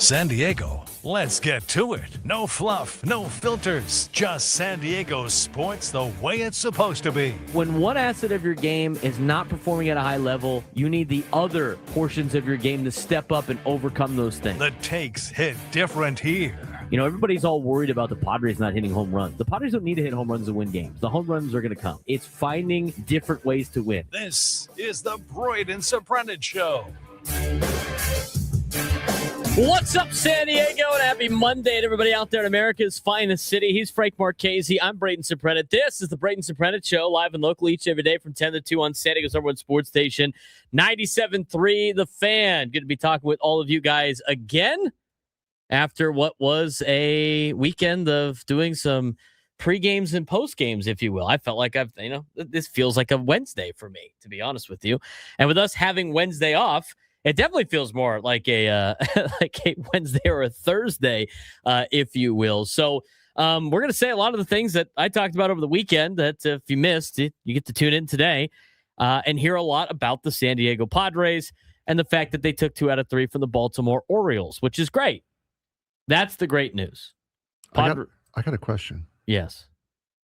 San Diego, let's get to it. No fluff, no filters, just San Diego sports the way it's supposed to be. When one asset of your game is not performing at a high level, you need the other portions of your game to step up and overcome those things. The takes hit different here. You know, everybody's all worried about the Padres not hitting home runs. The Padres don't need to hit home runs to win games. The home runs are going to come. It's finding different ways to win. This is the Braden Surprenant Show. What's up, San Diego, and happy Monday to everybody out there in America's finest city. He's Frank Marchese. I'm Braden Surprenant. This is the Braden Surprenant Show, live and local each every day from 10 to 2 on San Diego's #1 sports station, 97.3 The Fan. Good to be talking with all of you guys again after what was a weekend of doing some pre-games and post-games, if you will. I felt like this feels like a Wednesday for me, to be honest with you. And with us having Wednesday off, it definitely feels more like a like a Wednesday or a Thursday, if you will. So we're going to say a lot of the things that I talked about over the weekend that if you missed it, you get to tune in today and hear a lot about the San Diego Padres and the fact that they took 2 out of 3 from the Baltimore Orioles, which is great. That's the great news. I got a question. Yes.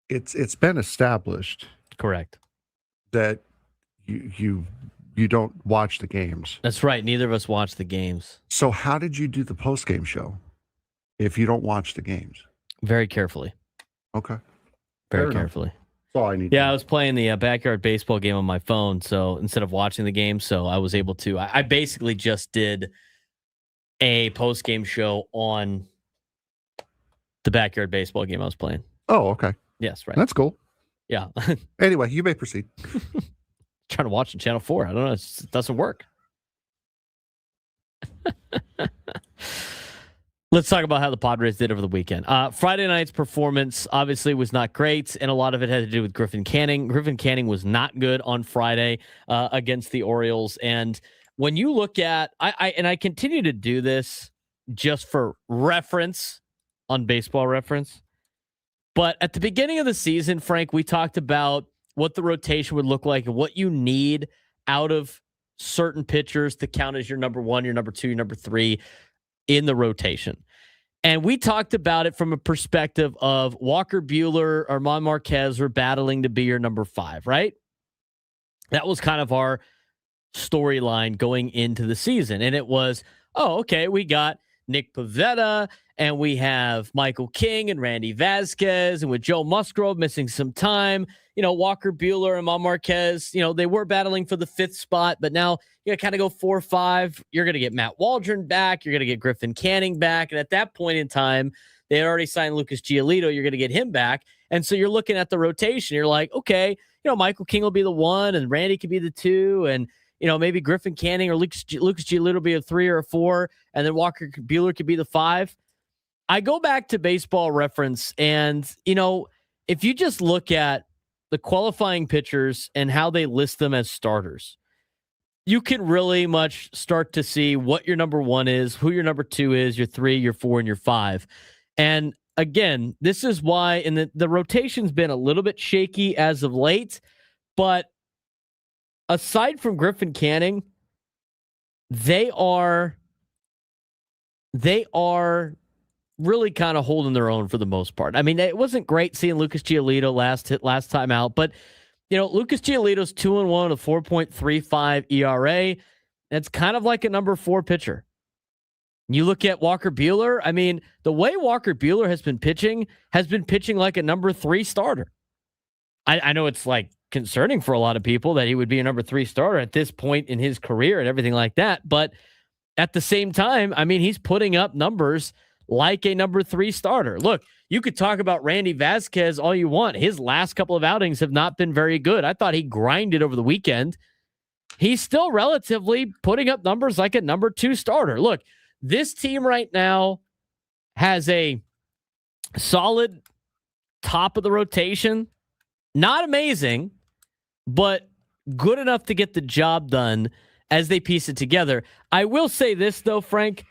It's been established. Correct. That you don't watch the games. That's right. Neither of us watch the games. So how did you do the post-game show if you don't watch the games? Very carefully. Okay. Very carefully. That's all I need. Yeah, I was playing the backyard baseball game on my phone, so instead of watching the game, so I was able to. I basically just did a post-game show on the backyard baseball game I was playing. Oh, okay. Yes, right. That's cool. Yeah. Anyway, you may proceed. Trying to watch on Channel 4. I don't know. It doesn't work. Let's talk about how the Padres did over the weekend. Friday night's performance obviously was not great, and a lot of it had to do with Griffin Canning. Griffin Canning was not good on Friday against the Orioles. And when you look at, I continue to do this just for reference on Baseball Reference, but at the beginning of the season, Frank, we talked about what the rotation would look like and what you need out of certain pitchers to count as your number 1, your number 2, your number 3 in the rotation. And we talked about it from a perspective of Walker Buehler or Armand Marquez were battling to be your number 5, right? That was kind of our storyline going into the season. And it was, okay, we got Nick Pivetta, and we have Michael King and Randy Vasquez, and with Joe Musgrove missing some time, Walker Buehler and Armand Marquez, they were battling for the 5th spot, but now you kind of go 4-5. You're going to get Matt Waldron back. You're going to get Griffin Canning back. And at that point in time, they had already signed Lucas Giolito. You're going to get him back. And so you're looking at the rotation. You're like, okay, Michael King will be the 1 and Randy could be the 2. And, maybe Griffin Canning or Lucas Giolito will be a 3 or a 4. And then Walker Buehler could be the 5. I go back to Baseball Reference and, if you just look at the qualifying pitchers and how they list them as starters, you can really much start to see what your number 1 is, who your number 2 is, your 3, your 4, and your 5. And again, this is why, and the rotation's been a little bit shaky as of late, but aside from Griffin Canning, they are really kind of holding their own for the most part. I mean, it wasn't great seeing Lucas Giolito last time out, but Lucas Giolito's 2-1 with a 4.35 ERA. That's kind of like a number 4 pitcher. You look at Walker Buehler. I mean, the way Walker Buehler has been pitching like a number 3 starter. I know it's like concerning for a lot of people that he would be a number 3 starter at this point in his career and everything like that. But at the same time, I mean, he's putting up numbers like a number 3 starter. Look, you could talk about Randy Vasquez all you want. His last couple of outings have not been very good. I thought he grinded over the weekend. He's still relatively putting up numbers like a number 2 starter. Look, this team right now has a solid top of the rotation. Not amazing, but good enough to get the job done as they piece it together. I will say this, though, Frank.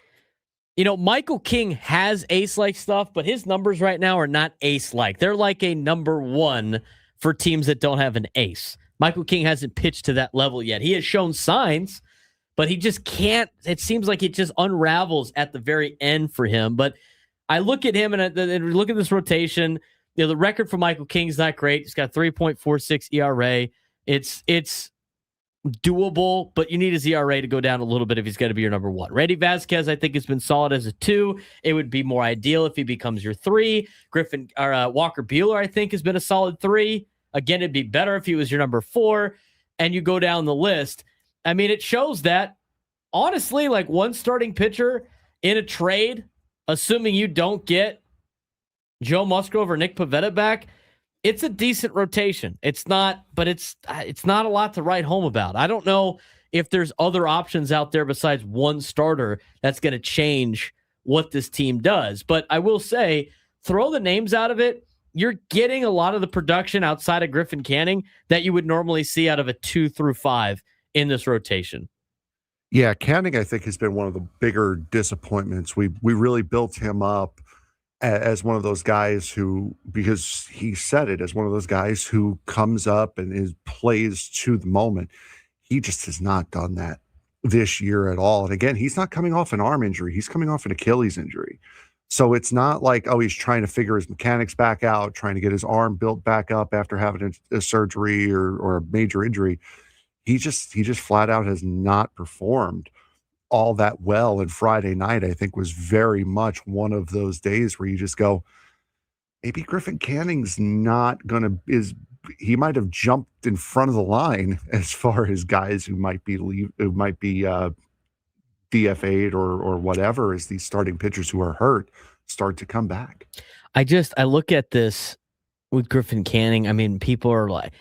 Michael King has ace-like stuff, but his numbers right now are not ace-like. They're like a number 1 for teams that don't have an ace. Michael King hasn't pitched to that level yet. He has shown signs, but he just can't. It seems like it just unravels at the very end for him. But I look at him and look at this rotation. The record for Michael King's not great. He's got 3.46 ERA. It's doable, but you need his ERA to go down a little bit if he's going to be your number one. Randy Vasquez, I think, has been solid as a 2. It would be more ideal if he becomes your 3. Walker Buehler, I think, has been a solid 3. Again, it'd be better if he was your number 4. And you go down the list. I mean, it shows that, honestly, like one starting pitcher in a trade, assuming you don't get Joe Musgrove or Nick Pivetta back, it's a decent rotation. It's not a lot to write home about. I don't know if there's other options out there besides one starter that's going to change what this team does. But I will say, throw the names out of it. You're getting a lot of the production outside of Griffin Canning that you would normally see out of a 2 through 5 in this rotation. Yeah, Canning, I think, has been one of the bigger disappointments. We really built him up as one of those guys who, because he said it, as one of those guys who comes up and plays to the moment. He just has not done that this year at all. And again, he's not coming off an arm injury. He's coming off an Achilles injury. So it's not like, he's trying to figure his mechanics back out, trying to get his arm built back up after having a surgery or a major injury. He just flat out has not performed all that well. And Friday night, I think, was very much one of those days where you just go, maybe Griffin Canning's not going to, he might have jumped in front of the line as far as guys who might be DFA'd or whatever, as these starting pitchers who are hurt start to come back. I look at this with Griffin Canning. I mean, people are like,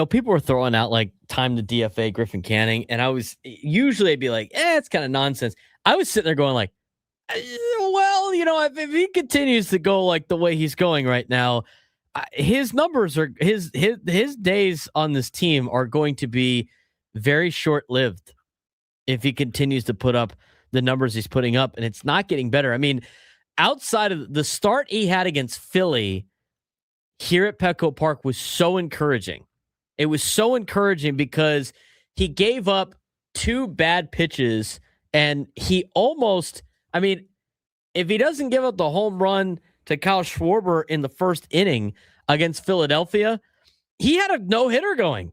people are throwing out like time to DFA Griffin Canning. And usually I'd be like, it's kind of nonsense. I was sitting there going like, well, if he continues to go like the way he's going right now, his numbers are his days on this team are going to be very short-lived if he continues to put up the numbers he's putting up, and it's not getting better. I mean, outside of the start he had against Philly here at Petco Park was so encouraging. It was so encouraging because he gave up 2 bad pitches, and he almost, if he doesn't give up the home run to Kyle Schwarber in the first inning against Philadelphia, he had a no-hitter going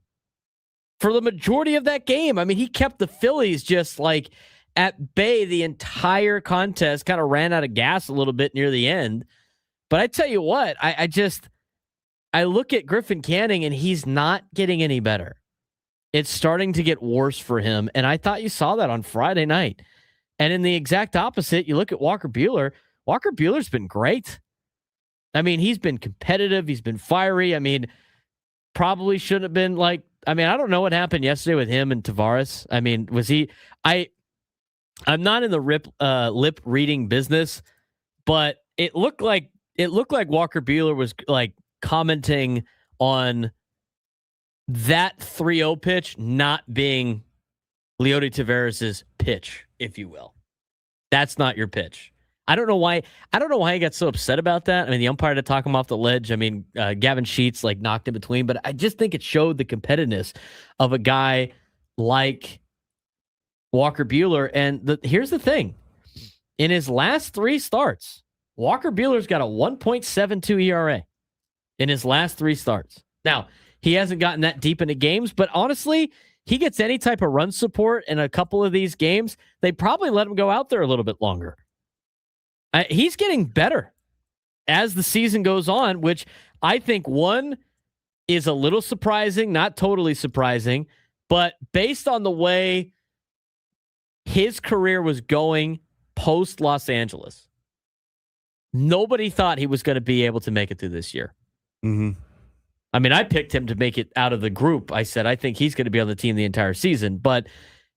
for the majority of that game. I mean, he kept the Phillies just like at bay the entire contest, kind of ran out of gas a little bit near the end. But I tell you what, I look at Griffin Canning and he's not getting any better. It's starting to get worse for him. And I thought you saw that on Friday night. And in the exact opposite, you look at Walker Buehler. Walker Buehler's been great. I mean, he's been competitive. He's been fiery. I mean, probably shouldn't have been like, I don't know what happened yesterday with him and Tavares. I mean, was he, I'm not in the lip reading business, but it looked like Walker Buehler was like commenting on that 3-0 pitch not being Leody Tavares's pitch, if you will. That's not your pitch. I don't know why he got so upset about that. I mean, the umpire had to talk him off the ledge. I mean, Gavin Sheets like knocked in between, but I just think it showed the competitiveness of a guy like Walker Buehler. And here's the thing. In his last 3 starts, Walker Buehler's got a 1.72 ERA in his last 3 starts. Now, he hasn't gotten that deep into games, but honestly, he gets any type of run support in a couple of these games, they probably let him go out there a little bit longer. He's getting better as the season goes on, which I think, one, is a little surprising, not totally surprising, but based on the way his career was going post Los Angeles, nobody thought he was going to be able to make it through this year. Mm-hmm. I mean, I picked him to make it out of the group. I said, I think he's going to be on the team the entire season, but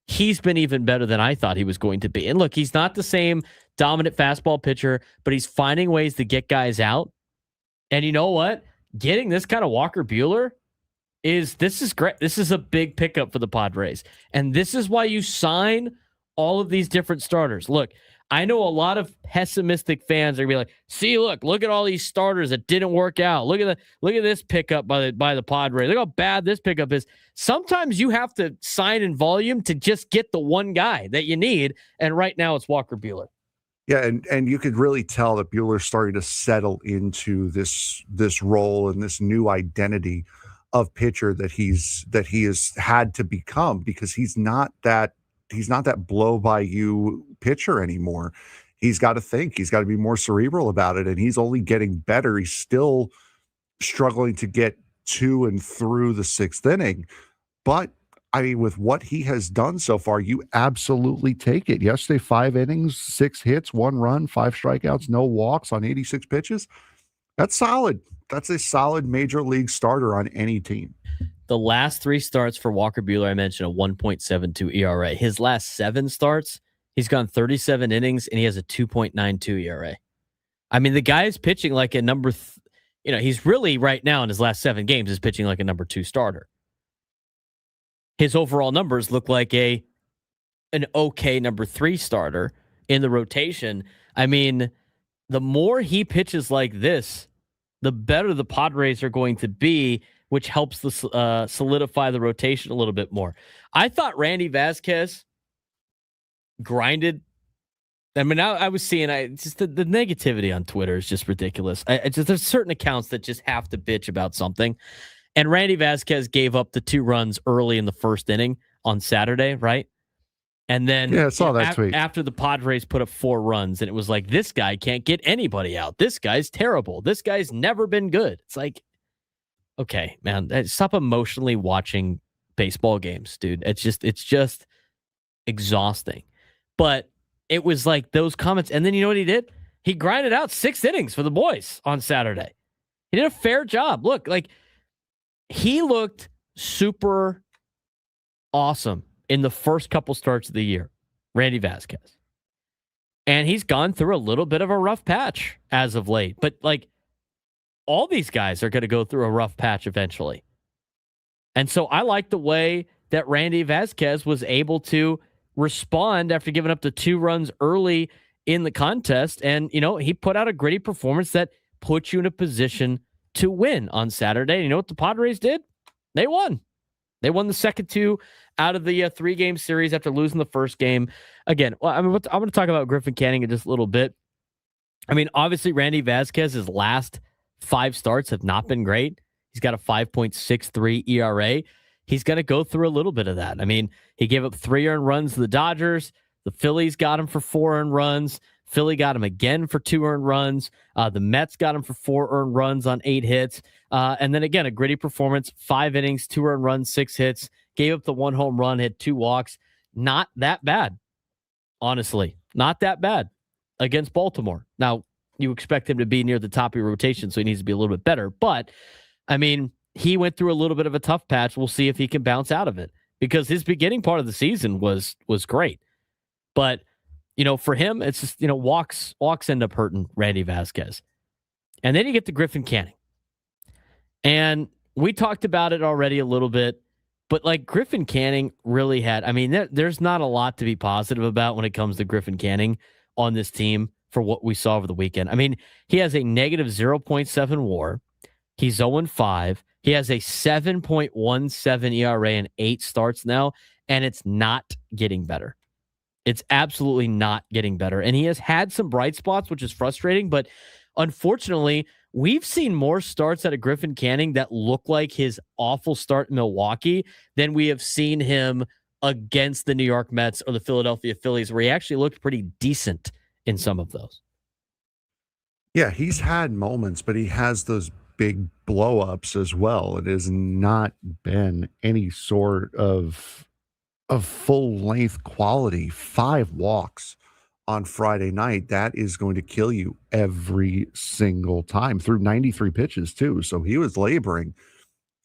he's been even better than I thought he was going to be. And look, he's not the same dominant fastball pitcher, but he's finding ways to get guys out. And you know what? Getting this kind of Walker Buehler is great. This is a big pickup for the Padres. And this is why you sign all of these different starters. Look, I know a lot of pessimistic fans are gonna be like, "See, look at all these starters that didn't work out. Look at this pickup by the Padres. Look how bad this pickup is." Sometimes you have to sign in volume to just get the one guy that you need, and right now it's Walker Buehler. Yeah, and you could really tell that Buehler's starting to settle into this role and this new identity of pitcher that he has had to become, because he's not that blow by you pitcher anymore. He's got to think. He's got to be more cerebral about it, and he's only getting better. He's still struggling to get to and through the sixth inning, but I mean, with what he has done so far, you absolutely take it. Yesterday, 5 innings, 6 hits, 1 run, 5 strikeouts, no walks on 86 pitches. That's solid. That's a solid major league starter on any team. The last 3 starts for Walker Buehler, I mentioned a 1.72 ERA. His last 7 starts, he's gone 37 innings, and he has a 2.92 ERA. I mean, the guy is pitching like a number, he's really right now in his last 7 games is pitching like a number 2 starter. His overall numbers look like an okay number 3 starter in the rotation. I mean, the more he pitches like this, the better the Padres are going to be, which helps the solidify the rotation a little bit more. I thought Randy Vasquez grinded. I mean, I was seeing just the negativity on Twitter is just ridiculous. There's certain accounts that just have to bitch about something. And Randy Vasquez gave up the 2 runs early in the first inning on Saturday, right? And then I saw that tweet. After the Padres put up 4 runs, and it was like, this guy can't get anybody out. This guy's terrible. This guy's never been good. It's like, okay, man, stop emotionally watching baseball games, dude. It's just exhausting. But it was like those comments. And then you know what he did? He grinded out 6 innings for the boys on Saturday. He did a fair job. Look, like, he looked super awesome in the first couple starts of the year, Randy Vasquez. And he's gone through a little bit of a rough patch as of late. But, like, all these guys are going to go through a rough patch eventually. And so I like the way that Randy Vasquez was able to respond after giving up the 2 runs early in the contest. And, he put out a gritty performance that put you in a position to win on Saturday. And you know what the Padres did? They won. They won the second 2 out of the 3-game series after losing the first game. Again, I'm going to talk about Griffin Canning in just a little bit. I mean, obviously, Randy Vasquez's last 5 starts have not been great. He's got a 5.63 ERA. He's going to go through a little bit of that. I mean, he gave up 3 earned runs to the Dodgers. The Phillies got him for 4 earned runs. Philly got him again for 2 earned runs. The Mets got him for 4 earned runs on 8 hits. And then again, a gritty performance, 5 innings, 2 earned runs, 6 hits, gave up the 1 home run, had 2 walks. Not that bad. Honestly, not that bad against Baltimore. Now, you expect him to be near the top of your rotation, so he needs to be a little bit better. But, I mean, he went through a little bit of a tough patch. We'll see if he can bounce out of it, because his beginning part of the season was great. But, for him, it's just, walks end up hurting Randy Vasquez. And then you get to Griffin Canning. And we talked about it already a little bit, but like Griffin Canning really had, I mean, there's not a lot to be positive about when it comes to Griffin Canning on this team for what we saw over the weekend. I mean, he has a negative 0.7 WAR. He's 0-5. He has a 7.17 ERA in 8 starts now, and it's not getting better. It's absolutely not getting better. And he has had some bright spots, which is frustrating, but unfortunately, we've seen more starts out of Griffin Canning that look like his awful start in Milwaukee than we have seen him against the New York Mets or the Philadelphia Phillies, where he actually looked pretty decent in some of those. Yeah, he's had moments, but he has those big blow-ups as well. It has not been any sort of full-length quality. 5 walks on Friday night. That is going to kill you every single time through 93 pitches too. So he was laboring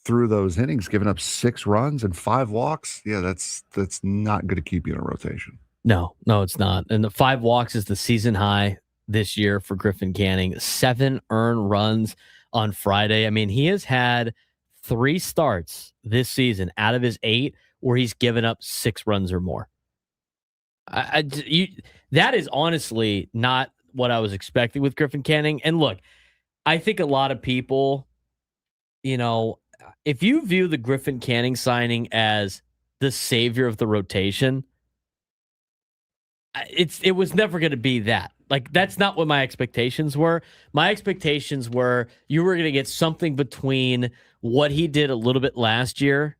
through those innings, giving up 6 runs and 5 walks. Yeah, that's not going to keep you in a rotation. No, it's not. And the 5 walks is the season high this year for Griffin Canning. 7 earned runs on Friday. I mean, he has had 3 starts this season out of his 8 where he's given up 6 runs or more. that is honestly not what I was expecting with Griffin Canning. And look, I think a lot of people, if you view the Griffin Canning signing as the savior of the rotation, it was never going to be that. Like, that's not what my expectations were. My expectations were you were going to get something between what he did a little bit last year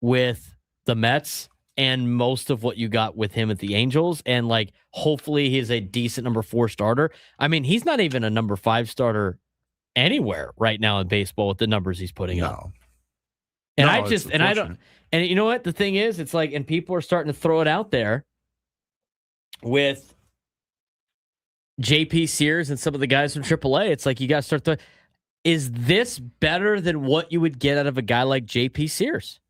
with the Mets and most of what you got with him at the Angels. And like, hopefully he's a decent number 4 starter. I mean, he's not even a number 5 starter anywhere right now in baseball with the numbers he's putting up. And and you know what? The thing is, it's like, and people are starting to throw it out there with JP Sears and some of the guys from AAA. It's like, you got to start is this better than what you would get out of a guy like JP Sears?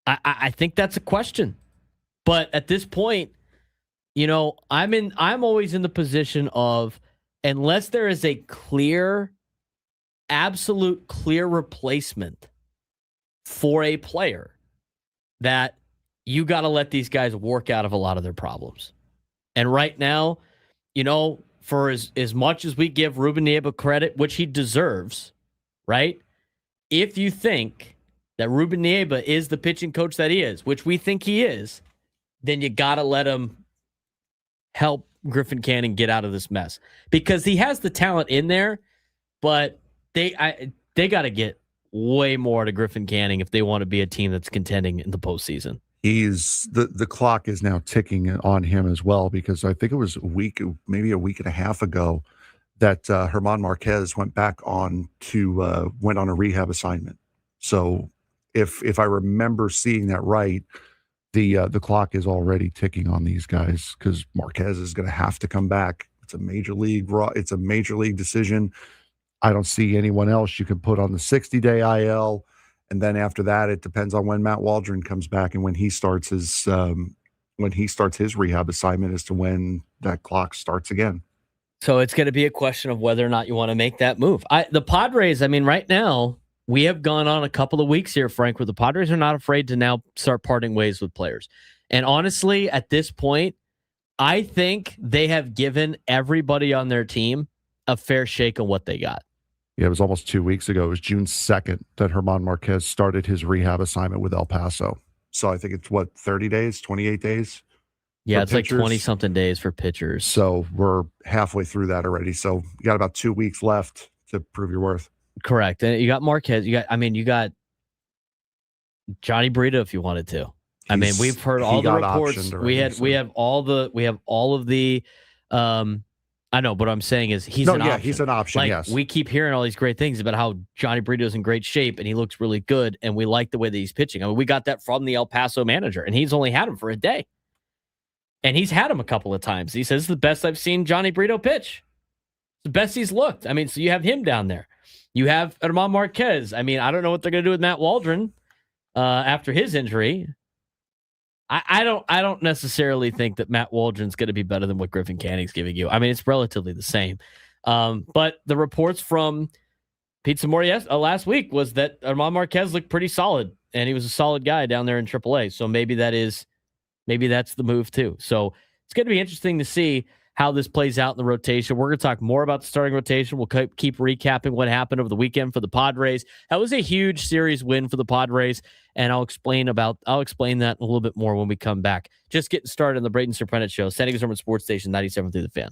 I think that's a question. But at this point, I'm always in the position of, unless there is a absolute clear replacement for a player, that you got to let these guys work out of a lot of their problems. And right now, for as much as we give Ruben Nieva credit, which he deserves, right? If you think that Ruben Nieva is the pitching coach that he is, which we think he is, then you got to let him help Griffin Canning get out of this mess, because he has the talent in there, but they got to get way more to Griffin Canning if they want to be a team that's contending in the postseason. The clock is now ticking on him as well, because I think it was maybe a week and a half ago, that German Marquez went on a rehab assignment. So if I remember seeing that right, the clock is already ticking on these guys, because Marquez is going to have to come back. It's a major league decision. I don't see anyone else you can put on the 60-day IL. And then after that, it depends on when Matt Waldron comes back and when he starts his rehab assignment as to when that clock starts again. So it's going to be a question of whether or not you want to make that move. The Padres, right now, we have gone on a couple of weeks here, Frank, where the Padres are not afraid to now start parting ways with players. And honestly, at this point, I think they have given everybody on their team a fair shake on what they got. Yeah, it was almost 2 weeks ago. It was June 2nd that German Marquez started his rehab assignment with El Paso. So I think it's 30 days, 28 days? Yeah, it's pitchers. Like 20-something days for pitchers. So we're halfway through that already. So you got about 2 weeks left to prove your worth. Correct. And you got Marquez. You got Johnny Brito if you wanted to. We've heard all the reports. We have all of the I know, but what I'm saying is he's an option. He's an option, like, yes. We keep hearing all these great things about how Johnny Brito's in great shape and he looks really good, and we like the way that he's pitching. We got that from the El Paso manager, and he's only had him for a day. And he's had him a couple of times. He says, it's the best I've seen Johnny Brito pitch. It's the best he's looked. So you have him down there. You have German Marquez. I don't know what they're going to do with Matt Waldron after his injury. I don't necessarily think that Matt Waldron's going to be better than what Griffin Canning's giving you. It's relatively the same. But the reports from Pete Zamora last week was that German Marquez looked pretty solid, and he was a solid guy down there in AAA. So maybe that's the move too. So it's going to be interesting to see how this plays out in the rotation. We're going to talk more about the starting rotation. We'll keep recapping what happened over the weekend for the Padres. That was a huge series win for the Padres, and I'll explain that a little bit more when we come back. Just getting started on the Braden Surprenant Show, San Diego's number sports station 97 through the Fan.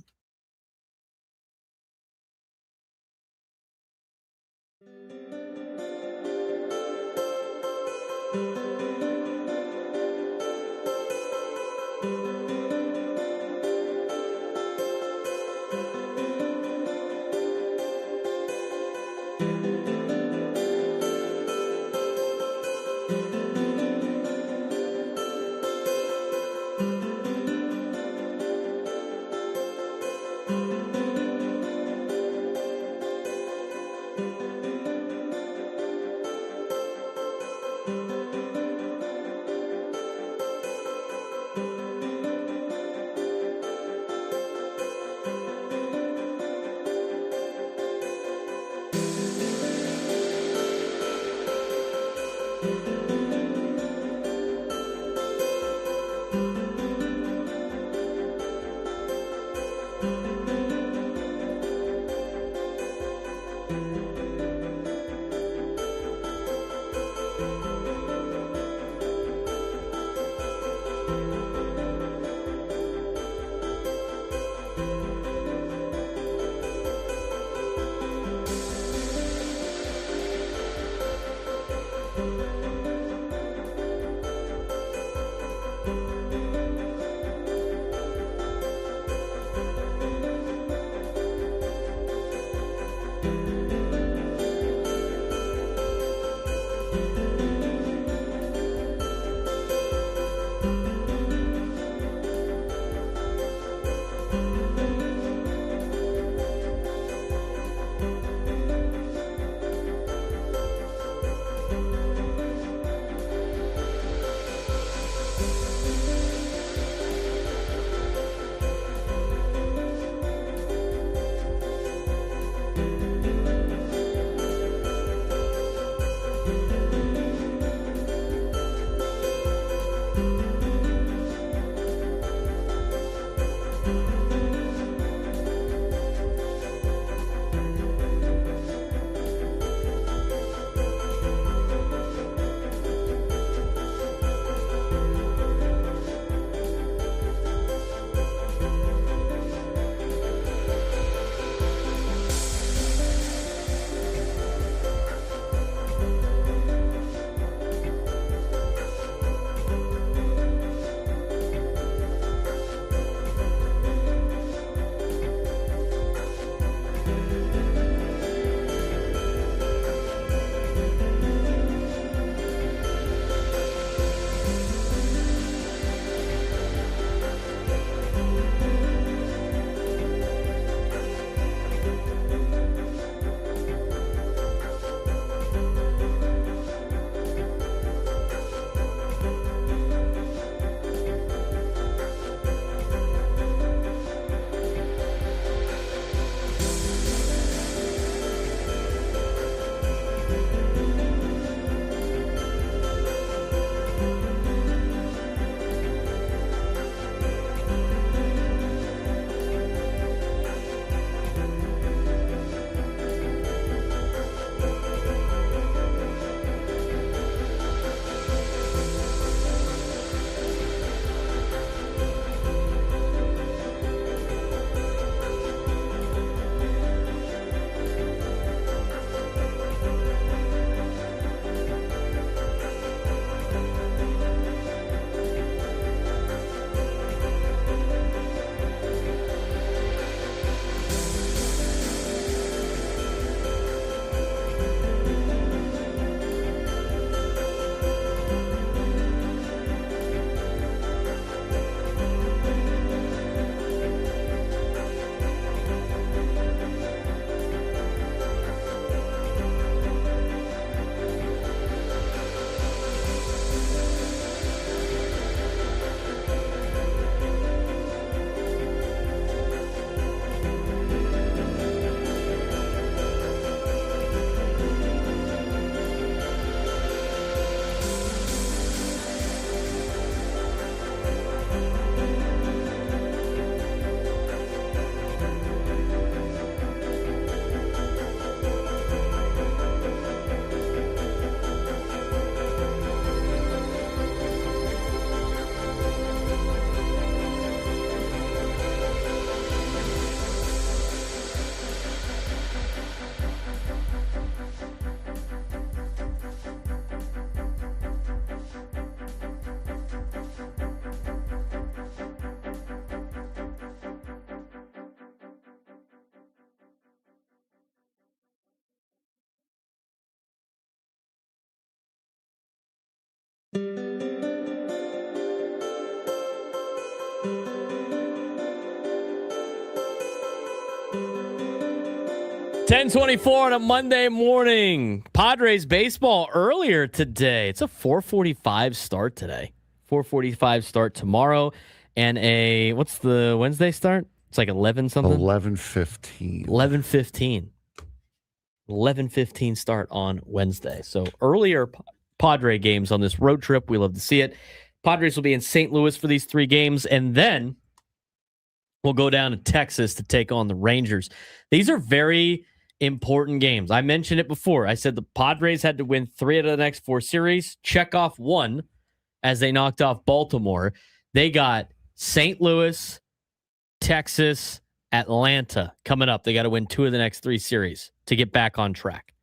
10:24 on a Monday morning. Padres baseball earlier today. It's a 4:45 start today. 4:45 start tomorrow. And what's the Wednesday start? It's like 11 something? 11:15. 11:15. 11:15 start on Wednesday. So earlier Padre games on this road trip. We love to see it. Padres will be in St. Louis for these 3 games. And then we'll go down to Texas to take on the Rangers. These are very important games. I mentioned it before. I said the Padres had to win 3 out of the next 4 series. Check off 1 as they knocked off Baltimore. They got St. Louis, Texas, Atlanta coming up. They got to win 2 of the next 3 series to get back on track.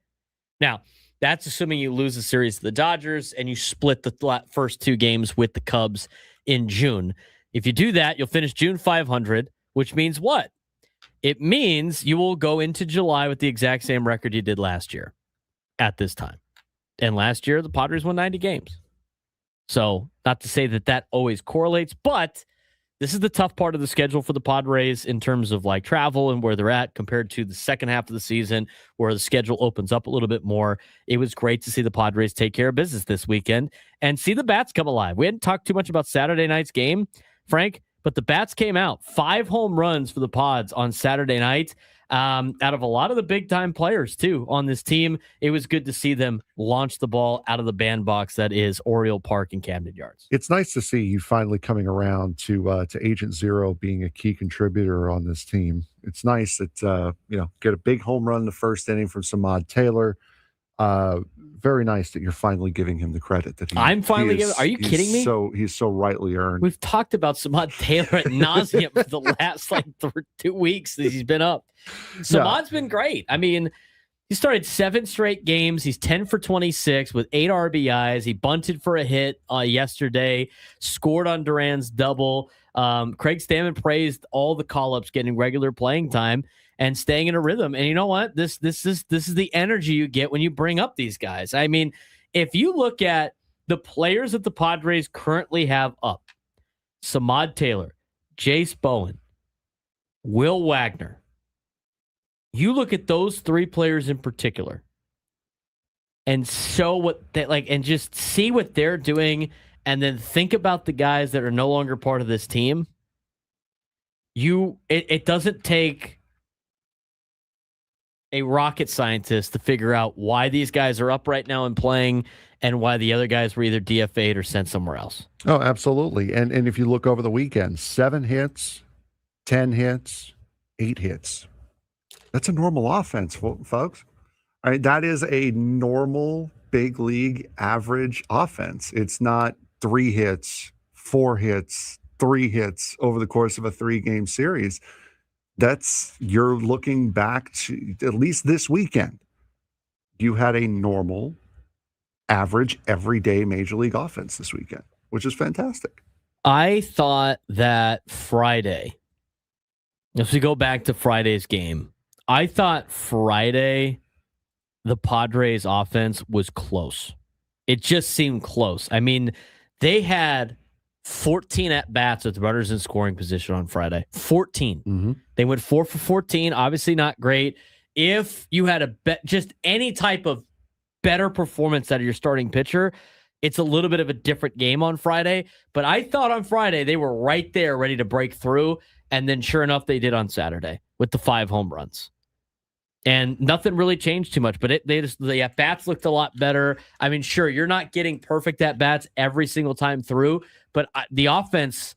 Now, that's assuming you lose the series to the Dodgers and you split the first 2 games with the Cubs in June. If you do that, you'll finish June 500, which means what? It means you will go into July with the exact same record you did last year at this time. And last year, the Padres won 90 games. So not to say that that always correlates, but this is the tough part of the schedule for the Padres in terms of like travel and where they're at compared to the second half of the season where the schedule opens up a little bit more. It was great to see the Padres take care of business this weekend and see the bats come alive. We hadn't talked too much about Saturday night's game, Frank, but the bats came out. 5 home runs for the Pods on Saturday night. Out of a lot of the big-time players, too, on this team. It was good to see them launch the ball out of the bandbox that is Oriole Park and Camden Yards. It's nice to see you finally coming around to Agent Zero being a key contributor on this team. It's nice that, get a big home run in the first inning from Samad Taylor. Very nice that you're finally giving him the credit that I'm finally giving. Are you kidding me? He's so rightly earned. We've talked about Samad Taylor at nauseam for the last 2 weeks that he's been up. Samad's been great. I mean, he started 7 straight games. He's 10 for 26 with 8 RBIs. He bunted for a hit yesterday, scored on Duran's double. Craig Stammen praised all the call-ups getting regular playing time and staying in a rhythm. And you know what? This is the energy you get when you bring up these guys. I mean, if you look at the players that the Padres currently have up, Samad Taylor, Jace Bowen, Will Wagner, you look at those 3 players in particular and show what they like and just see what they're doing and then think about the guys that are no longer part of this team. It doesn't take a rocket scientist to figure out why these guys are up right now and playing and why the other guys were either DFA'd or sent somewhere else. Oh, absolutely. And if you look over the weekend, 7 hits, 10 hits, 8 hits. That's a normal offense, folks. All right, that is a normal big league average offense. It's not 3 hits, 4 hits, 3 hits over the course of a 3-game series. You're looking back to at least this weekend. You had a normal, average, everyday Major League offense this weekend, which is fantastic. I thought that Friday, if we go back to Friday's game, I thought Friday, the Padres offense was close. It just seemed close. I mean, they had 14 at-bats with runners in scoring position on Friday. 14. Mm-hmm. They went 4 for 14. Obviously not great. If you had just any type of better performance out of your starting pitcher, it's a little bit of a different game on Friday. But I thought on Friday they were right there ready to break through. And then sure enough, they did on Saturday with the 5 home runs. And nothing really changed too much, but the at-bats looked a lot better. I mean, sure, you're not getting perfect at-bats every single time through, but the offense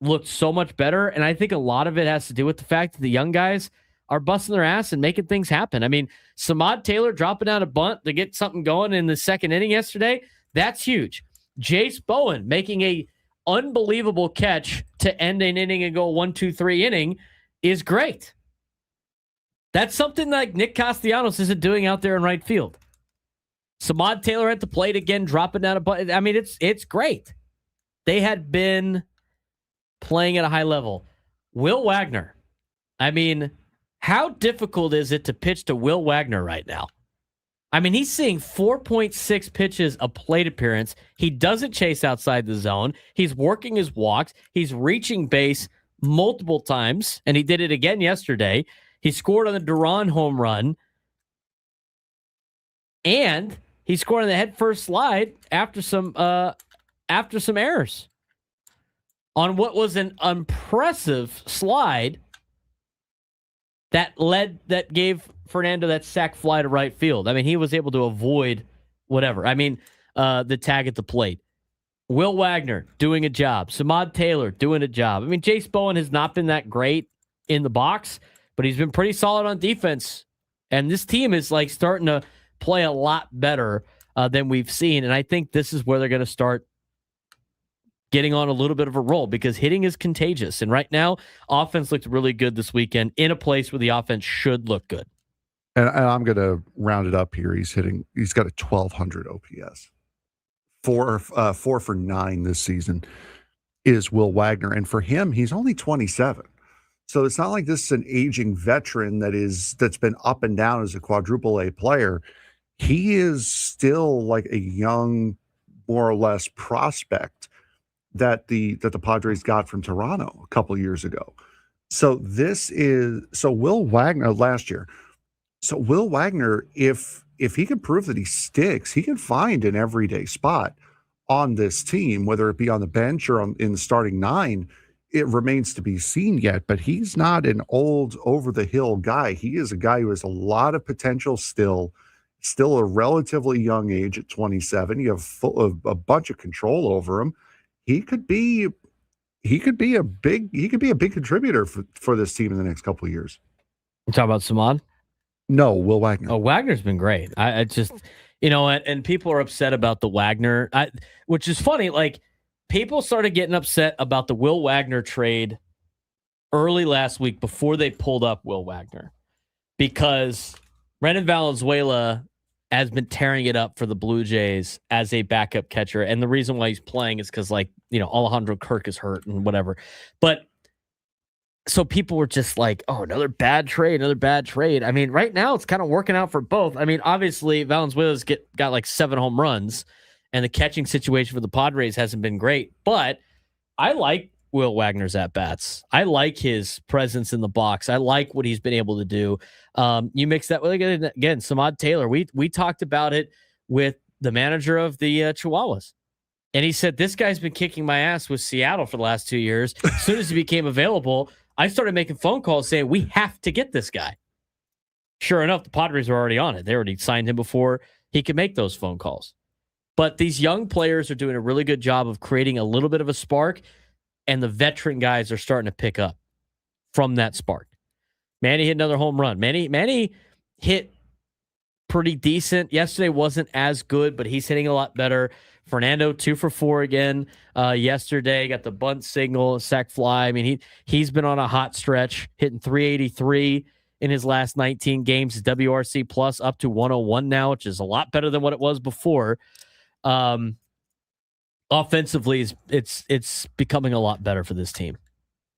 looked so much better, and I think a lot of it has to do with the fact that the young guys are busting their ass and making things happen. I mean, Samad Taylor dropping out a bunt to get something going in the second inning yesterday, that's huge. Jace Bowen making a unbelievable catch to end an inning and go 1-2-3 inning is great. That's something like Nick Castellanos isn't doing out there in right field. Samad Taylor at the plate again, dropping down a bunt. I mean, it's great. They had been playing at a high level. Will Wagner. I mean, how difficult is it to pitch to Will Wagner right now? I mean, he's seeing 4.6 pitches a plate appearance. He doesn't chase outside the zone. He's working his walks. He's reaching base multiple times, and he did it again yesterday. He scored on the Duran home run, and he scored on the head first slide after some errors on what was an impressive slide that gave Fernando that sac fly to right field. I mean, he was able to avoid whatever. I mean, the tag at the plate. Will Wagner doing a job. Samad Taylor doing a job. I mean, Jace Bowen has not been that great in the box, but he's been pretty solid on defense. And this team is like starting to play a lot better than we've seen. And I think this is where they're going to start getting on a little bit of a roll because hitting is contagious. And right now, offense looked really good this weekend in a place where the offense should look good. And I'm going to round it up here. He's got a 1,200 OPS. 4 for 9 this season is Will Wagner. And for him, he's only 27. So it's not like this is an aging veteran that's been up and down as a quadruple A player. He is still like a young, more or less prospect that the Padres got from Toronto a couple of years ago. So Will Wagner last year. So Will Wagner, if he can prove that he sticks, he can find an everyday spot on this team, whether it be on the bench or in the starting 9. It remains to be seen yet, but he's not an old over-the-hill guy. He is a guy who has a lot of potential still a relatively young age at 27. You have a bunch of control over him. He could be a big contributor for this team in the next couple of years. You talking about Samad? No, Will Wagner. Oh, Wagner's been great. I just, and people are upset about the Wagner, which is funny. Like, people started getting upset about the Will Wagner trade early last week before they pulled up Will Wagner because Brendan Valenzuela has been tearing it up for the Blue Jays as a backup catcher. And the reason why he's playing is because, Alejandro Kirk is hurt and whatever. But so people were just like, oh, another bad trade. I mean, right now it's kind of working out for both. I mean, obviously Valenzuela's got like 7 home runs and the catching situation for the Padres hasn't been great, but I like Will Wagner's at-bats. I like his presence in the box. I like what he's been able to do. You mix that with, again, Samad Taylor. We talked about it with the manager of the Chihuahuas. And he said, this guy's been kicking my ass with Seattle for the last 2 years. As soon as he became available, I started making phone calls saying, we have to get this guy. Sure enough, the Padres were already on it. They already signed him before he could make those phone calls. But these young players are doing a really good job of creating a little bit of a spark, and the veteran guys are starting to pick up from that spark. Manny hit another home run. Manny hit pretty decent. Yesterday wasn't as good, but he's hitting a lot better. Fernando 2 for 4 again yesterday. Got the bunt signal, sac fly. I mean, he's been on a hot stretch, hitting 383 in his last 19 games. His WRC plus up to 101 now, which is a lot better than what it was before. Offensively, it's becoming a lot better for this team,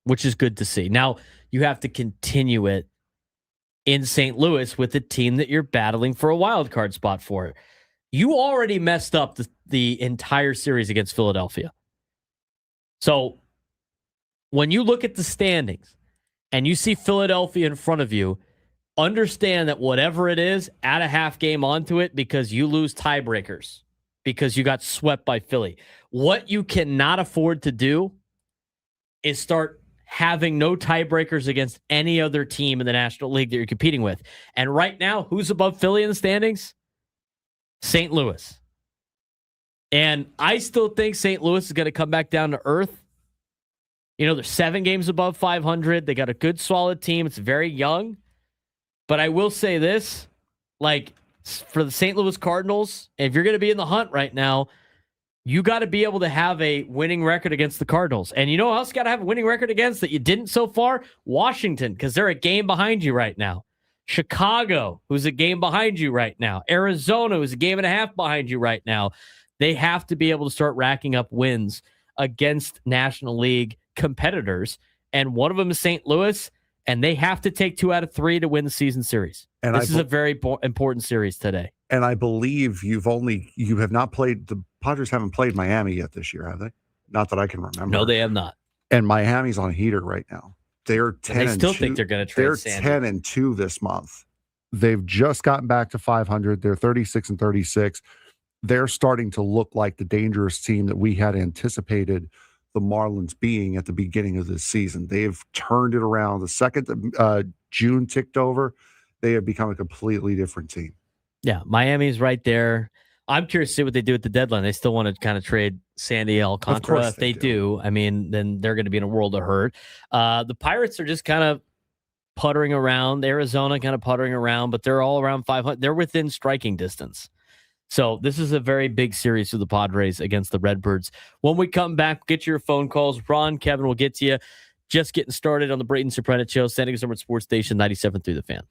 which is good to see. Now, you have to continue it in St. Louis with the team that you're battling for a wild card spot for. You already messed up the entire series against Philadelphia. So when you look at the standings and you see Philadelphia in front of you, understand that whatever it is, add a half game onto it because you lose tiebreakers because you got swept by Philly. What you cannot afford to do is start having no tiebreakers against any other team in the National League that you're competing with. And right now, who's above Philly in the standings? St. Louis. And I still think St. Louis is going to come back down to earth. They're 7 games above 500. They got a good, solid team. It's very young. But I will say this, for the St. Louis Cardinals, if you're going to be in the hunt right now, you got to be able to have a winning record against the Cardinals. And you know who else got to have a winning record against that you didn't so far? Washington, because they're a game behind you right now. Chicago, who's a game behind you right now. Arizona, who's a game and a half behind you right now. They have to be able to start racking up wins against National League competitors. And one of them is St. Louis, and they have to take 2 out of 3 to win the season series. And this is a very important series today. And I believe the Padres haven't played Miami yet this year, have they? Not that I can remember. No, they have not. And Miami's on a heater right now. They're 10 and they still think they're going to trade They're Sandy. 10-2 this month. They've just gotten back to 500. They're 36-36. They're starting to look like the dangerous team that we had anticipated the Marlins being at the beginning of this season. They've turned it around. The second June ticked over, they have become a completely different team. Yeah, Miami's right there. I'm curious to see what they do at the deadline. They still want to kind of trade Sandy Alcantara. If they do, I mean, then they're going to be in a world of hurt. The Pirates are just kind of puttering around. Arizona kind of puttering around, but they're all around 500. They're within striking distance. So this is a very big series for the Padres against the Redbirds. When we come back, get your phone calls. Ron, Kevin will get to you. Just getting started on the Braden Surprenant Show, San Diego Sports Station 97 through the Fan.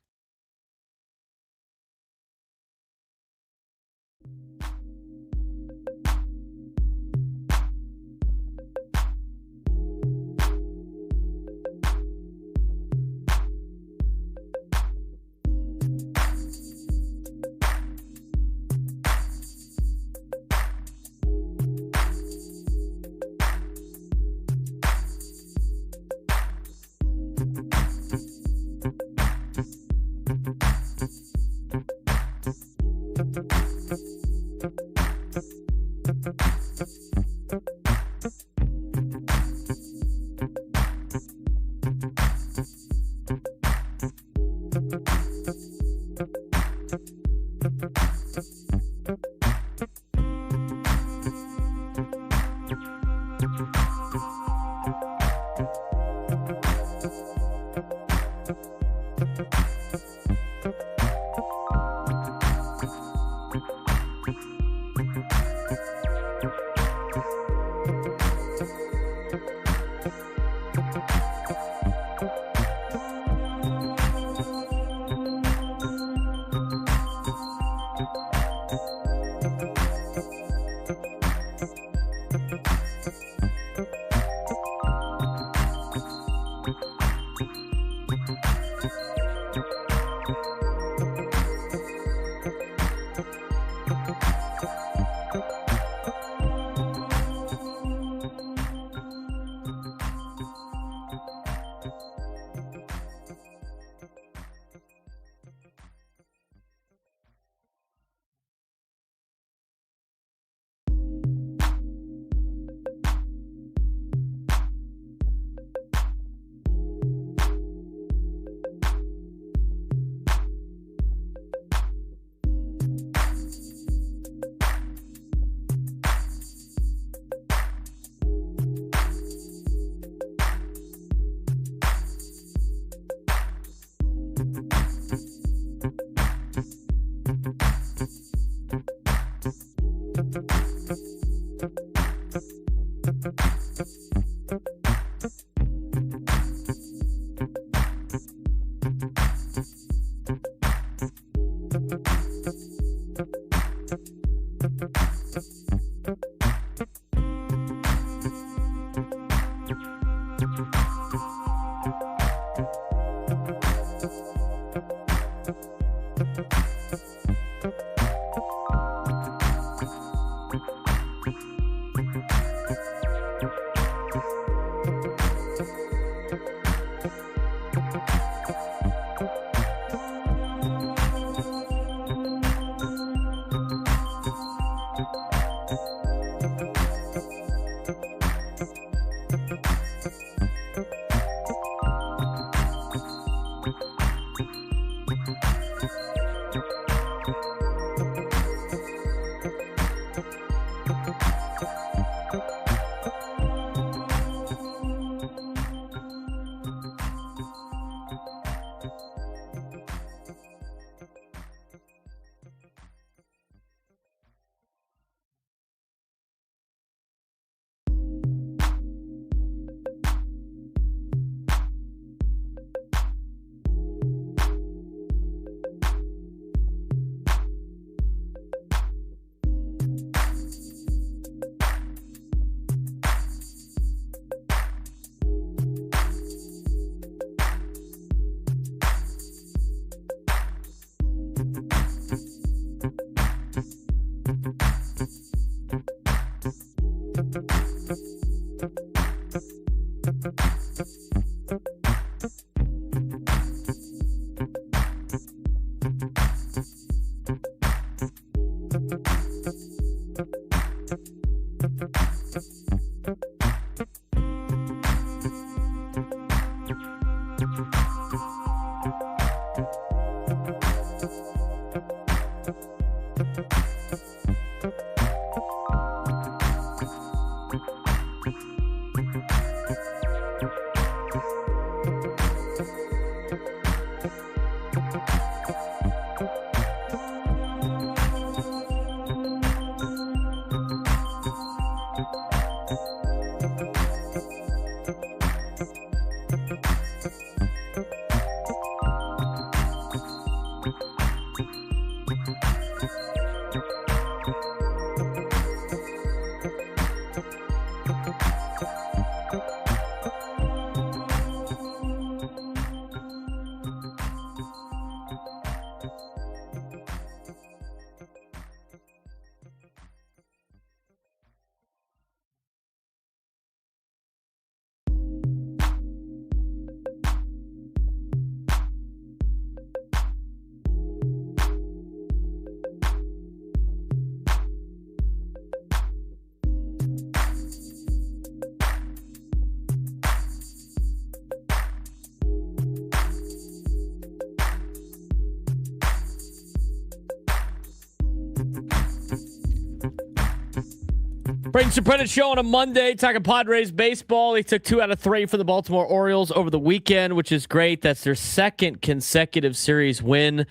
Braden Surprenant show on a Monday, talking Padres baseball. They took 2 out of 3 for the Baltimore Orioles over the weekend, which is great. That's their second consecutive series win,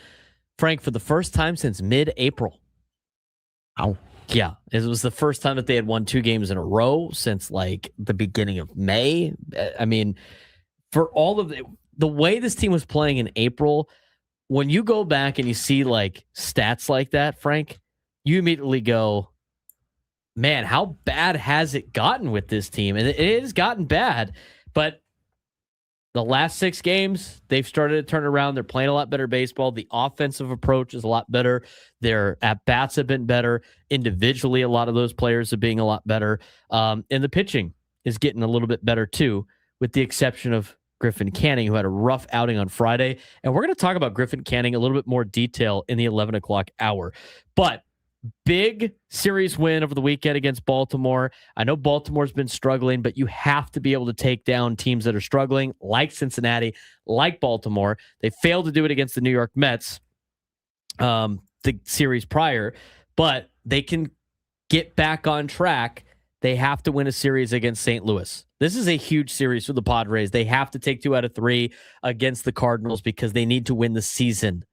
Frank, for the first time since mid-April. Ow. Yeah, it was the first time that they had won 2 games in a row since like the beginning of May. I mean, for all of the way this team was playing in April, when you go back and you see like stats like that, Frank, you immediately go, man, how bad has it gotten with this team? And it has gotten bad, but the last 6 games, they've started to turn around. They're playing a lot better baseball. The offensive approach is a lot better. Their at-bats have been better. Individually, a lot of those players are being a lot better. And the pitching is getting a little bit better too, with the exception of Griffin Canning, who had a rough outing on Friday. And we're going to talk about Griffin Canning a little bit more detail in the 11 o'clock hour. But big series win over the weekend against Baltimore. I know Baltimore's been struggling, but you have to be able to take down teams that are struggling, like Cincinnati, like Baltimore. They failed to do it against the New York Mets the series prior, but they can get back on track. They have to win a series against St. Louis. This is a huge series for the Padres. They have to take 2 out of 3 against the Cardinals because they need to win the season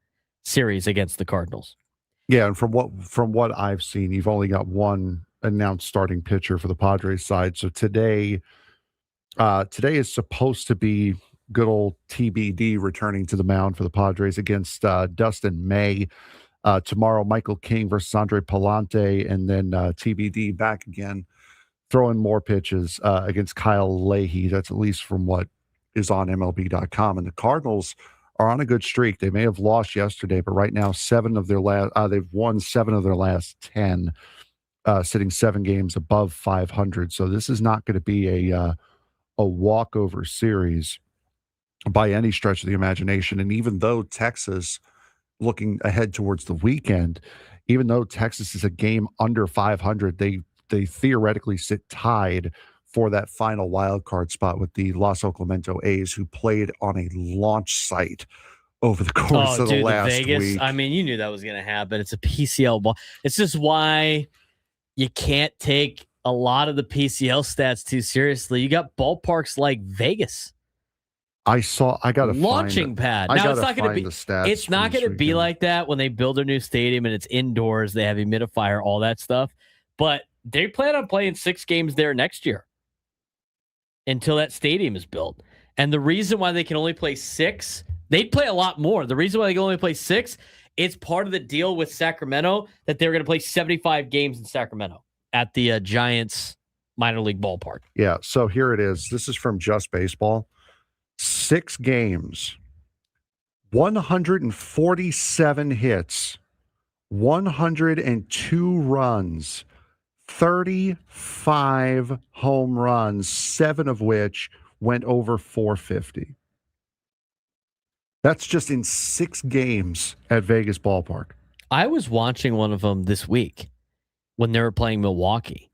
series against the Cardinals. Yeah, and from what I've seen, you've only got one announced starting pitcher for the Padres side. So today is supposed to be good old TBD returning to the mound for the Padres against Dustin May. Tomorrow, Michael King versus Andre Palante, and then TBD back again, throwing more pitches against Kyle Leahy. That's at least from what is on MLB.com. And the Cardinals are on a good streak. They may have lost yesterday, but right now they've won 7 of their last 10, sitting 7 games above 500. So this is not going to be a walkover series by any stretch of the imagination. And even though Texas, looking ahead towards the weekend, even though Texas is a game under 500, they theoretically sit tied for that final wild card spot with the Los Clemente A's, who played on a launch site over the course of the last Vegas week. I mean, you knew that was going to happen. It's a PCL ball. It's just why you can't take a lot of the PCL stats too seriously. You got ballparks like Vegas. I got a launching pad. Now it's not going to be. It's not going to be like that when they build their new stadium and it's indoors. They have humidifier, all that stuff. But they plan on playing 6 games there next year until that stadium is built. And the reason why they can only play 6, they'd play a lot more. The reason why they can only play 6, it's part of the deal with Sacramento that they're going to play 75 games in Sacramento at the Giants minor league ballpark. Yeah, so here it is. This is from Just Baseball. 6 games, 147 hits, 102 runs, 35 home runs, 7 of which went over 450. That's just in 6 games at Vegas Ballpark. I was watching one of them this week when they were playing Milwaukee.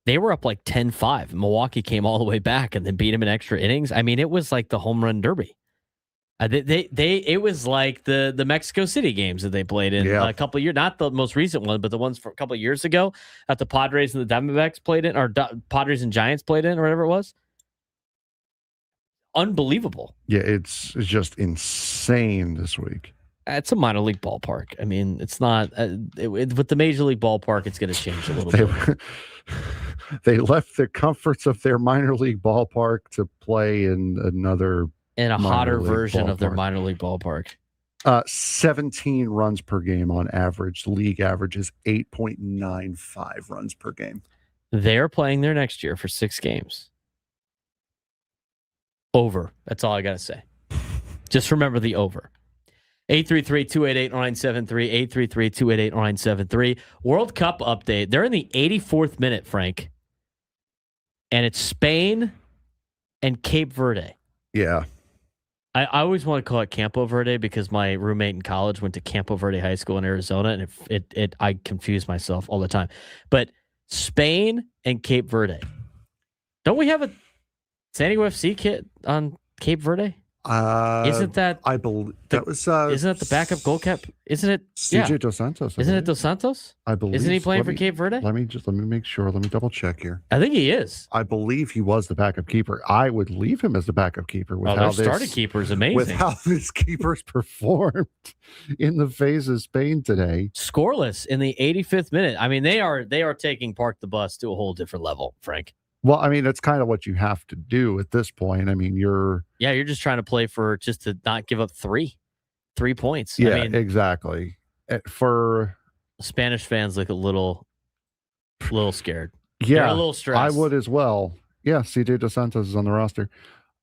They were up like 10-5. Milwaukee came all the way back and then beat them in extra innings. I mean, it was like the home run derby. It was like the Mexico City games that they played in a couple of years, not the most recent one, but the ones for a couple of years ago that the Padres and the Diamondbacks played in, or Padres and Giants played in, or whatever it was. Unbelievable. Yeah, it's just insane this week. It's a minor league ballpark. I mean, it's not with the major league ballpark. It's going to change a little bit. They left the comforts of their minor league ballpark to play in another. In a hotter version of their minor league ballpark. 17 runs per game on average. The league average is 8.95 runs per game. They're playing there next year for 6 games. Over. That's all I got to say. Just remember the over. 833-288-0973. 833-288-0973. World Cup update. They're in the 84th minute, Frank. And it's Spain and Cape Verde. Yeah. I always want to call it Campo Verde because my roommate in college went to Campo Verde High School in Arizona, and I confuse myself all the time. But Spain and Cape Verde. Don't we have a San Diego FC kit on Cape Verde? Isn't that? I believe that was. Isn't that the backup goal cap? Isn't it CJ Dos Santos? Isn't it Dos Santos? I believe. Isn't he playing for Cape Verde? Let me make sure. Let me double check here. I think he is. I believe he was the backup keeper. I would leave him as the backup keeper. With how their starting keeper is amazing. With how this keeper's performed in the face of Spain today, scoreless in the 85th minute. I mean, they are taking Park the Bus to a whole different level, Frank. Well, I mean, that's kind of what you have to do at this point. I mean, you're just trying to play for just to not give up 3 points. Yeah, I mean, exactly. For Spanish fans, look a little scared. Yeah, they're a little stressed. I would as well. Yeah, CJ Dos Santos is on the roster.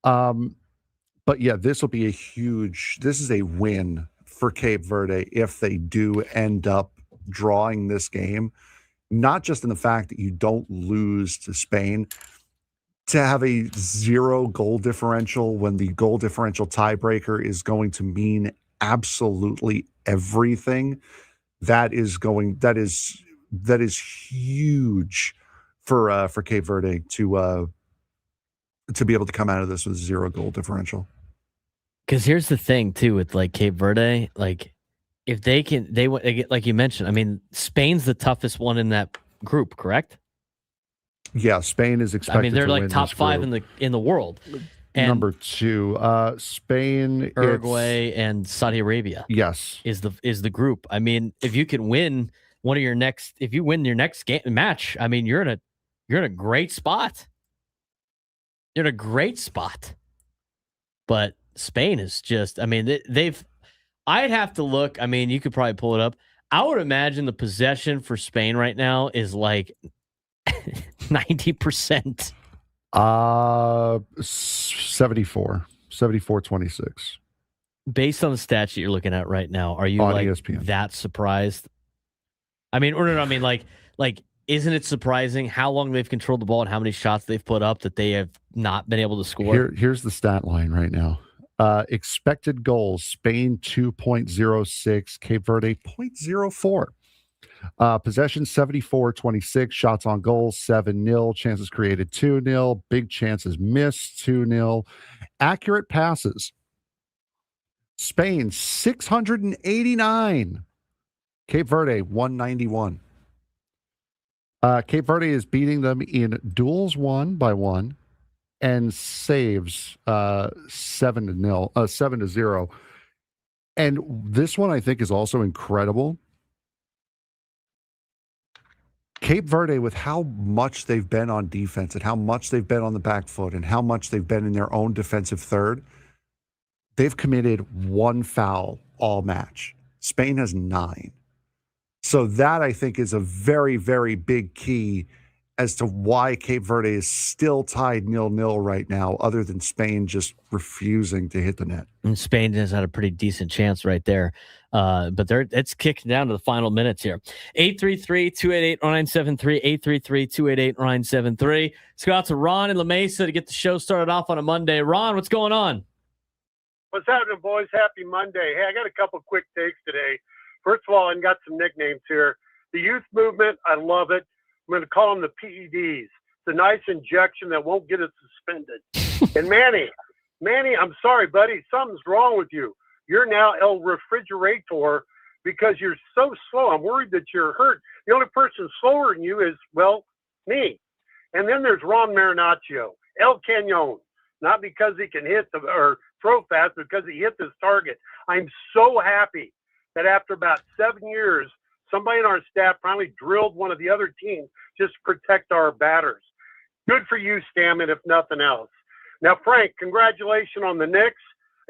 But yeah, this will be this is a win for Cape Verde if they do end up drawing this game. Not just in the fact that you don't lose to Spain, to have a 0 goal differential when the goal differential tiebreaker is going to mean absolutely everything. That is huge for Cape Verde to be able to come out of this with 0 goal differential. Because here's the thing too with like Cape Verde, like. If they can, like you mentioned. I mean, Spain's the toughest one in that group, correct? Yeah, Spain is expected. I mean, they're like top 5 in the world. And number 2, Spain, Paraguay, and Saudi Arabia. Yes, is the group. I mean, if you can win if you win your next match, I mean, you're in a great spot. You're in a great spot. But Spain is just. I mean, they've. I'd have to look. I mean, you could probably pull it up. I would imagine the possession for Spain right now is like 90%. 74-26. Based on the stats that you're looking at right now, are you on like ESPN. That surprised? I mean, or no, I mean, like, isn't it surprising how long they've controlled the ball and how many shots they've put up that they have not been able to score? Here's the stat line right now. Expected goals, Spain 2.06, Cape Verde 0.04. Possession 74-26, shots on goal 7-0, chances created 2-0, big chances missed 2-0. Accurate passes, Spain 689, Cape Verde 191. Cape Verde is beating them in duels 1-1. And saves 7-0. And this one I think is also incredible. Cape Verde, with how much they've been on defense and how much they've been on the back foot and how much they've been in their own defensive third, they've committed 1 foul all match. Spain has 9. So that I think is a very, very big key as to why Cape Verde is still tied 0-0 right now, other than Spain just refusing to hit the net. And Spain has had a pretty decent chance right there. But it's kicking down to the final minutes here. 833-288-0973, 833-288-0973. Let's go out to Ron in La Mesa to get the show started off on a Monday. Ron, what's going on? What's happening, boys? Happy Monday. Hey, I got a couple quick takes today. First of all, I got some nicknames here. The youth movement, I love it. I'm going to call them the PEDs. It's a nice injection that won't get us suspended. And Manny, Manny, I'm sorry, buddy. Something's wrong with you. You're now El Refrigerator because you're so slow. I'm worried that you're hurt. The only person slower than you is, well, me. And then there's Ron Marinaccio, El Cañon, not because he can hit or throw fast, because he hit this target. I'm so happy that after about 7 years, somebody in our staff finally drilled one of the other teams just to protect our batters. Good for you, Stammen, if nothing else. Now, Frank, congratulations on the Knicks.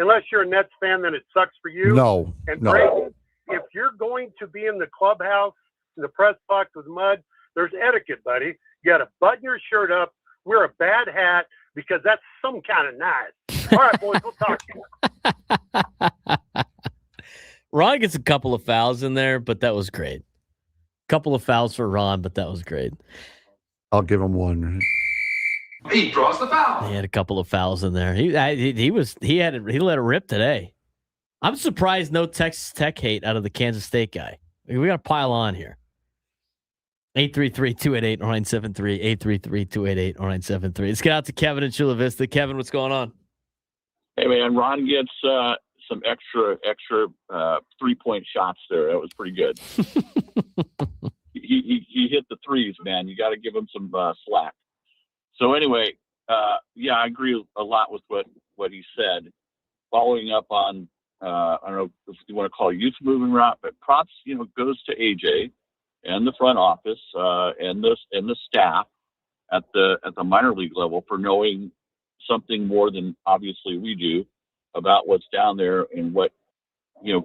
Unless you're a Nets fan, then it sucks for you. No, and no. Braden, if you're going to be in the clubhouse, in the press box with mud, there's etiquette, buddy. You got to button your shirt up, wear a bad hat, because that's some kind of nice. All right, boys, we'll talk to you. Ron gets a couple of fouls in there, but that was great. Couple of fouls for Ron, but that was great. I'll give him one. He draws the foul. He had a couple of fouls in there. He let it rip today. I'm surprised no Texas Tech hate out of the Kansas State guy. We got to pile on here. 833-288-0973. 833-288-0973. Let's get out to Kevin in Chula Vista. Kevin, what's going on? Hey man, Ron gets some extra 3-point shots there. That was pretty good. he hit the threes, man. You got to give him some slack. So anyway, yeah, I agree a lot with what he said. Following up on, I don't know if you want to call it youth movement route, but props, goes to AJ and the front office and the staff at the minor league level for knowing something more than obviously we do about what's down there and what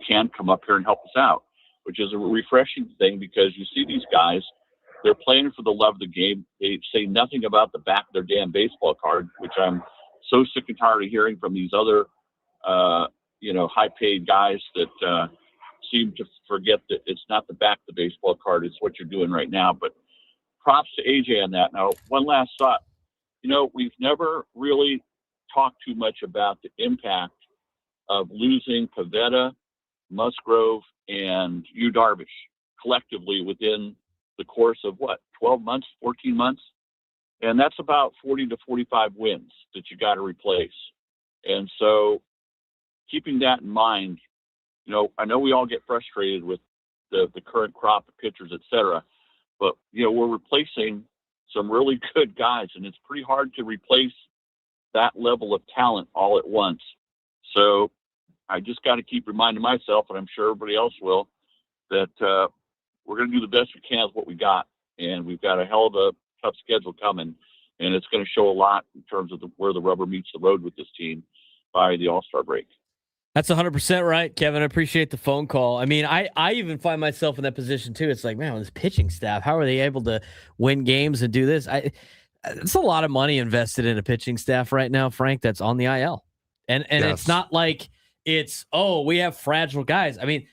can come up here and help us out, which is a refreshing thing because you see these guys, they're playing for the love of the game. They say nothing about the back of their damn baseball card, which I'm so sick and tired of hearing from these other high-paid guys that seem to forget that it's not the back of the baseball card, it's what you're doing right now. But props to AJ on that. Now, one last thought. We've never really talked too much about the impact of losing Pivetta, Musgrove, and Yu Darvish collectively within the course of 12 months, 14 months? And that's about 40 to 45 wins that you got to replace. And so keeping that in mind, I know we all get frustrated with the current crop of pitchers, et cetera, but, we're replacing some really good guys, and it's pretty hard to replace that level of talent all at once. So I just got to keep reminding myself, and I'm sure everybody else will, that we're going to do the best we can with what we got. And we've got a hell of a tough schedule coming, and it's going to show a lot in terms of where the rubber meets the road with this team by the All-Star break. That's 100% right, Kevin. I appreciate the phone call. I mean, I even find myself in that position too. It's like, man, this pitching staff, how are they able to win games and do this? It's a lot of money invested in a pitching staff right now, Frank, that's on the IL. And yes. It's not like we have fragile guys. I mean,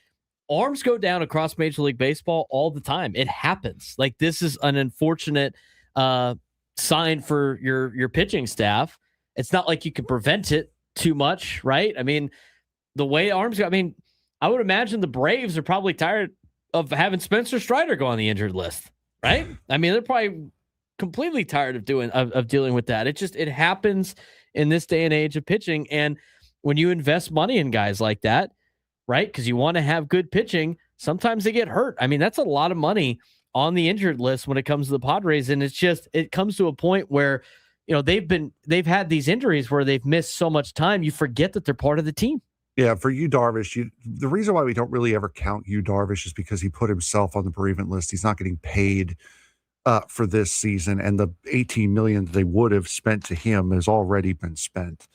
arms go down across Major League Baseball all the time. It happens. Like, this is an unfortunate sign for your pitching staff. It's not like you can prevent it too much, right? I mean, the way arms go, I would imagine the Braves are probably tired of having Spencer Strider go on the injured list, right? They're probably completely tired of dealing with that. It happens in this day and age of pitching. And when you invest money in guys like that, right, because you want to have good pitching, sometimes they get hurt. That's a lot of money on the injured list when it comes to the Padres. And it comes to a point where, they've had these injuries where they've missed so much time, you forget that they're part of the team. Yeah, for Yu Darvish, the reason why we don't really ever count Yu Darvish is because he put himself on the bereavement list. He's not getting paid for this season, and the $18 million they would have spent to him has already been spent.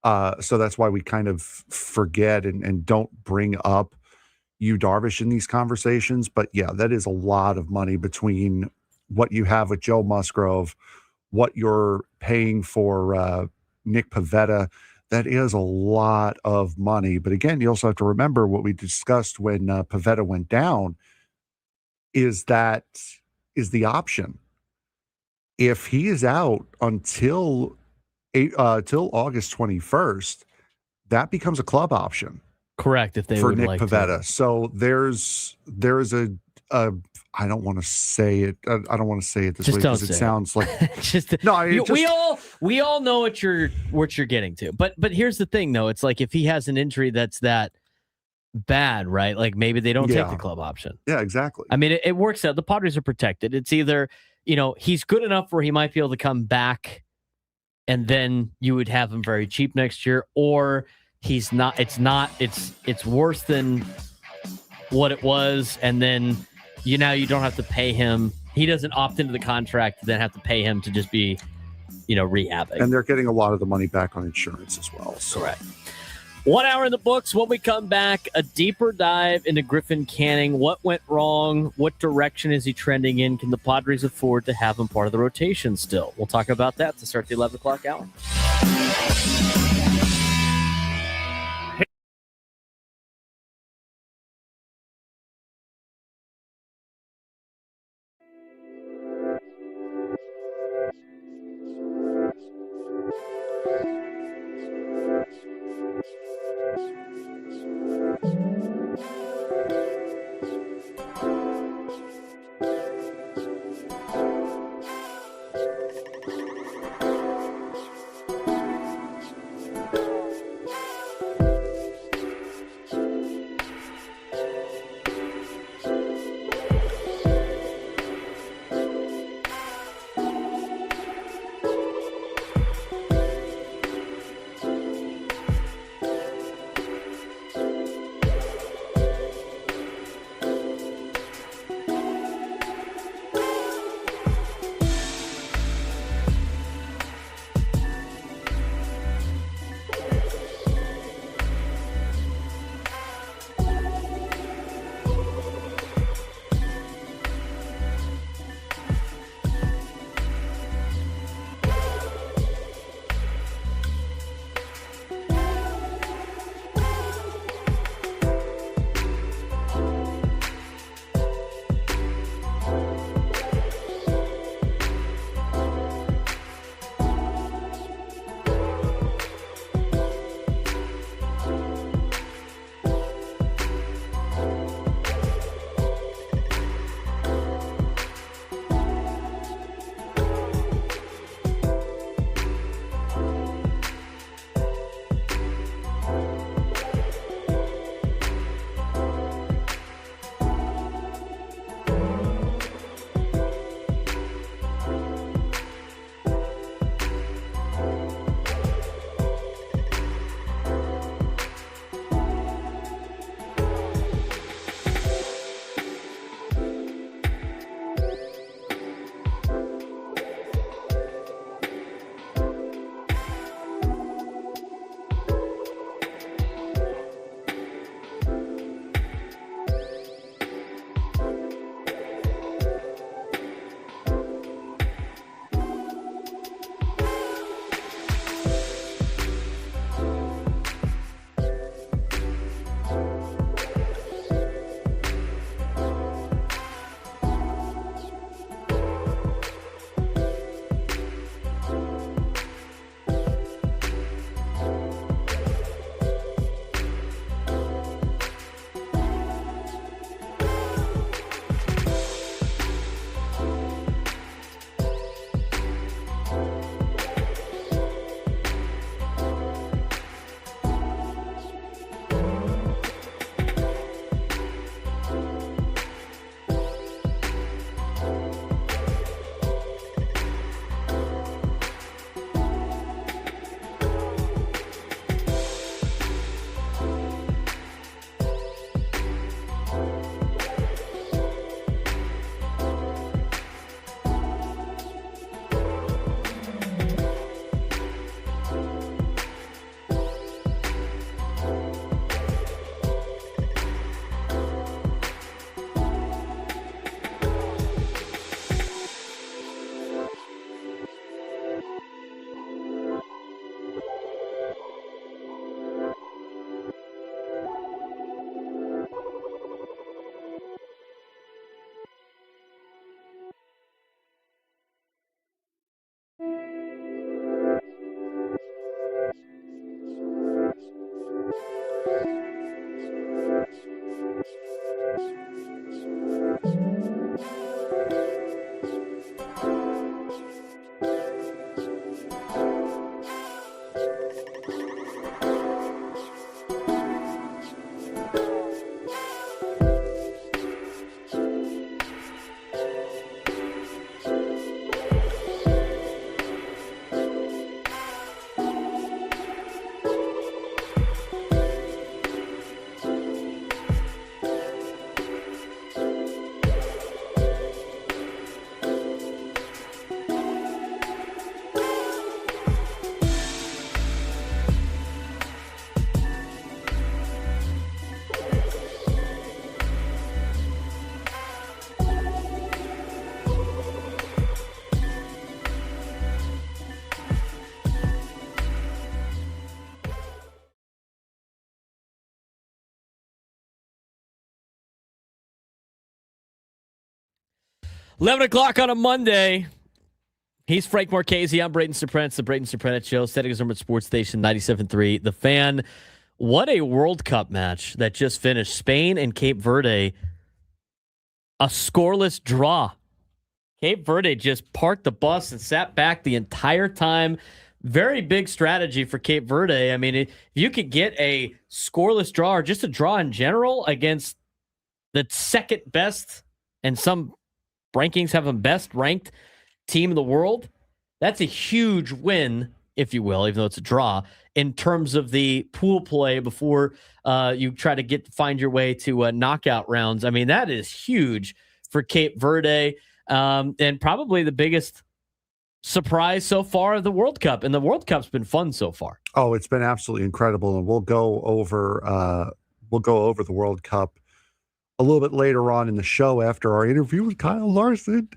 So that's why we kind of forget and don't bring up Yu Darvish in these conversations. But yeah, that is a lot of money between what you have with Joe Musgrove, what you're paying for Nick Pivetta. That is a lot of money. But again, you also have to remember what we discussed when Pivetta went down is the option. If he is out until August 21st, that becomes a club option. Correct. If they for would Nick like Pivetta. To. So there's I don't want to say it. I don't want to say it this Just way don't because it say sounds like just no. We all know what you're getting to. But here's the thing, though. It's like if he has an injury that's that bad, right? Like maybe they don't take the club option. Yeah, exactly. I mean, it works out. The Padres are protected. It's either he's good enough where he might be able to come back, and then you would have him very cheap next year, or he's not. It's worse than what it was, and then you don't have to pay him. He doesn't opt into the contract, then have to pay him to just be, rehabbing. And they're getting a lot of the money back on insurance as well. So. Correct. 1 hour in the books. When we come back, a deeper dive into Griffin Canning. What went wrong? What direction is he trending in? Can the Padres afford to have him part of the rotation still? We'll talk about that to start the 11 o'clock hour. 11 o'clock on a Monday. He's Frank Marchese. I'm Braden Surprenant. It's the Braden Surprenant Show. Setting his number at Sports Station 97.3. The Fan. What a World Cup match that just finished. Spain and Cape Verde. A scoreless draw. Cape Verde just parked the bus and sat back the entire time. Very big strategy for Cape Verde. I mean, if you could get a scoreless draw or just a draw in general against the second best, and some rankings have them best ranked team in the world, that's a huge win, if you will, even though it's a draw, in terms of the pool play before you try to find your way to knockout rounds. I mean, that is huge for Cape Verde, and probably the biggest surprise so far of the World Cup. And the World Cup's been fun so far. Oh, it's been absolutely incredible, and we'll go over the World Cup a little bit later on in the show after our interview with Kyle Larson.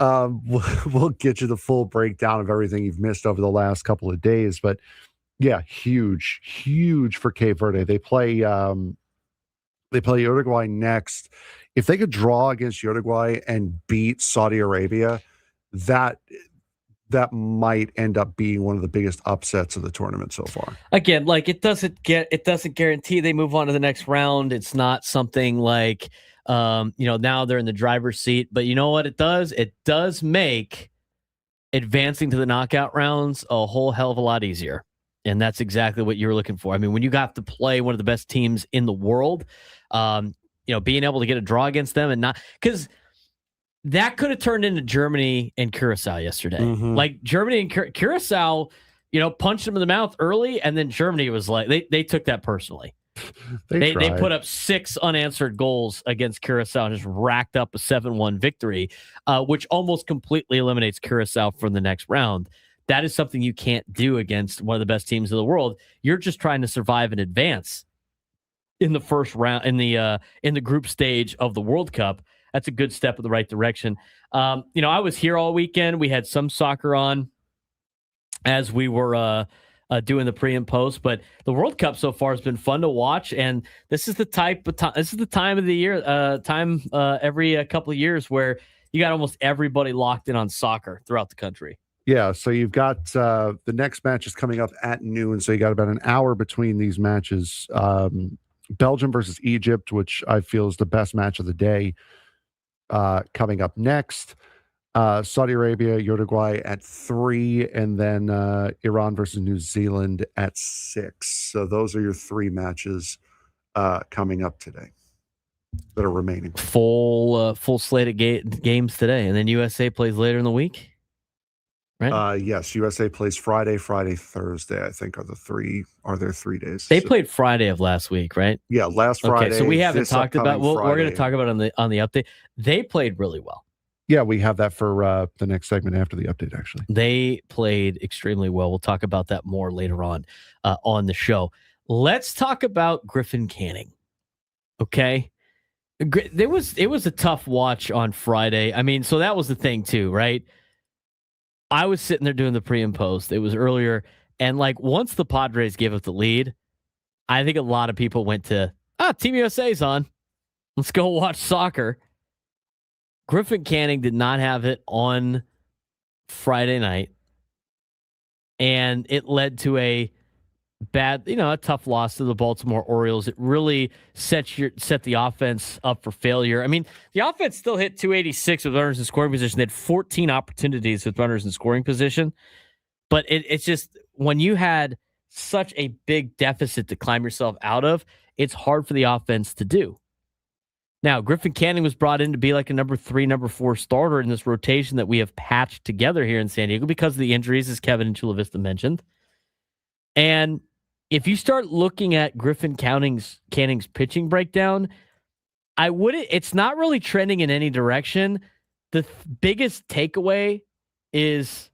We'll get you the full breakdown of everything you've missed over the last couple of days. But yeah, huge for Cape Verde. They play Uruguay next. If they could draw against Uruguay and beat Saudi Arabia, that might end up being one of the biggest upsets of the tournament so far. Again, like it doesn't guarantee they move on to the next round. It's not something like now they're in the driver's seat, but you know what it does? It does make advancing to the knockout rounds a whole hell of a lot easier. And that's exactly what you were looking for. I mean, when you got to play one of the best teams in the world, being able to get a draw against them and not, because that could have turned into Germany and Curacao yesterday. Mm-hmm. Like Germany and Curacao, punched them in the mouth early, and then Germany was like, they took that personally. They put up 6 unanswered goals against Curacao and just racked up a 7-1 victory, which almost completely eliminates Curacao from the next round. That is something you can't do against one of the best teams in the world. You're just trying to survive and advance in the first round, in the group stage of the World Cup. That's a good step in the right direction. I was here all weekend. We had some soccer on as we were doing the pre and post, but the World Cup so far has been fun to watch. And this is the time of the year, every couple of years where you got almost everybody locked in on soccer throughout the country. Yeah, so you've got the next match is coming up at noon, so you got about an hour between these matches. Belgium versus Egypt, which I feel is the best match of the day, coming up next. Saudi Arabia, Uruguay at 3, and then Iran versus New Zealand at 6. So those are your 3 matches coming up today that are remaining. Full slate of games today, and then USA plays later in the week. Right? Yes, USA plays Friday, Thursday, I think are their 3 days. They played Friday of last week, right? Yeah, last Friday. Okay, so we haven't talked about, we're going to talk about it on the update. They played really well. Yeah, we have that for the next segment after the update, actually. They played extremely well. We'll talk about that more later on the show. Let's talk about Griffin Canning. Okay? It was a tough watch on Friday. I mean, so that was the thing too, right? I was sitting there doing the pre and post. It was earlier. And like once the Padres gave up the lead, I think a lot of people went to, Team USA's on. Let's go watch soccer. Griffin Canning did not have it on Friday night. And it led to a tough loss to the Baltimore Orioles. It really set the offense up for failure. I mean, the offense still hit 286 with runners in scoring position. They had 14 opportunities with runners in scoring position. But it's just when you had such a big deficit to climb yourself out of, it's hard for the offense to do. Now, Griffin Canning was brought in to be like a number 3, number 4 starter in this rotation that we have patched together here in San Diego because of the injuries, as Kevin and Chula Vista mentioned. And if you start looking at Griffin Canning's pitching breakdown, it's not really trending in any direction. The biggest takeaway is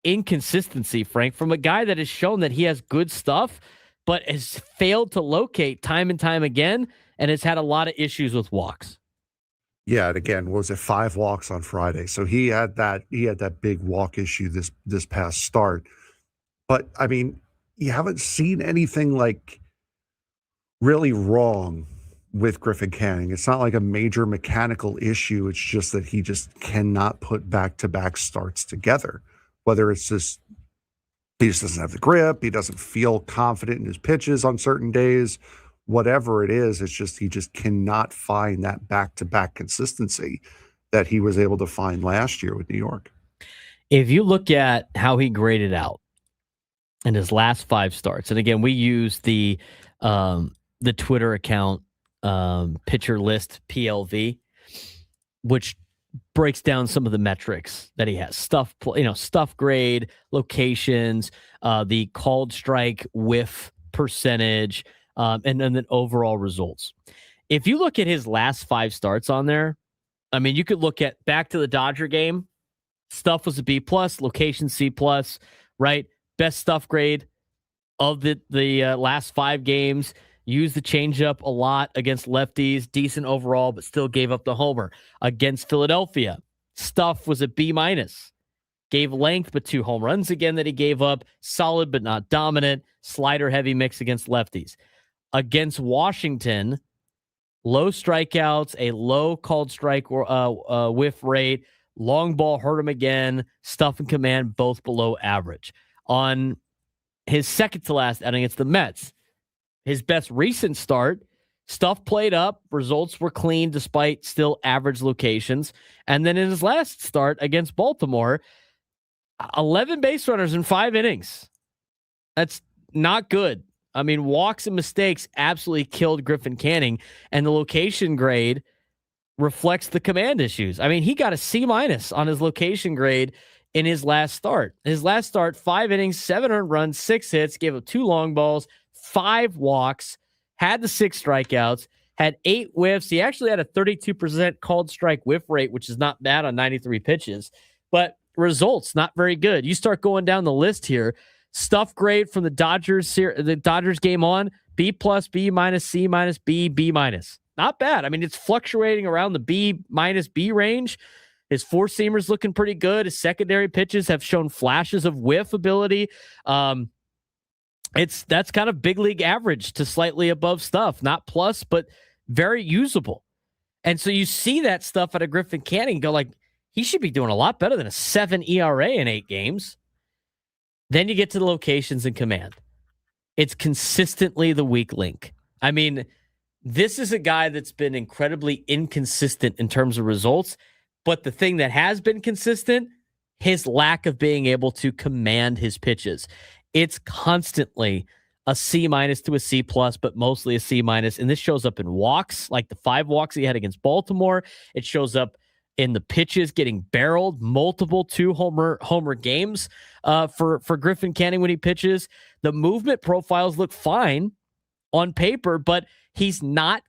inconsistency, Frank, from a guy that has shown that he has good stuff, but has failed to locate time and time again, and has had a lot of issues with walks. Yeah, and again, was it 5 walks on Friday? So he had that big walk issue this past start. But I mean, you haven't seen anything like really wrong with Griffin Canning. It's not like a major mechanical issue. It's just that he just cannot put back-to-back starts together. Whether it's just he just doesn't have the grip, he doesn't feel confident in his pitches on certain days, whatever it is, it's just he just cannot find that back-to-back consistency that he was able to find last year with New York. If you look at how he graded out in his last 5 starts, and again, we use the Twitter account Pitcher List PLV, which breaks down some of the metrics that he has, stuff grade, locations, the called strike whiff percentage, and then overall results. If you look at his last 5 starts on there, I mean, you could look at back to the Dodger game. Stuff was a B+, location C+, right? Best stuff grade of the last 5 games. Used the changeup a lot against lefties, decent overall, but still gave up the homer. Against Philadelphia, stuff was a B-. Gave length, but 2 home runs again that he gave up. Solid, but not dominant. Slider heavy mix against lefties. Against Washington, low strikeouts, a low called strike whiff rate. Long ball hurt him again. Stuff and command both below average. On his second to last outing against the Mets, his best recent start, stuff played up, results were clean despite still average locations. And then in his last start against Baltimore, 11 base runners in 5 innings. That's not good. I mean, walks and mistakes absolutely killed Griffin Canning, and the location grade reflects the command issues. I mean, he got a C- on his location grade in his last start. His last start, 5 innings, 7 earned runs, 6 hits, gave up 2 long balls, 5 walks, had the 6 strikeouts, had 8 whiffs. He actually had a 32% called strike whiff rate, which is not bad on 93 pitches, but results not very good. You start going down the list here. Stuff grade from the Dodgers game on, B+, B-, C-, B, B-. Not bad. I mean, it's fluctuating around the B- B range. His 4-seamer's looking pretty good. His secondary pitches have shown flashes of whiff ability. That's kind of big league average to slightly above stuff. Not plus, but very usable. And so you see that stuff out of Griffin Canning and go like, he should be doing a lot better than a 7 ERA in 8 games. Then you get to the locations and command. It's consistently the weak link. I mean, this is a guy that's been incredibly inconsistent in terms of results, but the thing that has been consistent, his lack of being able to command his pitches. It's constantly a C- to a C+, but mostly a C-. And this shows up in walks, like the 5 walks he had against Baltimore. It shows up in the pitches getting barreled, multiple 2 homer games for Griffin Canning when he pitches. The movement profiles look fine on paper, but he's not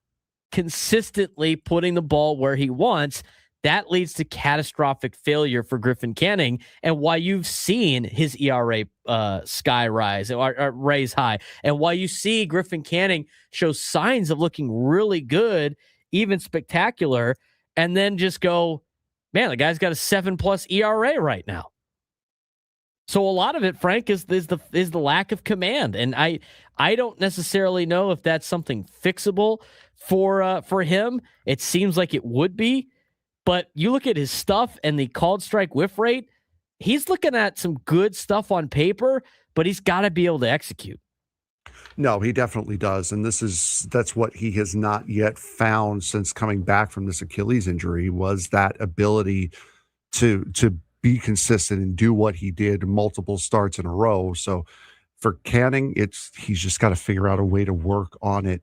consistently putting the ball where he wants. That leads to catastrophic failure for Griffin Canning, and why you've seen his ERA sky rise or raise high, and why you see Griffin Canning show signs of looking really good, even spectacular, and then just go, man, the guy's got a 7+ ERA right now. So a lot of it, Frank, is the lack of command, and I don't necessarily know if that's something fixable for him. It seems like it would be, but you look at his stuff and the called strike whiff rate, he's looking at some good stuff on paper, but he's got to be able to execute. No, he definitely does. And that's what he has not yet found since coming back from this Achilles injury, was that ability to be consistent and do what he did multiple starts in a row. So for Canning, he's just got to figure out a way to work on it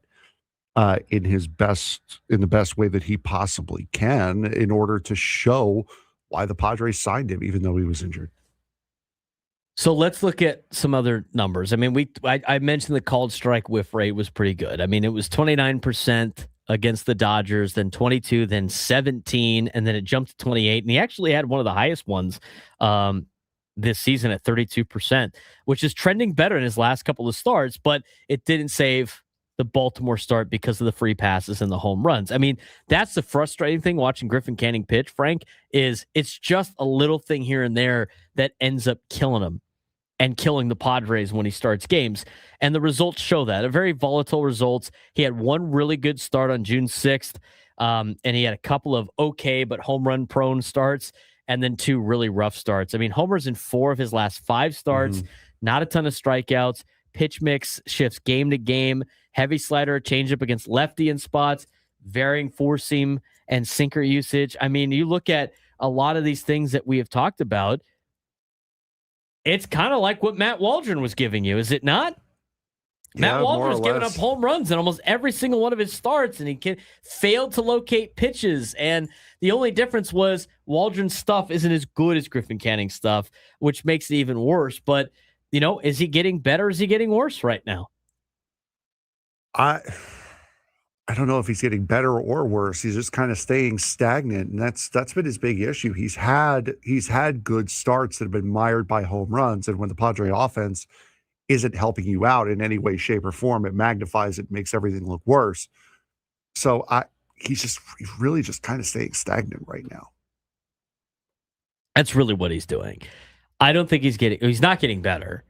in the best way that he possibly can in order to show why the Padres signed him, even though he was injured. So let's look at some other numbers. I mean, I mentioned the called strike whiff rate was pretty good. I mean, it was 29% against the Dodgers, then 22, then 17, and then it jumped to 28. And he actually had one of the highest ones this season at 32%, which is trending better in his last couple of starts, but it didn't save the Baltimore start because of the free passes and the home runs. I mean, that's the frustrating thing watching Griffin Canning pitch, Frank, is it's just a little thing here and there that ends up killing him. and killing the Padres when he starts games. And the results show that. A very volatile results. He had one really good start on June 6th, and he had a couple of okay but home run prone starts, and then two really rough starts. I mean, homers in 4 of his last 5 starts, not a ton of strikeouts. Pitch mix shifts game to game. Heavy slider, changeup against lefty in spots, varying four seam and sinker usage. I mean, you look at a lot of these things that we have talked about, it's kind of like what Matt Waldron was giving you, is it not? Yeah, Matt Waldron was giving up home runs in almost every single one of his starts, and he failed to locate pitches. And the only difference was Waldron's stuff isn't as good as Griffin Canning's stuff, which makes it even worse. But, you know, is he getting better? Or is he getting worse right now? I don't know if he's getting better or worse. He's just kind of staying stagnant, and that's been his big issue. He's had good starts that have been mired by home runs, and when the Padre offense isn't helping you out in any way, shape, or form, it magnifies it, makes everything look worse. So he's really just kind of staying stagnant right now. That's really what he's doing. I don't think he's not getting better.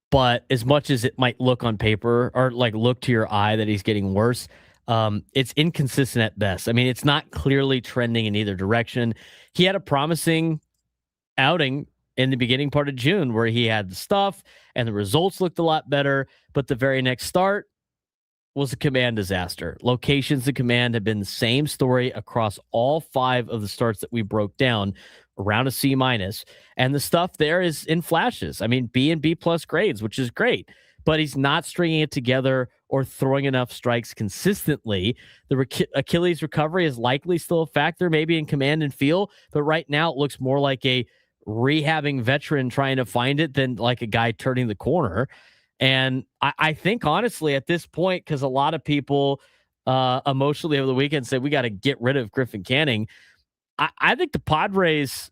But as much as it might look on paper or like look to your eye that he's getting worse, it's inconsistent at best. I mean, it's not clearly trending in either direction. He had a promising outing in the beginning part of June where he had the stuff and the results looked a lot better. But the very next start was a command disaster. Locations of command have been the same story across all 5 of the starts that we broke down, around a C-. And the stuff there is in flashes. I mean, B and B+ grades, which is great, but he's not stringing it together or throwing enough strikes consistently. The Achilles recovery is likely still a factor, maybe in command and feel, but right now it looks more like a rehabbing veteran trying to find it than like a guy turning the corner. And I think honestly at this point, because a lot of people emotionally over the weekend said we got to get rid of Griffin Canning, I think the Padres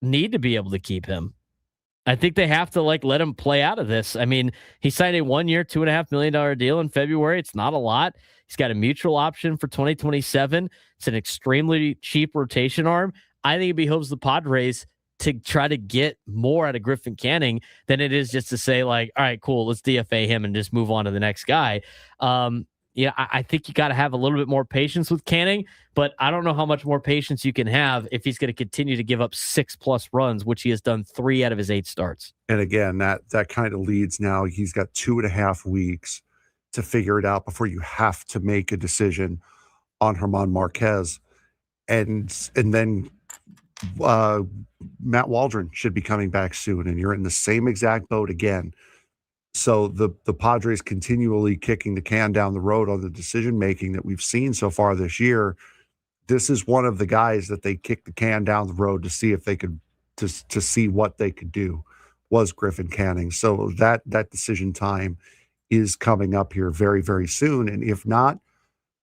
need to be able to keep him. I think they have to let him play out of this. I mean, he signed a 1-year, $2.5 million deal in February. It's not a lot. He's got a mutual option for 2027. It's an extremely cheap rotation arm. I think it behoves the Padres to try to get more out of Griffin Canning than it is just to say all right, cool, let's DFA him and just move on to the next guy. I think you got to have a little bit more patience with Canning, but I don't know how much more patience you can have if he's going to continue to give up 6+ runs, which he has done 3 out of his 8 starts. And again, that kind of leads now. He's got 2.5 weeks to figure it out before you have to make a decision on German Marquez. And then Matt Waldron should be coming back soon, and you're in the same exact boat again. So the Padres continually kicking the can down the road on the decision-making that we've seen so far this year. This is one of the guys that they kicked the can down the road to see if they could, to see what they could do, was Griffin Canning. So that decision time is coming up here very, very soon. And if not,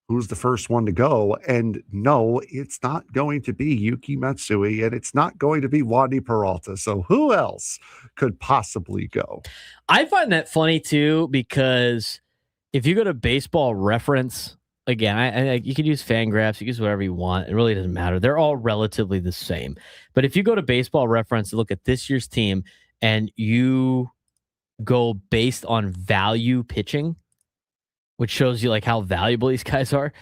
who's the first one to go? And no, it's not going to be Yuki Matsui, and it's not going to be Wandy Peralta. So who else could possibly go? I find that funny too, because if you go to Baseball Reference, again, you can use Fangraphs, you can use whatever you want. It really doesn't matter. They're all relatively the same. But if you go to Baseball Reference and look at this year's team and you go based on value pitching, which shows you how valuable these guys are.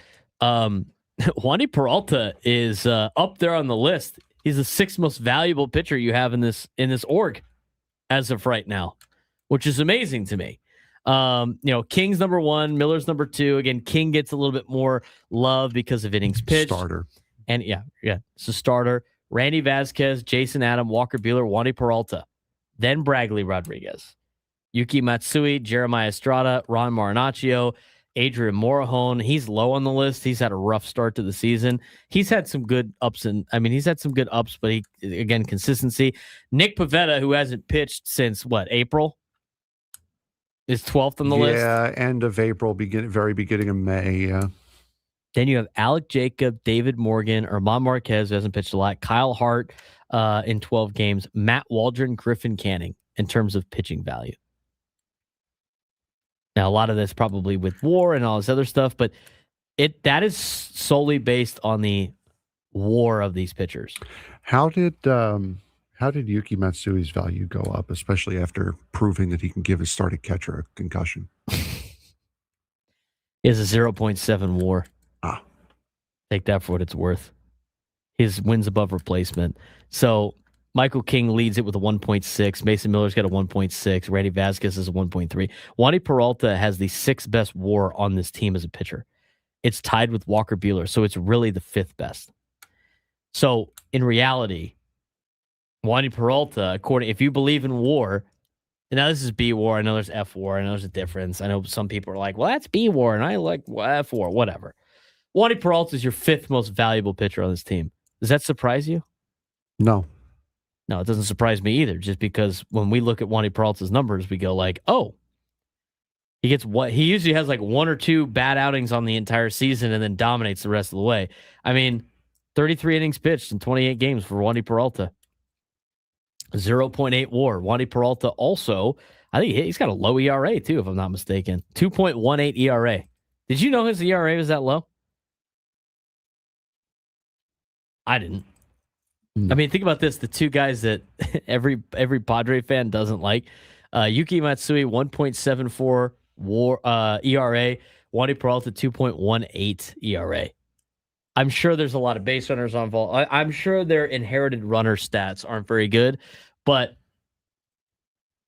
Wandy Peralta is up there on the list. He's the 6th most valuable pitcher you have in this org as of right now, which is amazing to me. King's number 1, Miller's number 2. Again, King gets a little bit more love because of innings pitched. Starter. And yeah, it's a starter. Randy Vasquez, Jason Adam, Walker Buehler, Wandy Peralta. Then Bradley Rodriguez. Yuki Matsui, Jeremiah Estrada, Ron Marinaccio, Adrian Morejon. He's low on the list. He's had a rough start to the season. He's had some good ups, but consistency. Nick Pivetta, who hasn't pitched since April, is 12th on the list. Yeah, end of April, very beginning of May. Yeah. Then you have Alec Jacob, David Morgan, German Marquez, who hasn't pitched a lot, Kyle Hart in 12 games, Matt Waldron, Griffin Canning in terms of pitching value. Now, a lot of this probably with WAR and all this other stuff, but that is solely based on the WAR of these pitchers. How did How did Yuki Matsui's value go up, especially after proving that he can give his starting catcher a concussion? He has a 0.7 WAR. Take that for what it's worth. His wins above replacement. So Michael King leads it with a 1.6. Mason Miller's got a 1.6. Randy Vasquez is a 1.3. Wandy Peralta has the 6th best WAR on this team as a pitcher. It's tied with Walker Buehler, so it's really the 5th best. So in reality, Wandy Peralta, if you believe in WAR, and now this is B WAR, I know there's F WAR, I know there's a difference. I know some people are like, well, that's B WAR, and I like F WAR, whatever. Wandy Peralta is your 5th most valuable pitcher on this team. Does that surprise you? No. No, it doesn't surprise me either, just because when we look at Wandy Peralta's numbers, we go like, oh, he usually has like 1 or 2 bad outings on the entire season and then dominates the rest of the way. I mean, 33 innings pitched in 28 games for Wandy Peralta. 0.8 WAR. Wandy Peralta also, I think he's got a low ERA too, if I'm not mistaken. 2.18 ERA. Did you know his ERA was that low? I didn't. I mean, think about this. The 2 guys that every Padre fan doesn't like. Yuki Matsui, 1.74 WAR, ERA. Wandy Peralta, 2.18 ERA. I'm sure there's a lot of base runners on ball. I'm sure their inherited runner stats aren't very good, but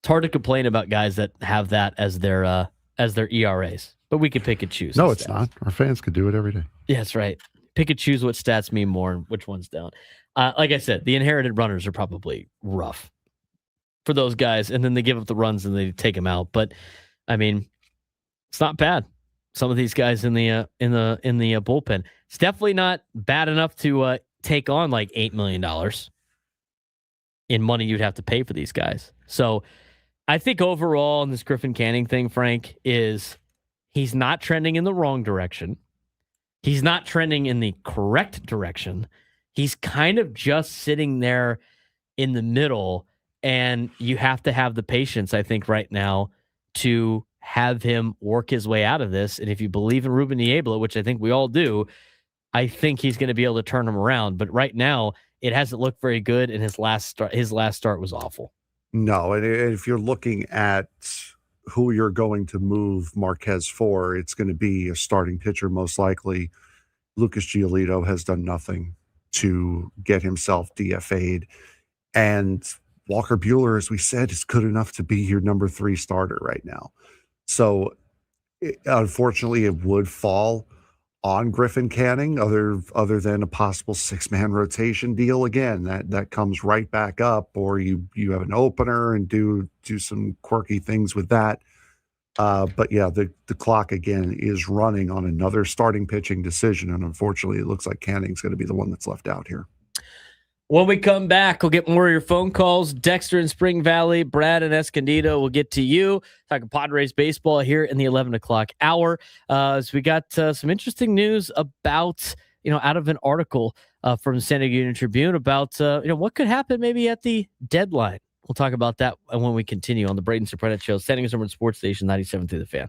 it's hard to complain about guys that have that as their ERAs. But we could pick and choose. No, it's not. Our fans could do it every day. Yeah, that's right. Pick and choose what stats mean more and which ones don't. Like I said, the inherited runners are probably rough for those guys, and then they give up the runs and they take them out. But I mean, it's not bad. Some of these guys in the bullpen, it's definitely not bad enough to take on like $8 million in money you'd have to pay for these guys. So I think overall in this Griffin Canning thing, Frank, is he's not trending in the wrong direction. He's not trending in the correct direction. He's kind of just sitting there in the middle, and you have to have the patience, I think, right now to have him work his way out of this. And if you believe in Ruben Niebla, which I think we all do, I think he's going to be able to turn him around. But right now, it hasn't looked very good, and his last start was awful. No, and if you're looking at who you're going to move Marquez for, it's going to be a starting pitcher most likely. Lucas Giolito has done nothing to get himself DFA'd. And Walker Buehler, as we said, is good enough to be your number 3 starter right now. So, unfortunately, it would fall on Griffin Canning, other than a possible 6-man rotation deal. Again, that comes right back up, or you have an opener and do some quirky things with that. But yeah, the clock again is running on another starting pitching decision, and unfortunately, it looks like Canning's going to be the one that's left out here. When we come back, we'll get more of your phone calls. Dexter in Spring Valley, Brad and Escondido will get to you. Talking Padres baseball here in the 11 o'clock hour. So we got some interesting news about, out of an article from San Diego Union Tribune about, what could happen maybe at the deadline. We'll talk about that when we continue on the Braden Surprenant Show, San Diego's number 1 sports station, 97 through the Fan.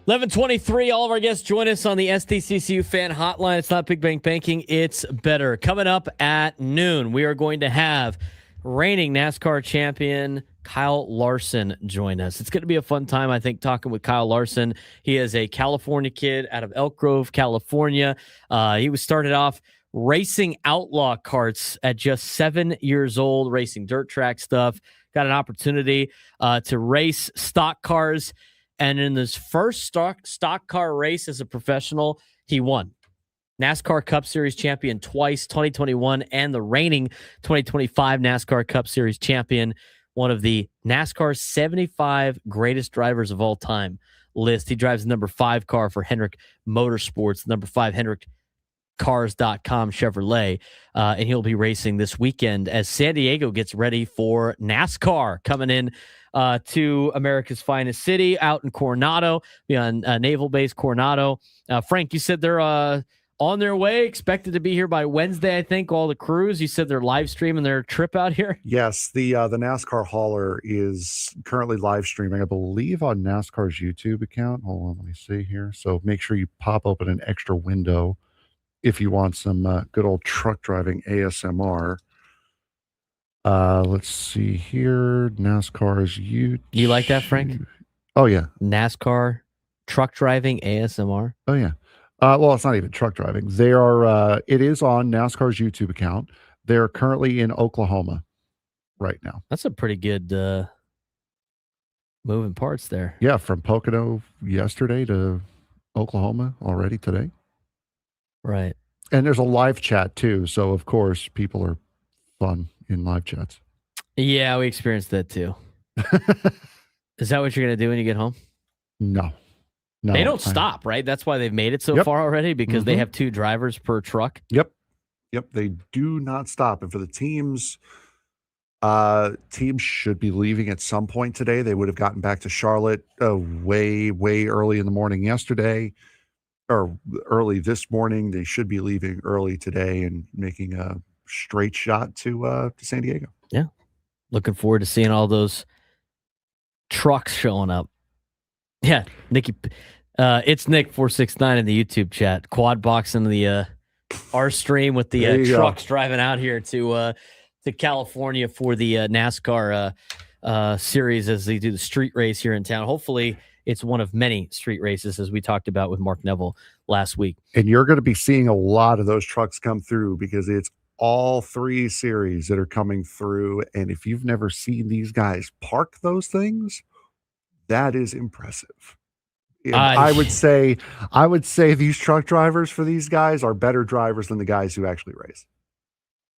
11:23. All of our guests join us on the SDCCU fan hotline. It's not Big Bang Banking. It's better. Coming up at noon, we are going to have reigning NASCAR champion Kyle Larson join us. It's going to be a fun time, I think, talking with Kyle Larson. He is a California kid out of Elk Grove, California. He was started off racing outlaw karts at just 7 years old, racing dirt track stuff. Got an opportunity to race stock cars. And in his first stock car race as a professional, he won. NASCAR Cup Series champion twice, 2021, and the reigning 2025 NASCAR Cup Series champion, one of the NASCAR's 75 greatest drivers of all time list. He drives the number 5 car for Hendrick Motorsports, number 5 HendrickCars.com Chevrolet, and he'll be racing this weekend as San Diego gets ready for NASCAR coming in to America's finest city out in Coronado, on Naval Base Coronado. Frank, you said they're on their way, expected to be here by Wednesday, I think, all the crews. You said they're live streaming their trip out here? Yes, the NASCAR hauler is currently live streaming, I believe, on NASCAR's YouTube account. Hold on, let me see here. So make sure you pop open an extra window if you want some good old truck driving ASMR. Let's see here. NASCAR's YouTube. You like that, Frank? Oh, yeah. NASCAR truck driving ASMR? Oh, yeah. Well, it's not even truck driving. They are. It is on NASCAR's YouTube account. They're currently in Oklahoma right now. That's a pretty good moving parts there. Yeah, from Pocono yesterday to Oklahoma already today. Right. And there's a live chat too. So, of course, people are fun in live chats. Yeah, we experienced that too. Is that what you're going to do when you get home? No. They don't stop, right? That's why they've made it so far already, because they have 2 drivers per truck. Yep. They do not stop. And for the teams should be leaving at some point today. They would have gotten back to Charlotte way early in the morning yesterday, or early this morning. They should be leaving early today and making a straight shot to San Diego. Yeah. Looking forward to seeing all those trucks showing up. Yeah, Nikki, it's Nick 469 in the YouTube chat, quad boxing the our stream with the trucks driving out here to California for the NASCAR series as they do the street race here in town. Hopefully, it's one of many street races, as we talked about with Mark Neville last week. And you're going to be seeing a lot of those trucks come through because it's all 3 series that are coming through. And if you've never seen these guys park those things, that is impressive. I would say these truck drivers for these guys are better drivers than the guys who actually race.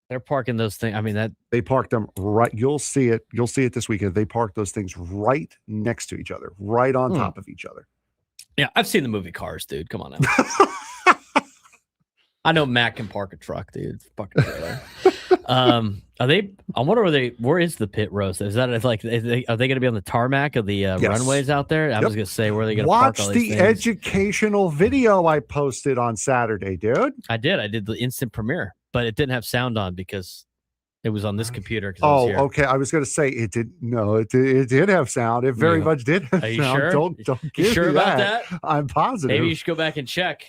They're parking those things. I mean, that they park them right. You'll see it this weekend. They park those things right next to each other, right on top of each other. Yeah, I've seen the movie Cars, dude. Come on now. I know Matt can park a truck, dude. It's fucking trailer. Are they? I wonder where is the pit roast? Is that like? Are they going to be on the tarmac of the runways out there? I was going to say, where are they going to park all these Watch the things? educational video I posted on Saturday, dude. I did the instant premiere, but it didn't have sound on because it was on this computer. Oh, okay. I was going to say it did. No, it did have sound. It very much did have Are you sound. sure? Don't give you sure me about that. I'm positive. Maybe you should go back and check.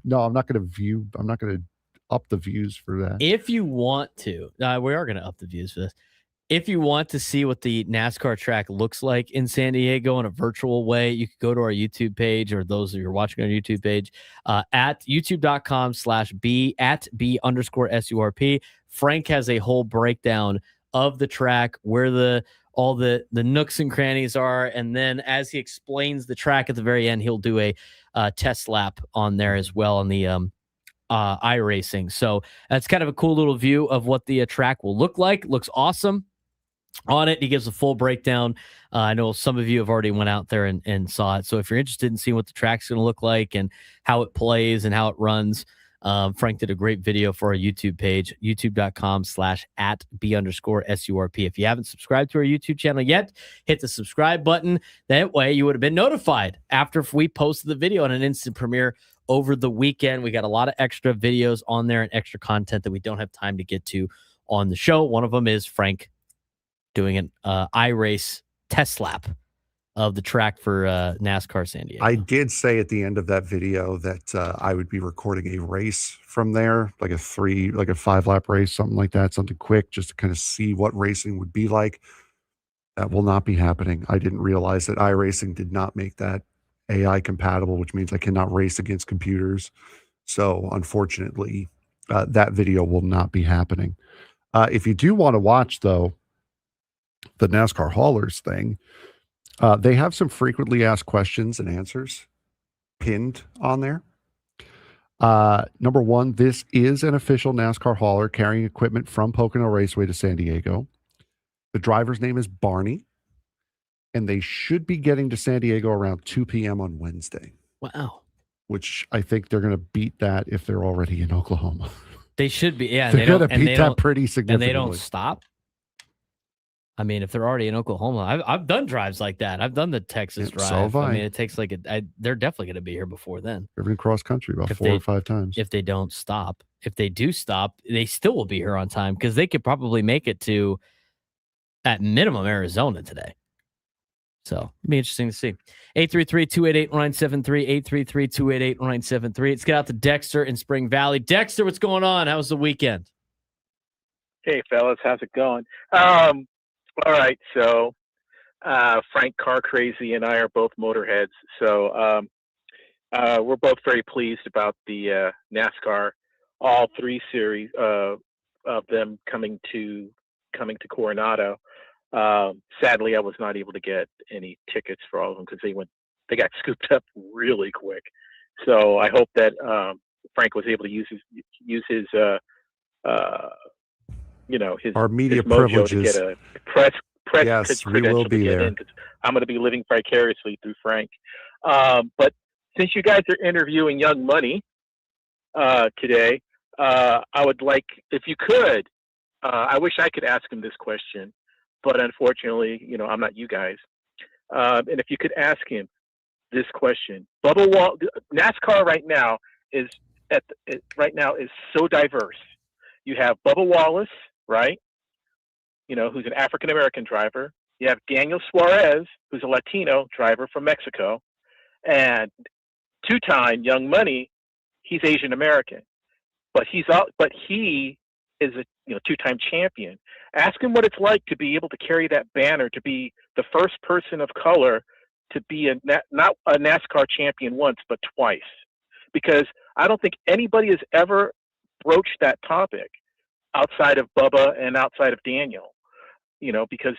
No, I'm not going to view. I'm not going to up the views for that. If you want to, we are going to up the views for this. If you want to see what the NASCAR track looks like in San Diego in a virtual way, you can go to our YouTube page, or those of you who are watching on our YouTube page, at youtube.com/B_SURP. Frank has a whole breakdown of the track, where all the nooks and crannies are. And then as he explains the track at the very end, he'll do a test lap on there as well on the iRacing. So that's kind of a cool little view of what the track will look like. Looks awesome on it. He gives a full breakdown. I know some of you have already went out there and saw it. So if you're interested in seeing what the track's going to look like and how it plays and how it runs, Frank did a great video for our YouTube page, youtube.com/@B_SURP. If you haven't subscribed to our YouTube channel yet, hit the subscribe button. That way you would have been notified after we posted the video on an instant premiere over the weekend. We got a lot of extra videos on there and extra content that we don't have time to get to on the show. One of them is Frank doing an iRace test lap of the track for NASCAR San Diego. I did say at the end of that video that I would be recording a race from there, like a 5-lap race, something like that, something quick, just to kind of see what racing would be like. That will not be happening. I didn't realize that iRacing did not make that AI compatible, which means I cannot race against computers. So unfortunately, that video will not be happening. If you do want to watch, though, the NASCAR Haulers thing, they have some frequently asked questions and answers pinned on there. Number one, this is an official NASCAR hauler carrying equipment from Pocono Raceway to San Diego. The driver's name is Barney, and they should be getting to San Diego around 2 p.m. on Wednesday. Wow. Which I think they're going to beat that if they're already in Oklahoma. They should be. Yeah. They're going to beat that pretty significantly. And they don't stop. I mean, if they're already in Oklahoma, I've done drives like that. I've done the Texas drive. So have I. I mean, it takes they're definitely going to be here before then. Driven cross country about 4 or 5 times. If they don't stop. If they do stop, they still will be here on time because they could probably make it to, at minimum, Arizona today. So it'll be interesting to see. 833-288-0973, 833-288-0973. Let's get out to Dexter in Spring Valley. Dexter, what's going on? How was the weekend? Hey, fellas. How's it going? All right. So Frank Car Crazy and I are both motorheads. So we're both very pleased about the NASCAR, all 3 series of them coming to Coronado. Sadly, I was not able to get any tickets for all of them because they got scooped up really quick. So I hope that Frank was able to use his our media his mojo privileges to get a press yes, we credential will to be get there. in, 'cause I'm going to be living vicariously through Frank. But since you guys are interviewing Young Money today, I would like, if you could, I wish I could ask him this question, but unfortunately, I'm not you guys. And if you could ask him this question, NASCAR right now is so diverse. You have Bubba Wallace, right? Who's an African American driver. You have Daniel Suarez, who's a Latino driver from Mexico, and 2-time Young Money. He's Asian American, but he is a 2-time champion. Ask him what it's like to be able to carry that banner, to be the first person of color to be not a NASCAR champion once, but twice. Because I don't think anybody has ever broached that topic outside of Bubba and outside of Daniel. Because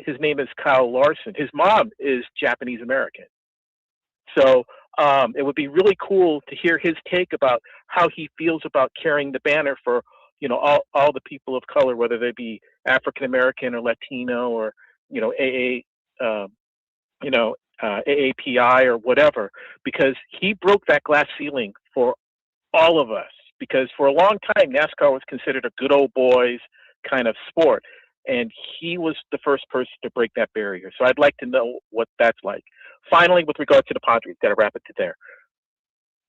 his name is Kyle Larson. His mom is Japanese American. So it would be really cool to hear his take about how he feels about carrying the banner for all the people of color, whether they be African American or Latino or AAPI or whatever, because he broke that glass ceiling for all of us. Because for a long time, NASCAR was considered a good old boys kind of sport, and he was the first person to break that barrier. So I'd like to know what that's like. Finally, with regard to the Padres, got to wrap it to there.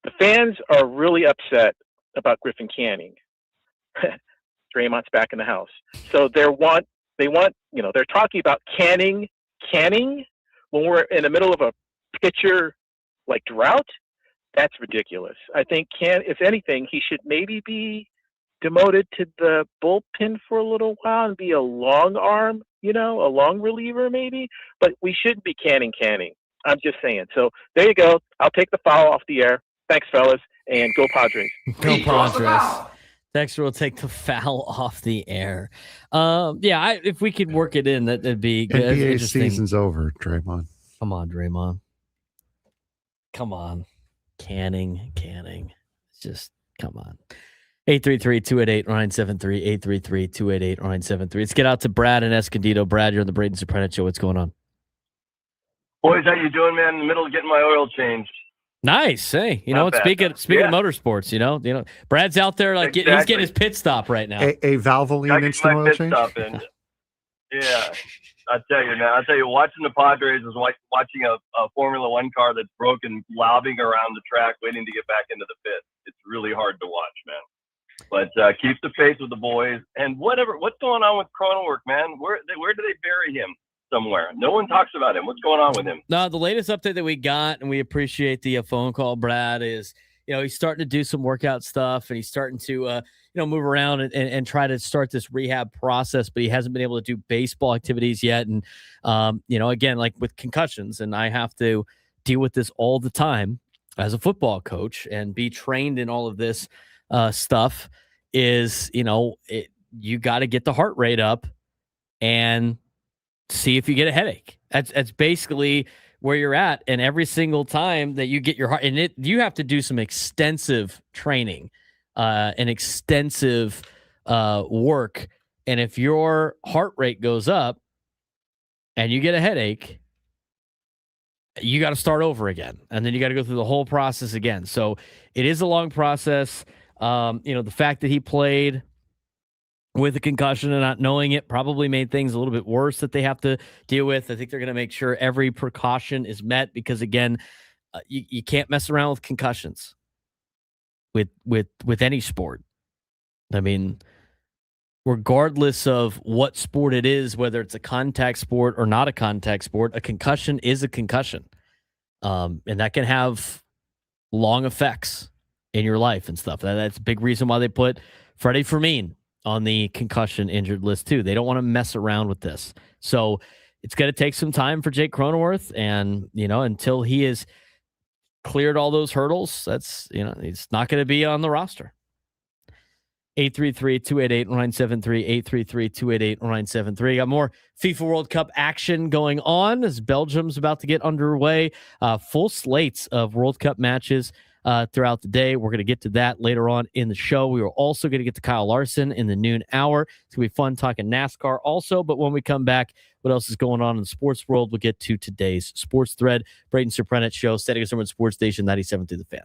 The fans are really upset about Griffin Canning. Draymond's back in the house, so they're talking about Canning when we're in the middle of a pitcher like drought. That's ridiculous. I think if anything, he should maybe be demoted to the bullpen for a little while and be a long arm, a long reliever maybe. But we shouldn't be Canning. I'm just saying. So there you go. I'll take the foul off the air. Thanks, fellas, and go Padres. Go Padres. Dexter will take the foul off the air. If we could work it in, that'd be good. NBA season's over, Draymond. Come on, Draymond. Come on. Canning. Just come on. 833-288-0973, 833-288-0973. Let's get out to Brad and Escondido. Brad, you're on the Braden Surprenant Show. What's going on? Boys, how you doing, man? In the middle of getting my oil changed. Nice. Hey, speaking of motorsports, Brad's out there he's getting his pit stop right now. A Valvoline instant oil change? Yeah. I tell you, watching the Padres is like watching a Formula One car that's broken, lobbing around the track, waiting to get back into the pit. It's really hard to watch, man. But keep the faith with the boys. And what's going on with Cronenworth, man? Where do they bury him? somewhere. No one talks about him. What's going on with him? No, the latest update that we got, and we appreciate the phone call, Brad, is he's starting to do some workout stuff, and he's starting to move around and try to start this rehab process, but he hasn't been able to do baseball activities yet. And again, like with concussions, and I have to deal with this all the time as a football coach and be trained in all of this stuff. Is you got to get the heart rate up and see if you get a headache. That's basically where you're at. And every single time that you get your heart, and you have to do some extensive training and extensive work. And if your heart rate goes up and you get a headache, you got to start over again. And then you got to go through the whole process again. So it is a long process. The fact that he played with a concussion and not knowing it probably made things a little bit worse that they have to deal with. I think they're going to make sure every precaution is met because, again, you can't mess around with concussions with any sport. I mean, regardless of what sport it is, whether it's a contact sport or not a contact sport, a concussion is a concussion. And that can have long effects in your life and stuff. That's a big reason why they put Freddy Fermín on the concussion injured list too. They don't want to mess around with this. So it's going to take some time for Jake Cronenworth. And, until he has cleared all those hurdles, that's, he's not going to be on the roster. 833-288-0973, 833-288-0973. Got more FIFA World Cup action going on as Belgium's about to get underway. Full slates of World Cup matches throughout the day. We're going to get to that later on in the show. We are also going to get to Kyle Larson in the noon hour. It's going to be fun talking NASCAR also. But when we come back, what else is going on in the sports world? We'll get to today's sports thread. Braden Surprenant Show, Steady Government Sports Station 97 through the Fan.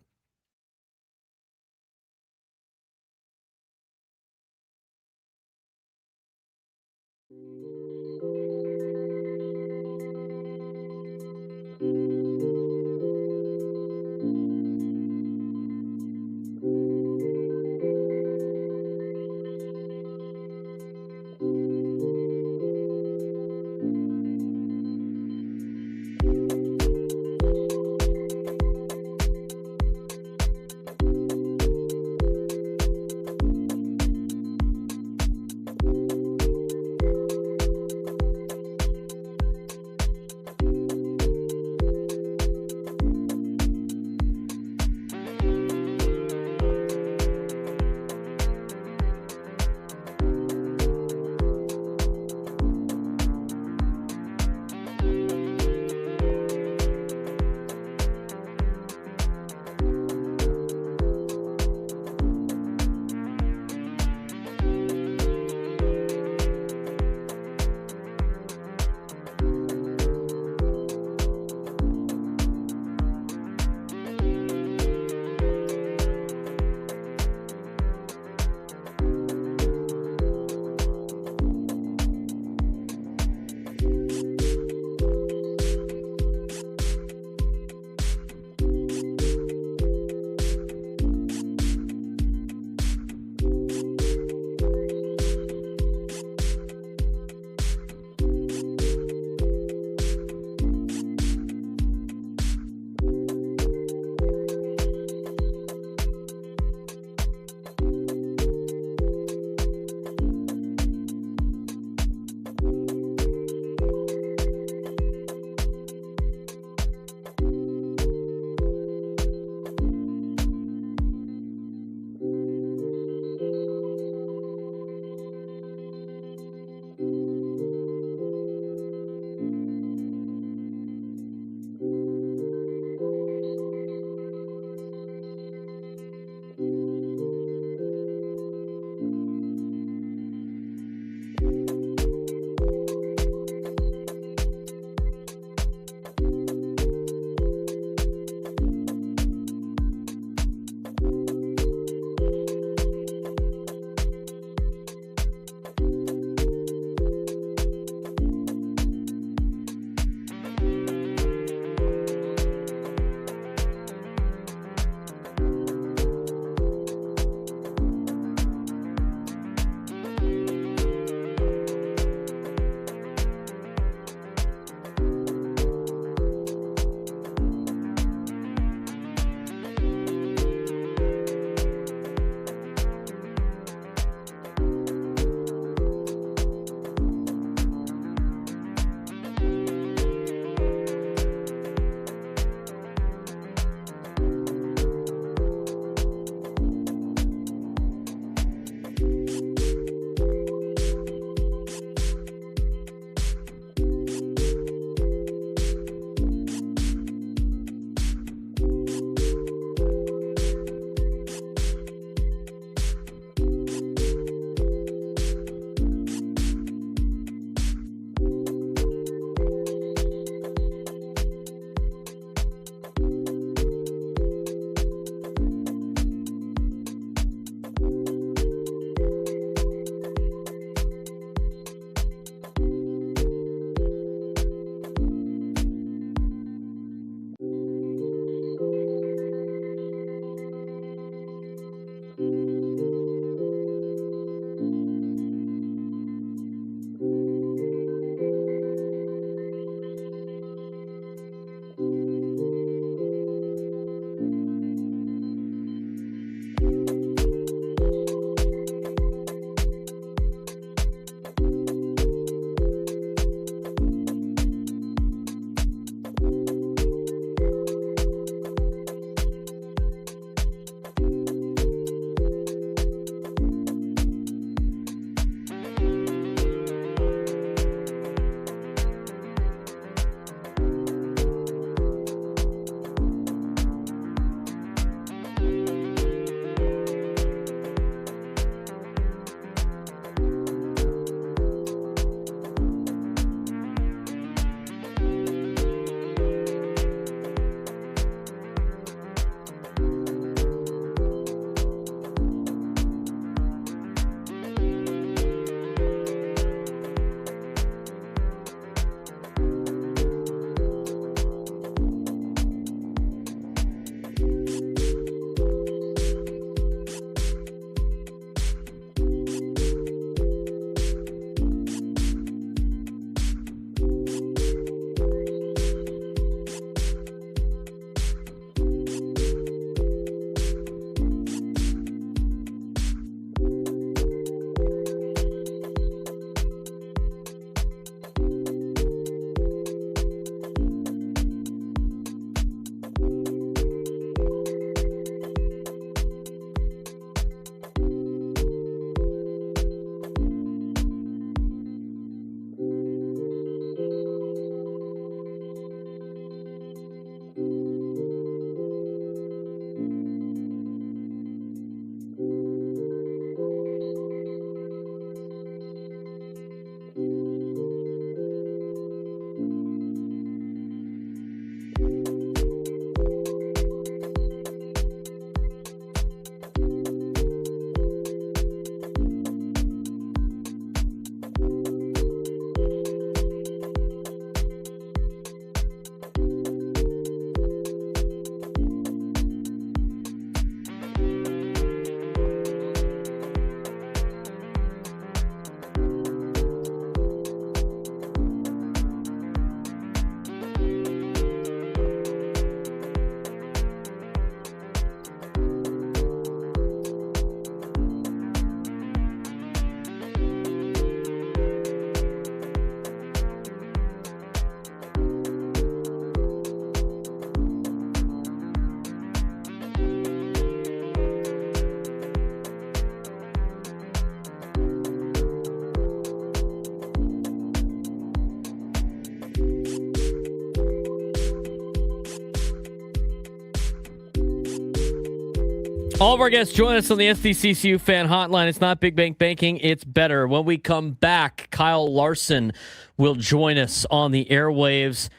All of our guests join us on the SDCCU fan hotline. It's not Big Bank Banking, it's better. When we come back, Kyle Larson will join us on the airwaves.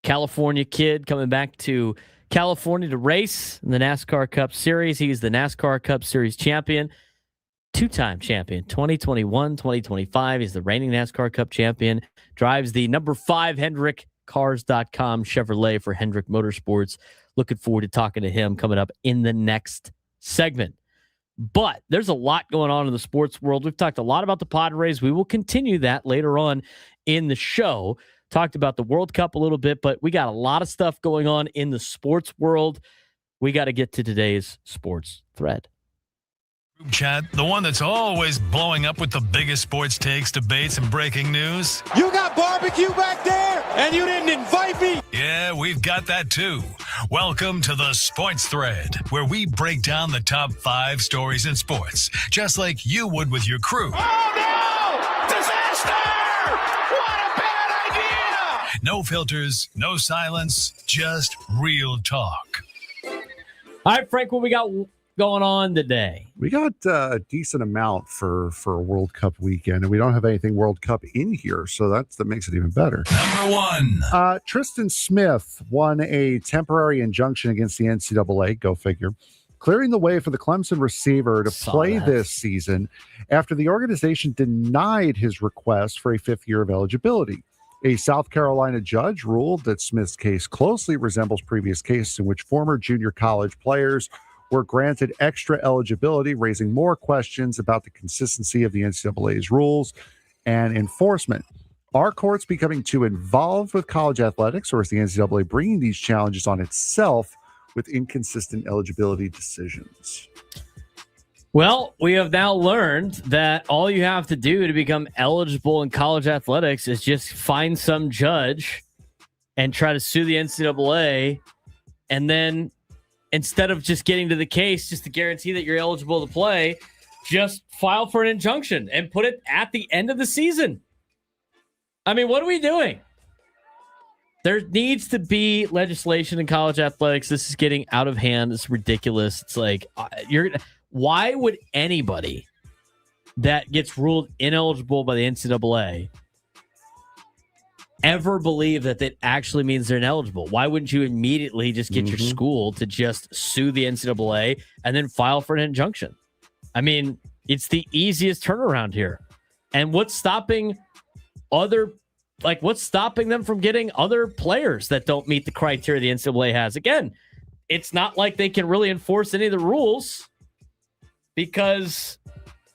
California kid coming back to California to race in the NASCAR Cup Series. He's the NASCAR Cup Series champion, two-time champion, 2021, 2025. He's the reigning NASCAR Cup champion. Drives the number 5 HendrickCars.com Chevrolet for Hendrick Motorsports. Looking forward to talking to him coming up in the next segment. But there's a lot going on in the sports world. We've talked a lot about the Padres. We will continue that later on in the show. Talked about the World Cup a little bit, but we got a lot of stuff going on in the sports world. We got to get to today's sports thread. Group chat, the one that's always blowing up with the biggest sports takes, debates, and breaking news. You got barbecue back there, and you didn't invite me? Yeah, we've got that too. Welcome to the Sports Thread, where we break down the top 5 stories in sports, just like you would with your crew. Oh, no! Disaster! What a bad idea! No filters, no silence, just real talk. All right, Frank, what we got going on today? We got a decent amount for a World Cup weekend, and we don't have anything World Cup in here, so that makes it even better. Number 1. Tristan Smith won a temporary injunction against the NCAA, go figure, clearing the way for the Clemson receiver to play this season after the organization denied his request for a 5th year of eligibility. A South Carolina judge ruled that Smith's case closely resembles previous cases in which former junior college players were granted extra eligibility, raising more questions about the consistency of the NCAA's rules and enforcement. Are courts becoming too involved with college athletics, or is the NCAA bringing these challenges on itself with inconsistent eligibility decisions? Well, we have now learned that all you have to do to become eligible in college athletics is just find some judge and try to sue the NCAA, and then instead of just getting to the case just to guarantee that you're eligible to play, just file for an injunction and put it at the end of the season. I mean, what are we doing? There needs to be legislation in college athletics. This is getting out of hand. It's ridiculous. It's like, why would anybody that gets ruled ineligible by the NCAA ever believe that that actually means they're ineligible? Why wouldn't you immediately just get your school to just sue the NCAA and then file for an injunction? I mean, it's the easiest turnaround here. And what's stopping them from getting other players that don't meet the criteria the NCAA has? Again, it's not like they can really enforce any of the rules because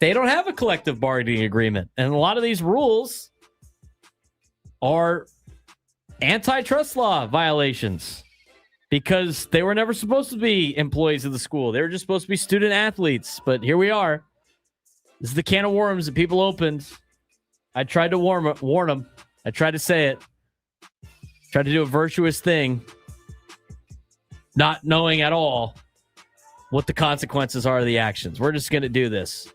they don't have a collective bargaining agreement. And a lot of these rules are antitrust law violations because they were never supposed to be employees of the school. They were just supposed to be student athletes. But here we are. This is the can of worms that people opened. I tried to warn them. I tried to say it. Tried to do a virtuous thing, not knowing at all what the consequences are of the actions. We're just going to do this.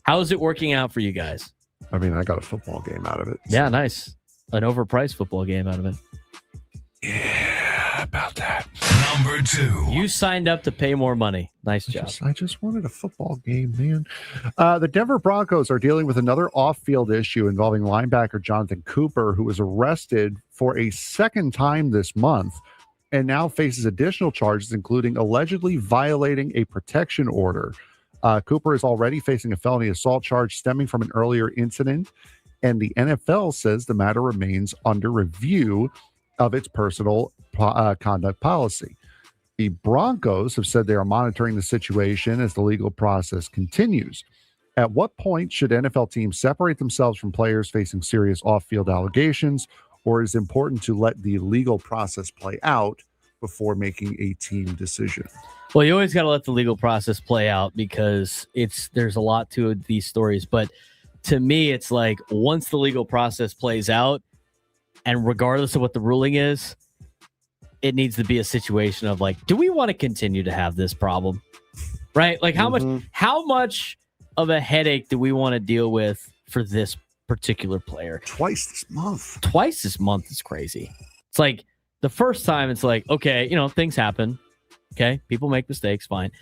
How is it working out for you guys? I mean, I got a football game out of it. Yeah, nice. An overpriced football game out of it. Yeah, about that. Number 2. You signed up to pay more money. Nice job. I just wanted a football game, man. The Denver Broncos are dealing with another off-field issue involving linebacker Jonathan Cooper, who was arrested for a second time this month and now faces additional charges, including allegedly violating a protection order. Cooper is already facing a felony assault charge stemming from an earlier incident, and the NFL says the matter remains under review of its personal conduct policy. The Broncos have said they are monitoring the situation as the legal process continues. At what point should NFL teams separate themselves from players facing serious off-field allegations, or is it important to let the legal process play out before making a team decision? Well, you always got to let the legal process play out because there's a lot to these stories. But to me, it's like once the legal process plays out, and regardless of what the ruling is, it needs to be a situation of like, do we want to continue to have this problem? Right? Like how much of a headache do we want to deal with for this particular player? Twice this month is crazy. It's like the first time it's like, okay, things happen. Okay. People make mistakes. Fine.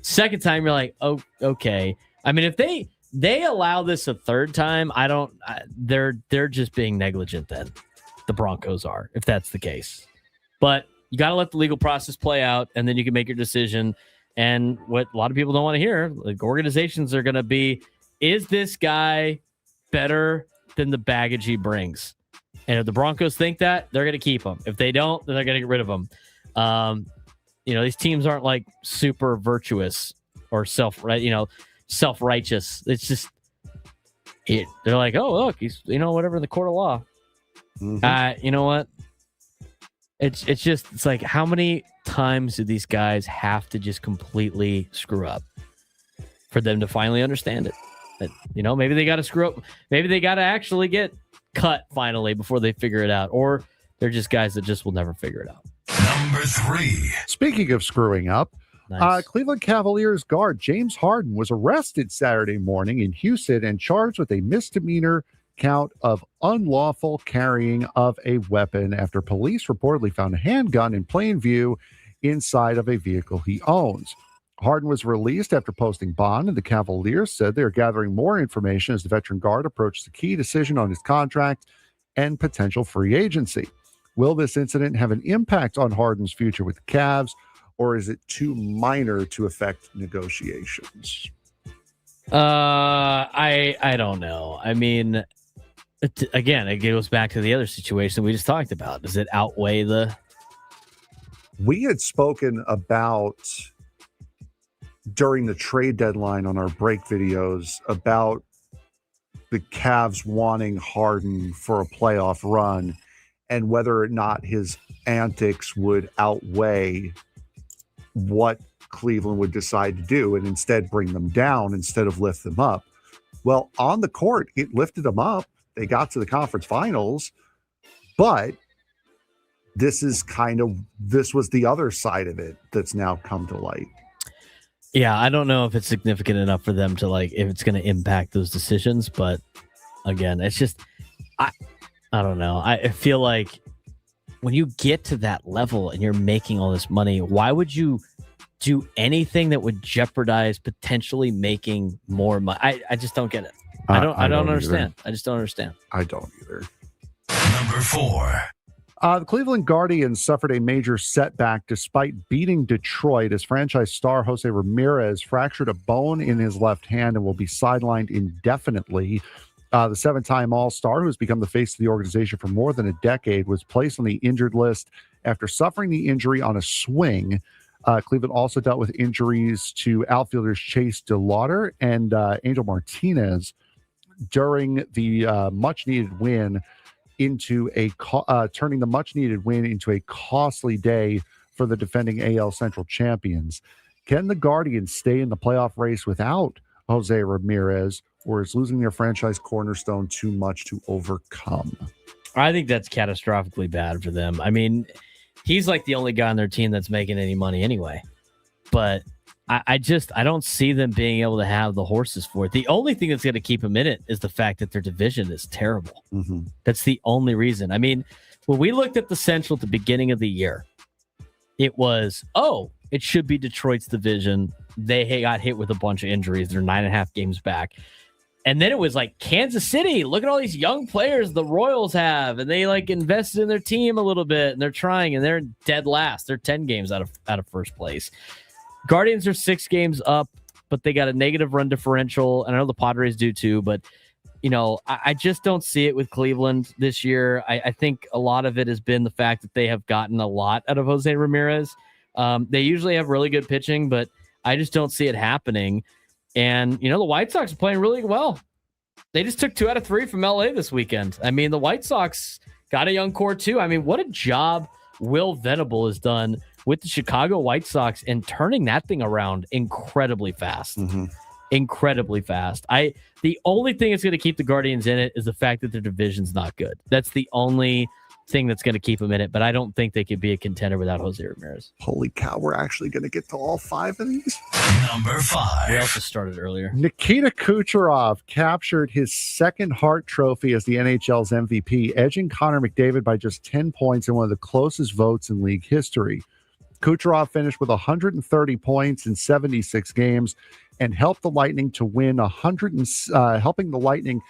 Second time, you're like, oh, okay. I mean, if they allow this a third time, they're just being negligent then. The Broncos are, if that's the case. But you got to let the legal process play out, and then you can make your decision. And what a lot of people don't want to hear, like organizations are going to be, is this guy better than the baggage he brings? And if the Broncos think that, they're going to keep him. If they don't, then they're going to get rid of him. These teams aren't like super virtuous or self-righteous. It's just, they're like, oh, look, he's, whatever in the court of law. Mm-hmm. You know what? It's like, how many times do these guys have to just completely screw up for them to finally understand it? That, maybe they got to screw up. Maybe they got to actually get cut finally before they figure it out. Or they're just guys that just will never figure it out. Number 3. Speaking of screwing up, Nice. Cleveland Cavaliers guard James Harden was arrested Saturday morning in Houston and charged with a misdemeanor count of unlawful carrying of a weapon after police reportedly found a handgun in plain view inside of a vehicle he owns. Harden was released after posting bond, and the Cavaliers said they are gathering more information as the veteran guard approaches the key decision on his contract and potential free agency. Will this incident have an impact on Harden's future with the Cavs, or is it too minor to affect negotiations? I don't know. I mean, again, it goes back to the other situation we just talked about. Does it outweigh the... We had spoken about during the trade deadline on our break videos about the Cavs wanting Harden for a playoff run and whether or not his antics would outweigh what Cleveland would decide to do and instead bring them down instead of lift them up. Well, on the court, it lifted them up. They got to the conference finals, but this was the other side of it that's now come to light. Yeah, I don't know if it's significant enough for them to if it's going to impact those decisions. But again, it's just, I don't know. I feel like when you get to that level and you're making all this money, why would you do anything that would jeopardize potentially making more money? I just don't get it. I don't understand. I just don't understand. I don't either. Number 4. The Cleveland Guardians suffered a major setback despite beating Detroit as franchise star Jose Ramirez fractured a bone in his left hand and will be sidelined indefinitely. The 7-time All-Star, who has become the face of the organization for more than a decade, was placed on the injured list after suffering the injury on a swing. Cleveland also dealt with injuries to outfielders Chase DeLauder and Angel Martinez during the much-needed win turning the much-needed win into a costly day for the defending AL Central champions. Can the Guardians stay in the playoff race without Jose Ramirez, or is losing their franchise cornerstone too much to overcome? I think that's catastrophically bad for them. I mean, he's like the only guy on their team that's making any money anyway. But I don't see them being able to have the horses for it. The only thing that's going to keep them in it is the fact that their division is terrible. Mm-hmm. That's the only reason. I mean, when we looked at the Central at the beginning of the year, it was, it should be Detroit's division. They got hit with a bunch of injuries. They're 9.5 games back. And then it was like Kansas City. Look at all these young players the Royals have, and they invested in their team a little bit, and they're trying, and they're dead last. They're 10 games out of first place. Guardians are 6 games up, but they got a negative run differential, and I know the Padres do too. But I just don't see it with Cleveland this year. I think a lot of it has been the fact that they have gotten a lot out of Jose Ramirez. They usually have really good pitching, but I just don't see it happening. And, the White Sox are playing really well. They just took 2 out of 3 from LA this weekend. I mean, the White Sox got a young core too. I mean, what a job Will Venable has done with the Chicago White Sox and turning that thing around incredibly fast. Mm-hmm. Incredibly fast. The only thing that's going to keep the Guardians in it is the fact that their division's not good. That's the only thing that's going to keep them in it, but I don't think they could be a contender without Jose Ramirez. Holy cow, we're actually going to get to all 5 of these? Number 5. We also started earlier. Nikita Kucherov captured his second Hart Trophy as the NHL's MVP, edging Connor McDavid by just 10 points in one of the closest votes in league history. Kucherov finished with 130 points in 76 games and helped the Lightning to win helping the Lightning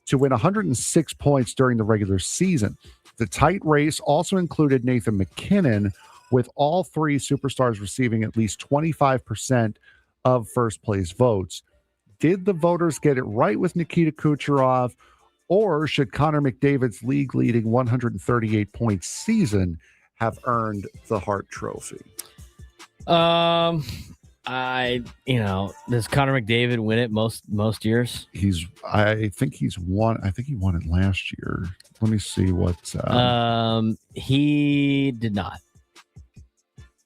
to win 106 points during the regular season. The tight race also included Nathan MacKinnon, with all three superstars receiving at least 25% of first place votes. Did the voters get it right with Nikita Kucherov, or should Connor McDavid's league-leading 138-point season have earned the Hart Trophy? Does Connor McDavid win it most years? I think he won it last year. Let me see what. He did not.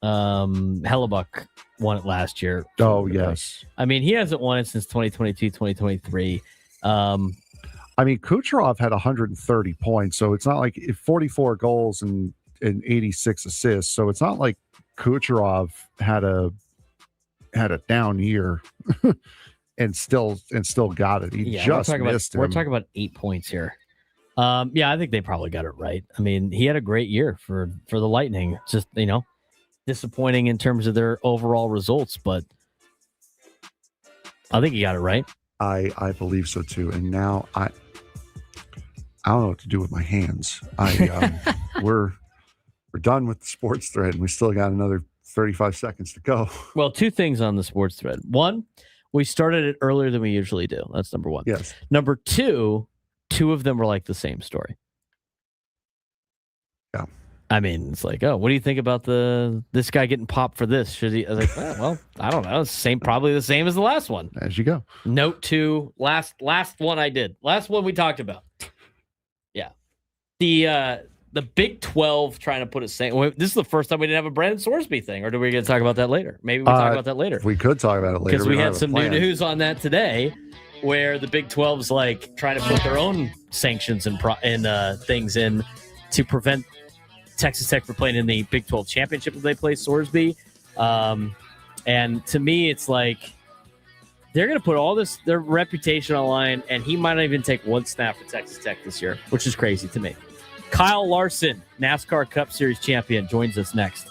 Hellebuck won it last year. Oh, yes. I mean, he hasn't won it since 2022, 2023. Kucherov had 130 points, so it's not like 44 goals and 86 assists. So it's not like Kucherov had a down year and still got it. He just missed him. We're talking about 8 points here. I think they probably got it right. I mean, he had a great year for the Lightning. Just, disappointing in terms of their overall results, but I think he got it right. I believe so too. And now I don't know what to do with my hands. We're done with the sports thread, and we still got another 35 seconds to go. Well, two things on the sports thread. One, we started it earlier than we usually do. That's number one. Yes. Number two of them were like the same story. Yeah. I mean, it's like, oh, what do you think about this guy getting popped for this? Should he? I was like, well, I don't know. It's probably the same as the last one. As you go. Note 2, last one I did. Last one we talked about. Yeah. The Big 12 trying to put it saying, this is the first time we didn't have a Brandon Sorsby thing, or do we get to talk about that later? Maybe we'll talk about that later. We could talk about it later. Because we had some new news on that today, where the Big 12's like trying to put their own sanctions and things in to prevent Texas Tech from playing in the Big 12 championship if they play Sorsby. And to me, it's like they're going to put all their reputation on the line, and he might not even take one snap for Texas Tech this year, which is crazy to me. Kyle Larson, NASCAR Cup Series champion, joins us next.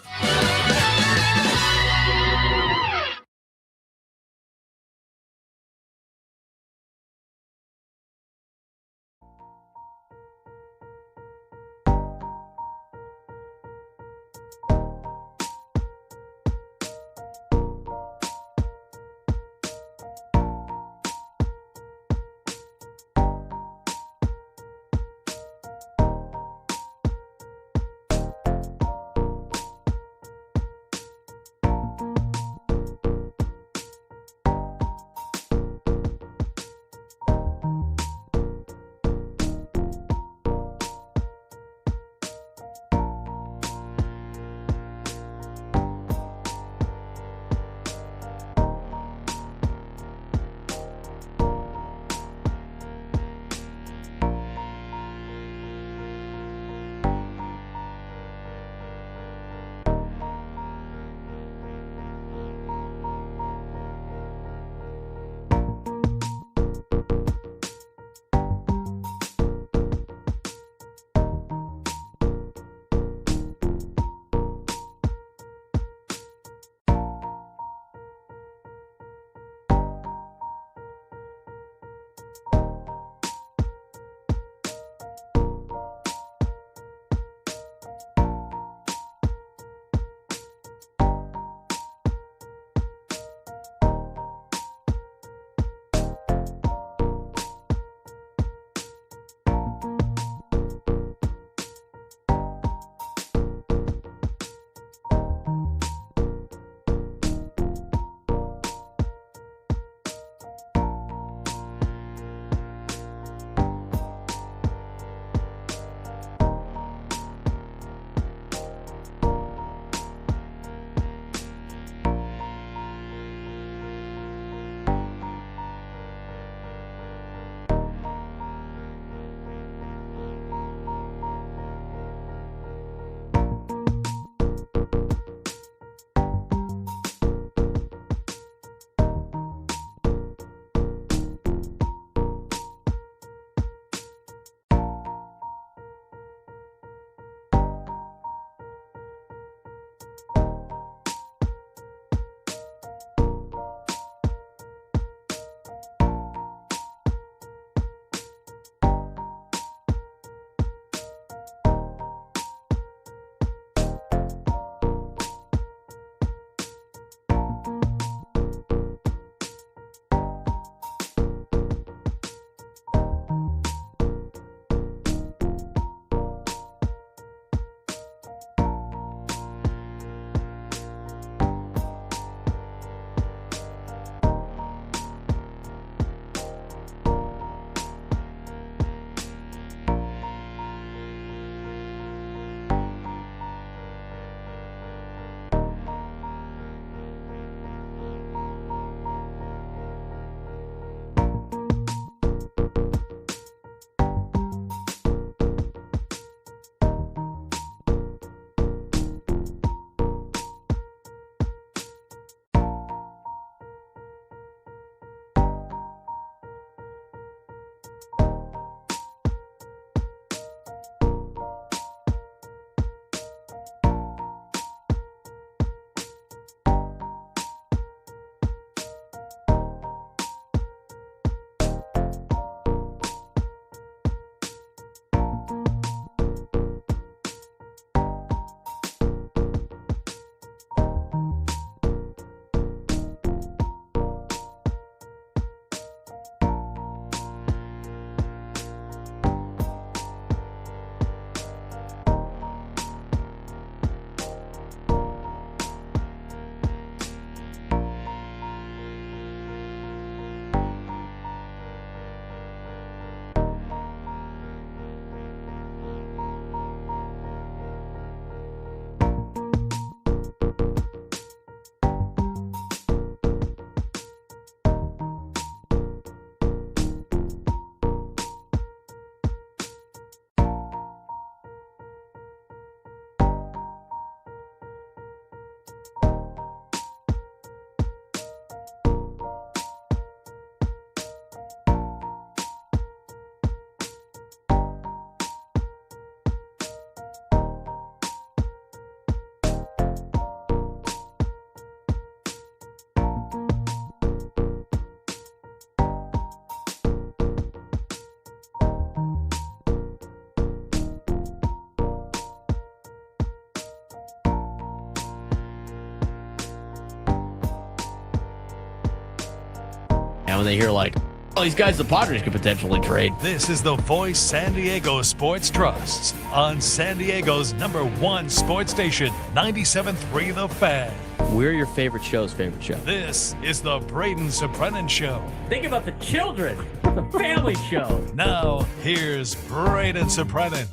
fan when they hear like, oh, these guys the Padres could potentially trade. This is the Voice San Diego Sports Trust on San Diego's #1 sports station, 97.3 The Fan. We're your favorite show's favorite show. This is the Braden Surprenant Show. Think about the children. The family show. Now, here's Braden Surprenant.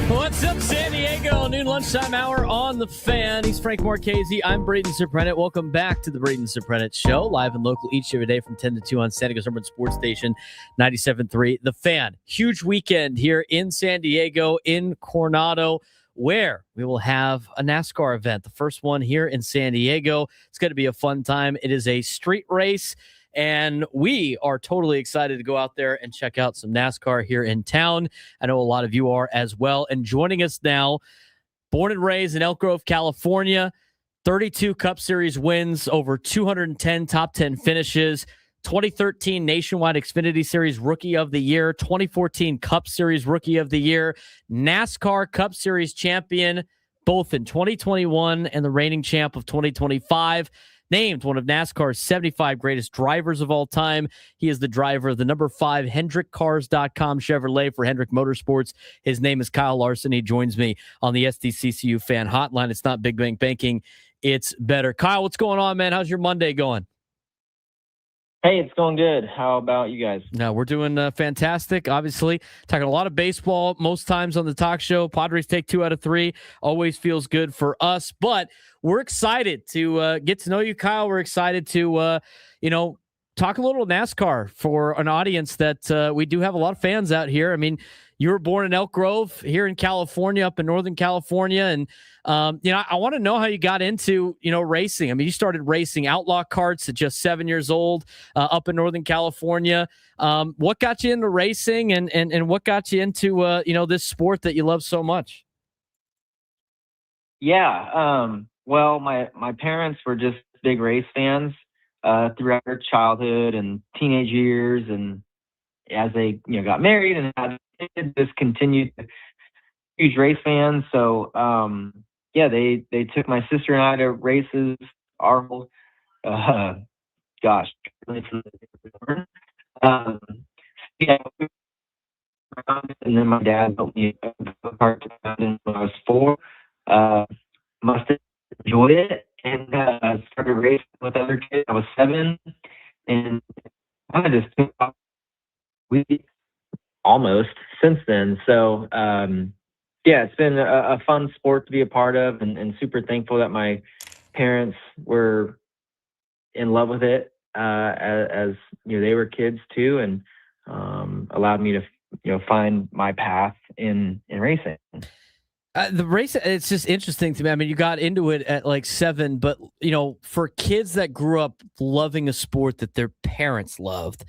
What's up, San Diego? Noon lunchtime hour on The Fan. He's Frank Marchese. I'm Braden Surprenant. Welcome back to the Braden Surprenant Show, live and local each every day from 10 to 2 on San Diego's #1 sports station, 97.3 The Fan. Huge weekend here in San Diego, in Coronado, where we will have a NASCAR event, the first one here in San Diego. It's going to be a fun time. It is a street race, and we are totally excited to go out there and check out some NASCAR here in town. I know a lot of you are as well. And joining us now, born and raised in Elk Grove, California, 32 Cup Series wins, over 210 top 10 finishes, 2013 Nationwide Xfinity Series Rookie of the Year, 2014 Cup Series Rookie of the Year, NASCAR Cup Series champion, both in 2021 and the reigning champ of 2025. Named one of NASCAR's 75 greatest drivers of all time. He is the driver of the #5 HendrickCars.com Chevrolet for Hendrick Motorsports. His name is Kyle Larson. He joins me on the SDCCU fan hotline. It's not Big Bang Banking. It's better. Kyle, what's going on, man? How's your Monday going? Hey, it's going good. How about you guys? No, we're doing fantastic. Obviously, talking a lot of baseball most times on the talk show. Padres take 2 out of 3. Always feels good for us. But we're excited to get to know you, Kyle. We're excited to, talk a little NASCAR for an audience that we do have a lot of fans out here. I mean, you were born in Elk Grove here in California, up in Northern California. And, I want to know how you got into, racing. I mean, you started racing outlaw karts at just 7 years old up in Northern California. What got you into racing and what got you into, this sport that you love so much? Yeah. Well, my parents were just big race fans throughout their childhood and teenage years. And as they, got married and had kids, just continued huge race fans. So, they took my sister and I to races. Our whole, and then my dad helped me go kart when I was 4. Must have enjoyed it and started racing with other kids. I was 7, and I just took off almost since then. So, it's been a fun sport to be a part of, and super thankful that my parents were in love with it as they were kids too, and allowed me to find my path in racing. The race, it's just interesting to me. I mean, you got into it at like 7, but for kids that grew up loving a sport that their parents loved,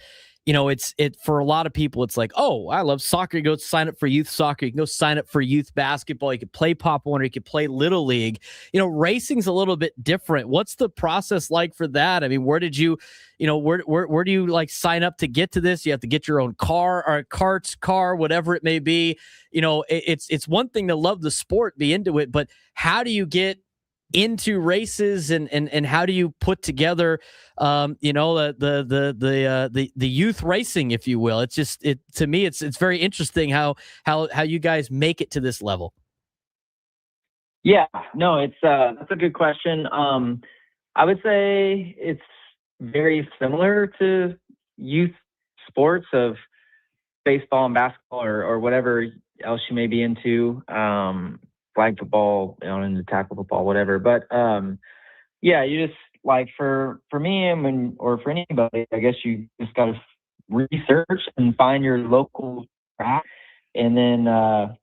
it for a lot of people, it's like, oh, I love soccer. You go sign up for youth soccer. You can go sign up for youth basketball. You can play Pop Warner. You can play Little League. Racing's a little bit different. What's the process like for that? I mean, where did you, where do you like sign up to get to this? You have to get your own car or car, whatever it may be. It's one thing to love the sport, be into it, but how do you get into races and how do you put together the youth racing, if you will? It's just to me it's very interesting how you guys make it to this level. Yeah, no, it's that's a good question. I would say it's very similar to youth sports of baseball and basketball or whatever else you may be into. Flag football, into tackle football, whatever. But you just like for me or for anybody, I guess you just got to research and find your local track. And then I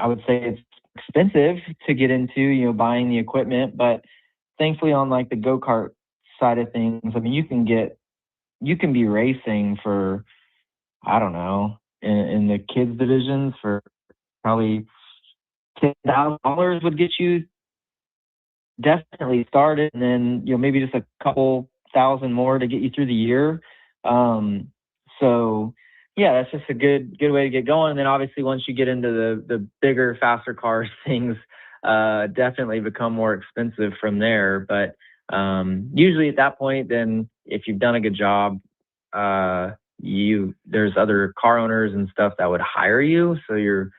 would say it's expensive to get into, buying the equipment. But thankfully, on like the go-kart side of things, I mean, you can be racing for, I don't know, in the kids divisions for probably $10,000 would get you definitely started, and then maybe just a couple thousand more to get you through the year. So that's just a good way to get going. And then obviously once you get into the bigger, faster cars, things definitely become more expensive from there. But usually at that point, then if you've done a good job, there's other car owners and stuff that would hire you, so your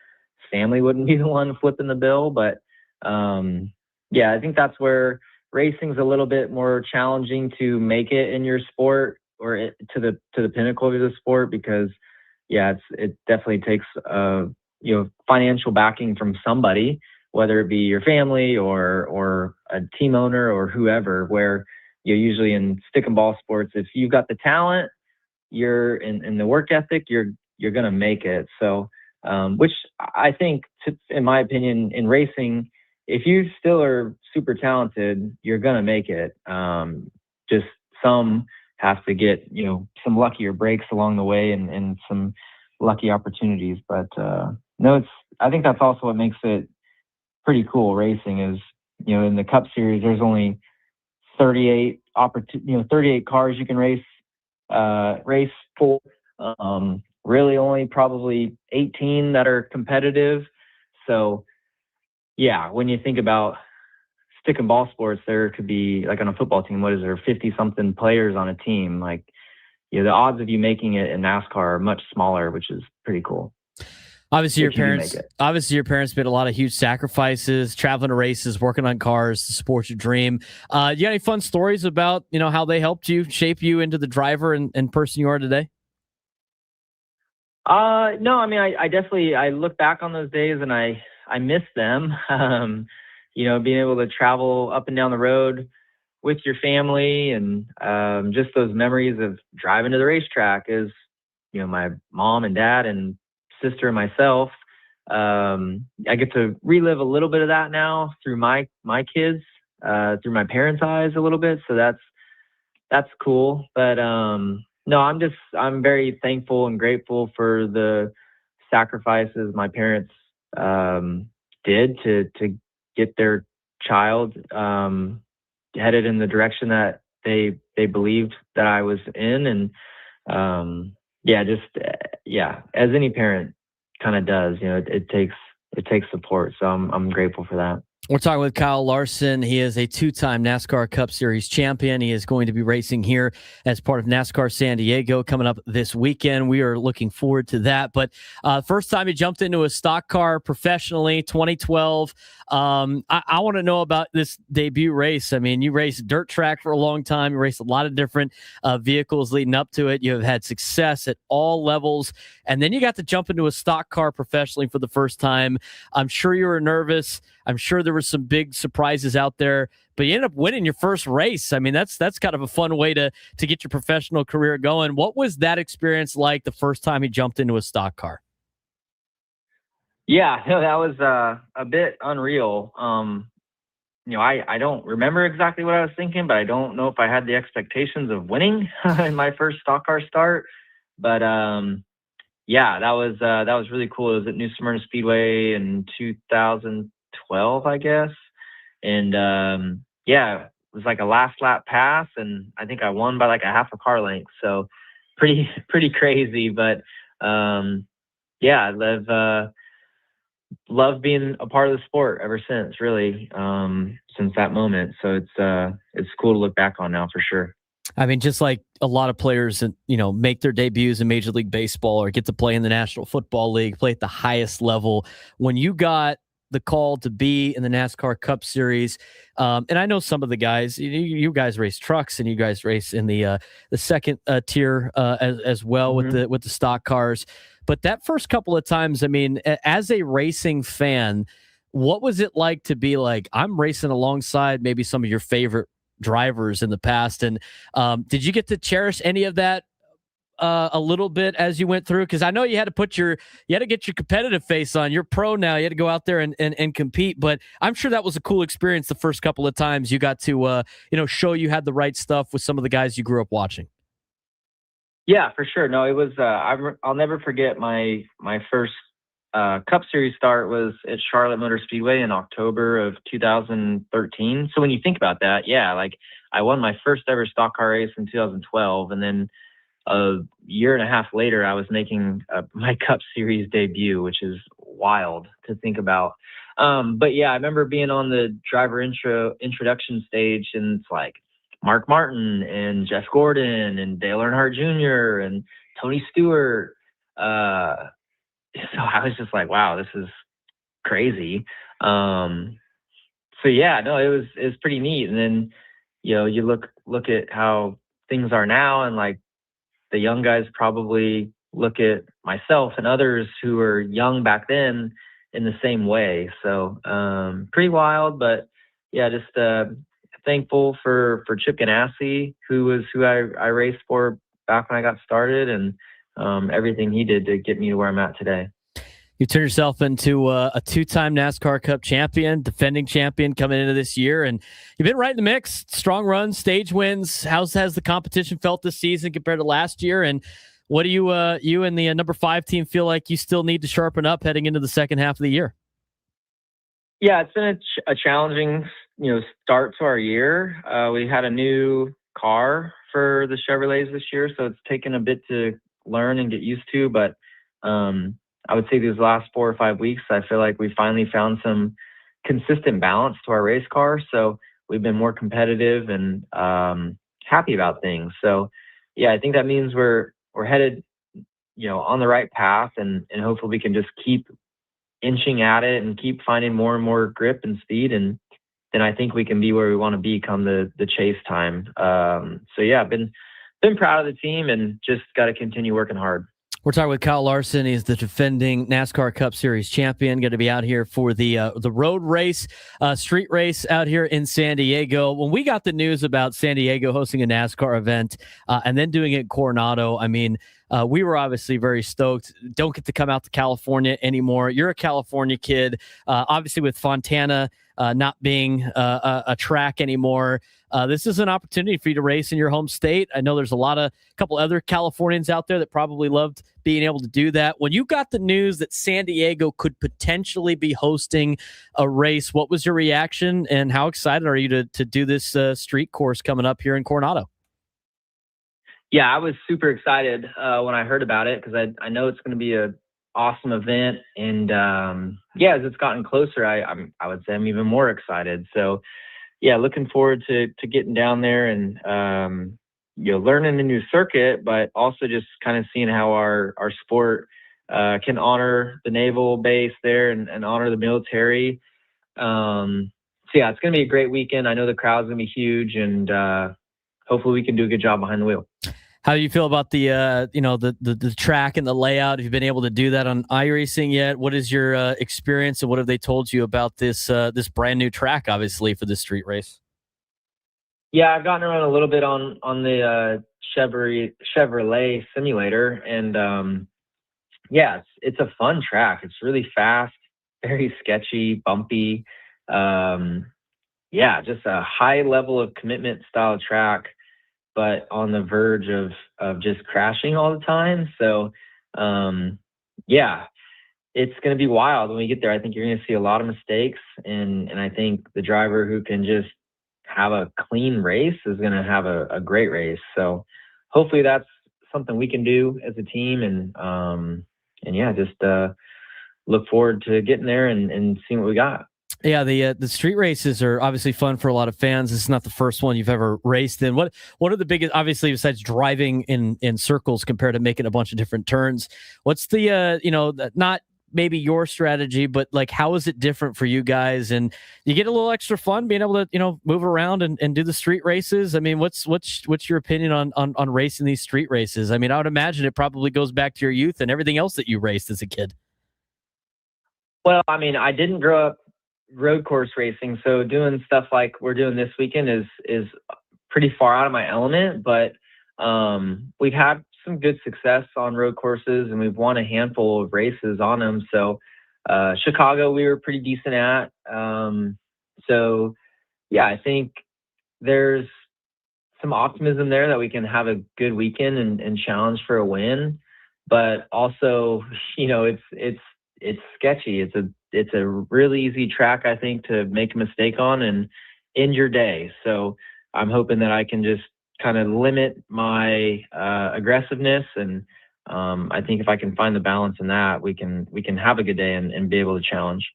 family wouldn't be the one flipping the bill. But yeah, I think that's where racing's a little bit more challenging to make it in your sport or to the pinnacle of the sport, because it definitely takes financial backing from somebody, whether it be your family or a team owner or whoever. Where usually in stick and ball sports, if you've got the talent, you're in the work ethic, you're gonna make it. So which I think, in my opinion, in racing, if you still are super talented, you're gonna make it. Just some have to get some luckier breaks along the way and some lucky opportunities. But no, I think that's also what makes it pretty cool. Racing is, in the Cup Series, there's only 38 cars you can race for. Really only probably 18 that are competitive. So yeah, when you think about stick and ball sports, there could be, like on a football team, what is there, 50 something players on a team. Like, the odds of you making it in NASCAR are much smaller, which is pretty cool. Obviously, your parents made a lot of huge sacrifices, traveling to races, working on cars, the sport you dream. You got any fun stories about, how they helped you shape you into the driver and person you are today? No, I mean, I definitely, I look back on those days and I miss them. Being able to travel up and down the road with your family, and just those memories of driving to the racetrack is, my mom and dad and sister and myself. I get to relive a little bit of that now through my kids, through my parents' eyes a little bit. So that's cool. But no, I'm very thankful and grateful for the sacrifices my parents did to get their child headed in the direction that they believed that I was in. And as any parent kind of does, it takes support. So I'm grateful for that. We're talking with Kyle Larson. He is a two-time NASCAR Cup Series champion. He is going to be racing here as part of NASCAR San Diego coming up this weekend. We are looking forward to that. But first time he jumped into a stock car professionally, 2012. I want to know about this debut race. I mean, you raced dirt track for a long time. You raced a lot of different vehicles leading up to it. You have had success at all levels. And then you got to jump into a stock car professionally for the first time. I'm sure you were nervous. I'm sure there were some big surprises out there, but you ended up winning your first race. I mean, that's kind of a fun way to get your professional career going. What was that experience like the first time you jumped into a stock car? Yeah, no, that was a bit unreal. I don't remember exactly what I was thinking, but I don't know if I had the expectations of winning in my first stock car start. But that was really cool. It was at New Smyrna Speedway in 2012, I guess. And it was like a last lap pass, and I think I won by like a half a car length. So pretty crazy. But I've loved being a part of the sport ever since, really, since that moment. So it's cool to look back on now for sure. I mean, just like a lot of players that, make their debuts in Major League Baseball or get to play in the National Football League, play at the highest level. When you got the call to be in the NASCAR Cup Series, and I know some of the guys, you guys race trucks and you guys race in the second tier as well with the stock cars. But that first couple of times, I mean, as a racing fan, what was it like to be like, I'm racing alongside maybe some of your favorite drivers in the past? And did you get to cherish any of that a little bit as you went through? Because I know you had to get your competitive face on. You're pro now. You had to go out there and compete. But I'm sure that was a cool experience the first couple of times you got to show you had the right stuff with some of the guys you grew up watching. Yeah, for sure. No, it was. I'll never forget my first Cup Series start was at Charlotte Motor Speedway in October of 2013. So when you think about that, like I won my first ever stock car race in 2012, and then a year and a half later, I was making my Cup Series debut, which is wild to think about. But yeah, I remember being on the driver introduction stage, and it's like Mark Martin and Jeff Gordon and Dale Earnhardt Jr. and Tony Stewart. So I was just like, wow, this is crazy. So yeah, no, it was pretty neat. And then, you look at how things are now, and like the young guys probably look at myself and others who were young back then in the same way. So pretty wild, but yeah, just thankful for Chip Ganassi, who I raced for back when I got started, and everything he did to get me to where I'm at today. You turned yourself into a two-time NASCAR Cup champion, defending champion coming into this year, and you've been right in the mix. Strong runs, stage wins. How has the competition felt this season compared to last year? And what do you and the number 5 team feel like you still need to sharpen up heading into the second half of the year? Yeah, it's been a challenging, start to our year. We had a new car for the Chevrolets this year, so it's taken a bit to learn and get used to, but I would say these last 4 or 5 weeks, I feel like we finally found some consistent balance to our race car. So we've been more competitive and happy about things. So yeah, I think that means we're headed, on the right path, and hopefully we can just keep inching at it and keep finding more and more grip and speed. And then I think we can be where we want to be come the chase time. So yeah, I've been proud of the team and just got to continue working hard. We're talking with Kyle Larson. He's the defending NASCAR Cup Series champion. Going to be out here for the road race, street race out here in San Diego. When we got the news about San Diego hosting a NASCAR event and then doing it in Coronado, I mean, we were obviously very stoked. Don't get to come out to California anymore. You're a California kid. Obviously, with Fontana not being a track anymore, this is an opportunity for you to race in your home state. I know there's a couple other Californians out there that probably loved being able to do that. When you got the news that San Diego could potentially be hosting a race, what was your reaction, and how excited are you to do this street course coming up here in Coronado? Yeah, I was super excited when I heard about it, because I know it's going to be a awesome event. And as it's gotten closer, I would say I'm even more excited. So yeah, looking forward to getting down there and learning a new circuit, but also just kind of seeing how our sport can honor the naval base there and honor the military. So yeah, it's going to be a great weekend. I know the crowd's going to be huge, and hopefully we can do a good job behind the wheel. How do you feel about the track and the layout? Have you been able to do that on iRacing yet? What is your experience, and what have they told you about this brand new track, obviously, for this street race? Yeah, I've gotten around a little bit on the Chevrolet simulator, and it's a fun track. It's really fast, very sketchy, bumpy. Just a high level of commitment style track, but on the verge of just crashing all the time. So, it's going to be wild when we get there. I think you're going to see a lot of mistakes, and I think the driver who can just have a clean race is going to have a great race. So hopefully that's something we can do as a team, and look forward to getting there and seeing what we got. Yeah, the street races are obviously fun for a lot of fans. This is not the first one you've ever raced in. What are the biggest, obviously, besides driving in circles compared to making a bunch of different turns? What's the not maybe your strategy, but like, how is it different for you guys? And you get a little extra fun being able to move around and do the street races. I mean, what's your opinion on racing these street races? I mean, I would imagine it probably goes back to your youth and everything else that you raced as a kid. Well, I mean, I didn't grow up road course racing, so doing stuff like we're doing this weekend is pretty far out of my element, but we've had some good success on road courses, and we've won a handful of races on them. So Chicago we were pretty decent at. So yeah, I think there's some optimism there that we can have a good weekend and challenge for a win, but also it's sketchy. It's a really easy track, I think, to make a mistake on and end your day. So I'm hoping that I can just kind of limit my aggressiveness. And I think if I can find the balance in that, we can have a good day and be able to challenge.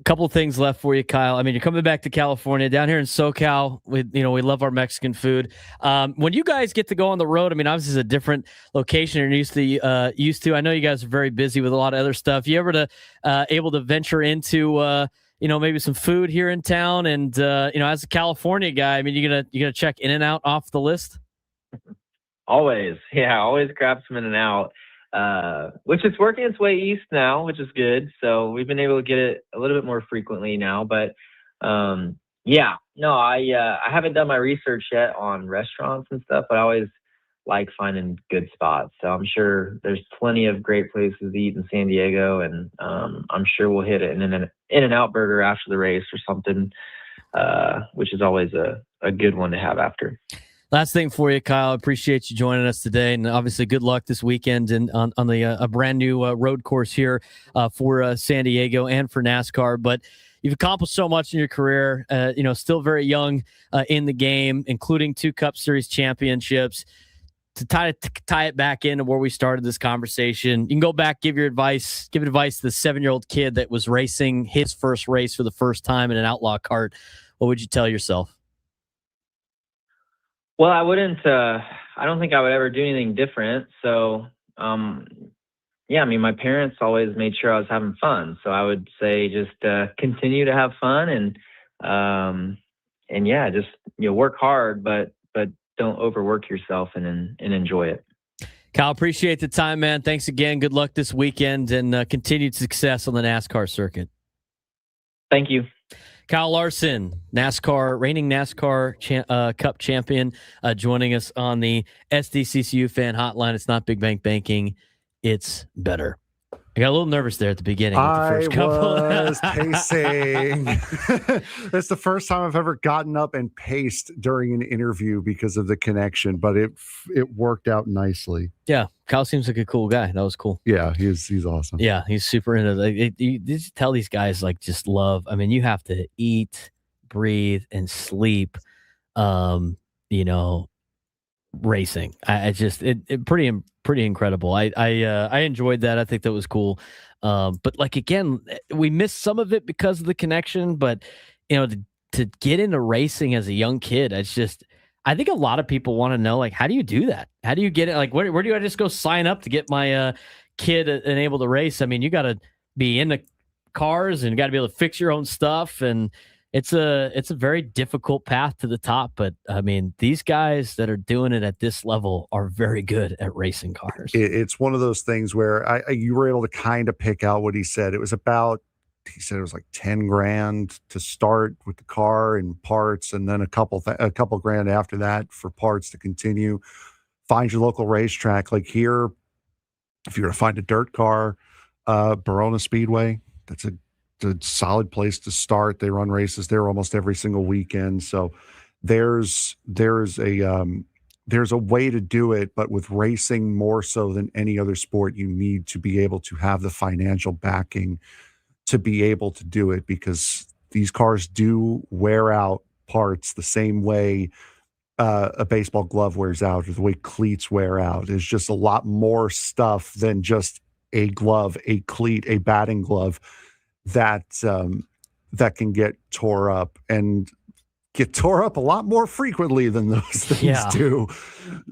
Couple things left for you, Kyle. I mean, you're coming back to California. Down here in SoCal, we love our Mexican food. When you guys get to go on the road, I mean, obviously it's a different location you're used to. I know you guys are very busy with a lot of other stuff. You ever able to venture into maybe some food here in town? And as a California guy, I mean, you gonna check In-N-Out off the list? Always. Yeah, always grab some In-N-Out. Which is working its way east now, which is good. So we've been able to get it a little bit more frequently now. But I haven't done my research yet on restaurants and stuff, but I always like finding good spots. So I'm sure there's plenty of great places to eat in San Diego, and I'm sure we'll hit an In-N-Out burger after the race or something, which is always a good one to have after. Last thing for you, Kyle. Appreciate you joining us today, and obviously good luck this weekend and on the a brand new road course here for San Diego and for NASCAR. But you've accomplished so much in your career. Still very young in the game, including 2 Cup Series championships. To tie it back into where we started this conversation, you can go back, give advice to the 7-year-old kid that was racing his first race for the first time in an outlaw kart. What would you tell yourself? Well, I wouldn't. I don't think I would ever do anything different. So, my parents always made sure I was having fun. So I would say just continue to have fun and just work hard, but don't overwork yourself and enjoy it. Kyle, appreciate the time, man. Thanks again. Good luck this weekend and continued success on the NASCAR circuit. Thank you. Kyle Larson, reigning NASCAR Cup champion, joining us on the SDCCU fan hotline. It's not Big Bank Banking. It's better. I got a little nervous there at the beginning. I was pacing. It's the first time I've ever gotten up and paced during an interview because of the connection, but it worked out nicely. Yeah, Kyle seems like a cool guy. That was cool. Yeah, he's awesome. Yeah, he's super into it. You just tell these guys just love. I mean, you have to eat, breathe, and sleep. Racing. Pretty incredible. I enjoyed that. I think that was cool. But again, we missed some of it because of the connection, but to get into racing as a young kid, I think a lot of people want to know, how do you do that? How do you get it? Where do I just go sign up to get my kid and able to race? I mean, you got to be in the cars and you got to be able to fix your own stuff. And it's a very difficult path to the top, but I mean, these guys that are doing it at this level are very good at racing cars. It's one of those things where you were able to kind of pick out what he said. He said it was like 10 grand to start with the car and parts, and then a couple grand after that for parts to continue. Find your local racetrack. Like here, if you're going to find a dirt car, Barona Speedway, that's a solid place to start. They run races there almost every single weekend. So there's a way to do it, but with racing more so than any other sport, you need to be able to have the financial backing to be able to do it, because these cars do wear out parts the same way a baseball glove wears out, or the way cleats wear out. There's just a lot more stuff than just a glove, a cleat, a batting glove that can get tore up, and get tore up a lot more frequently than those things do.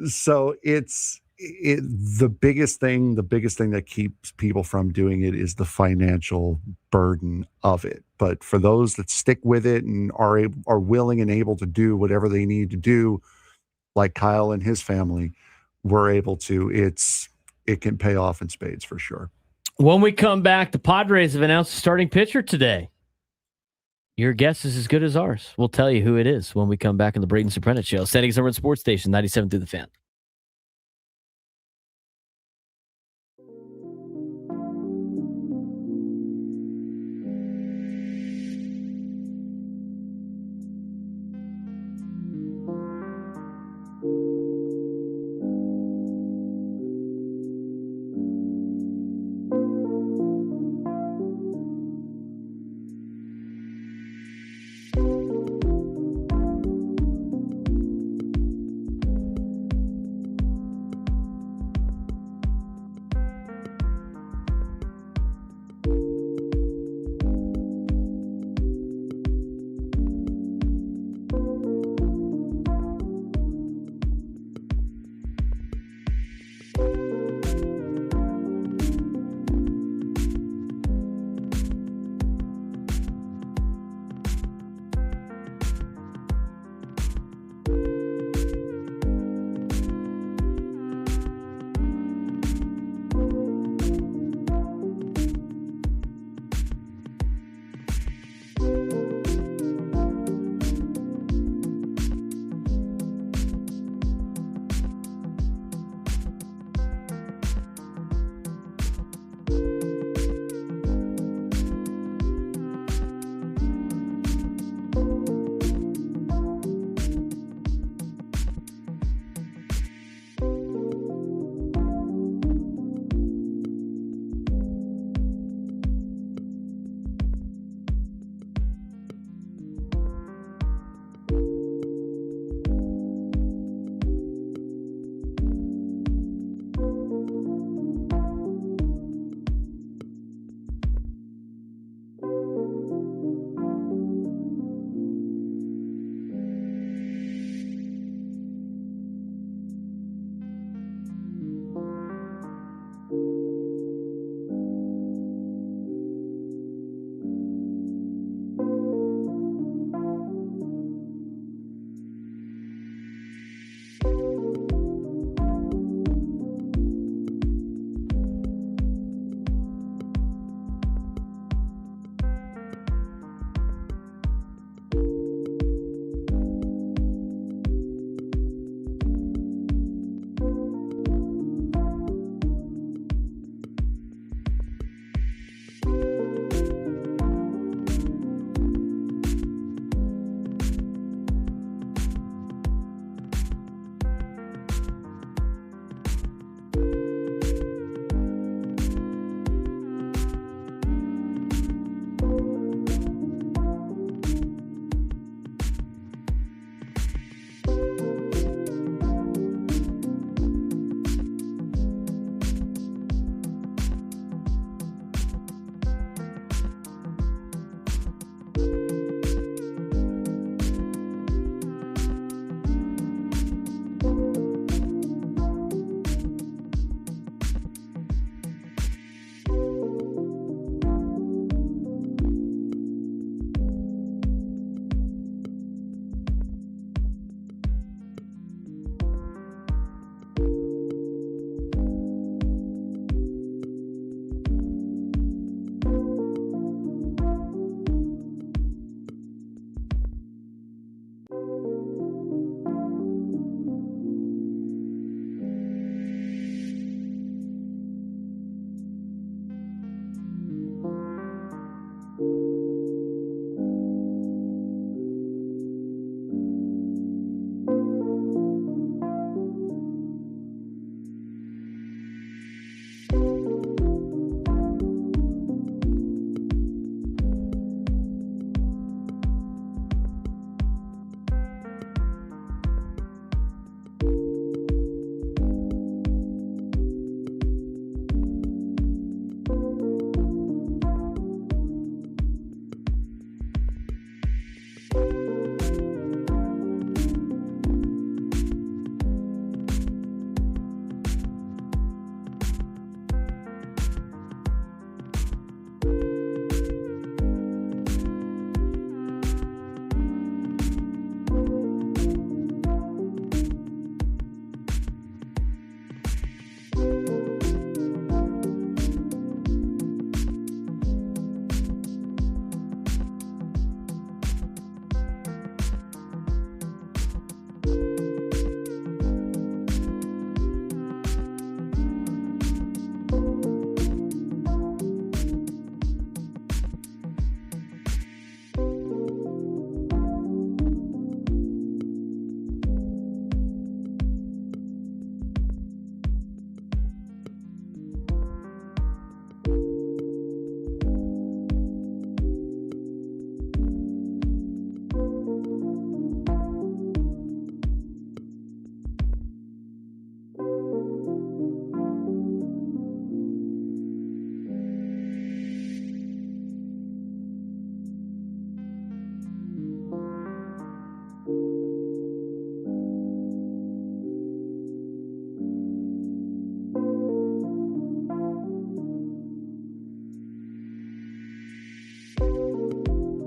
So the biggest thing that keeps people from doing it is the financial burden of it. But for those that stick with it and are willing and able to do whatever they need to do, like Kyle and his family were able to, it can pay off in spades for sure. When we come back, the Padres have announced a starting pitcher today. Your guess is as good as ours. We'll tell you who it is when we come back on the Braden Surprenant Show. Standing Summer Sports Station, 97 through the Fan.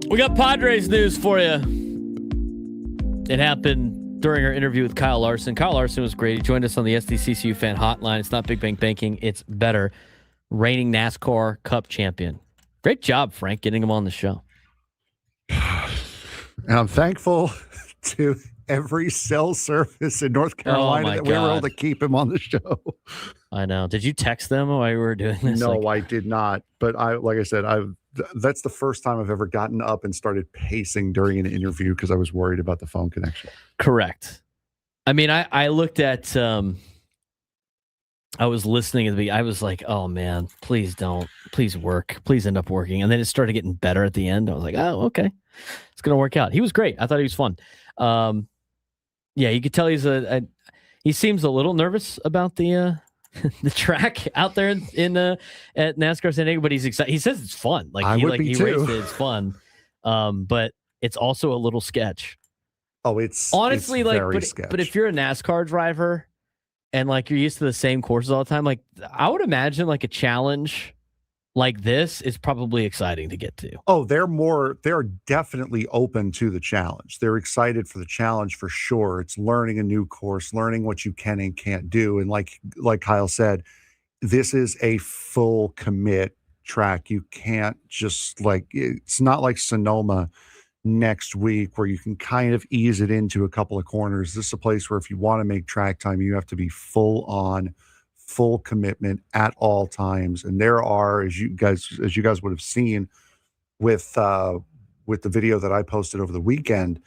We got Padres news for you. It happened during our interview with Kyle Larson. Kyle Larson was great. He joined us on the SDCCU fan hotline. It's not Big Bang Banking. It's better. Reigning NASCAR Cup champion. Great job, Frank, getting him on the show. And I'm thankful to every cell service in North Carolina that we were able to keep him on the show. I know. Did you text them while you were doing this? No, I did not. But like I said, that's the first time I've ever gotten up and started pacing during an interview because I was worried about the phone connection. Correct. I mean, I looked at, I was listening to I was like, oh man, please don't, please work, please end up working. And then it started getting better at the end. I was like, oh, okay, it's going to work out. He was great. I thought he was fun. Yeah, you could tell he seems a little nervous about the track out there at NASCAR San Diego, but he's excited. He says it's fun. He raced it, it's fun. But it's also a little sketch. Oh, it's honestly sketch. But if you're a NASCAR driver and you're used to the same courses all the time, I would imagine a challenge like this is probably exciting to get to. Oh, they're definitely open to the challenge. They're excited for the challenge for sure. It's learning a new course, learning what you can and can't do. And like Kyle said, this is a full commit track. You can't just it's not like Sonoma next week where you can kind of ease it into a couple of corners. This is a place where if you want to make track time, you have to be full commitment at all times. And there are, as you guys would have seen with the video that I posted over the weekend,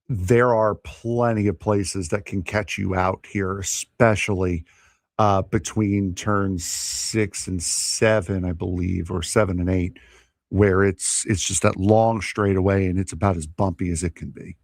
there are plenty of places that can catch you out here, especially between turns 6 and 7, I believe, or 7 and 8, where it's just that long straightaway and it's about as bumpy as it can be.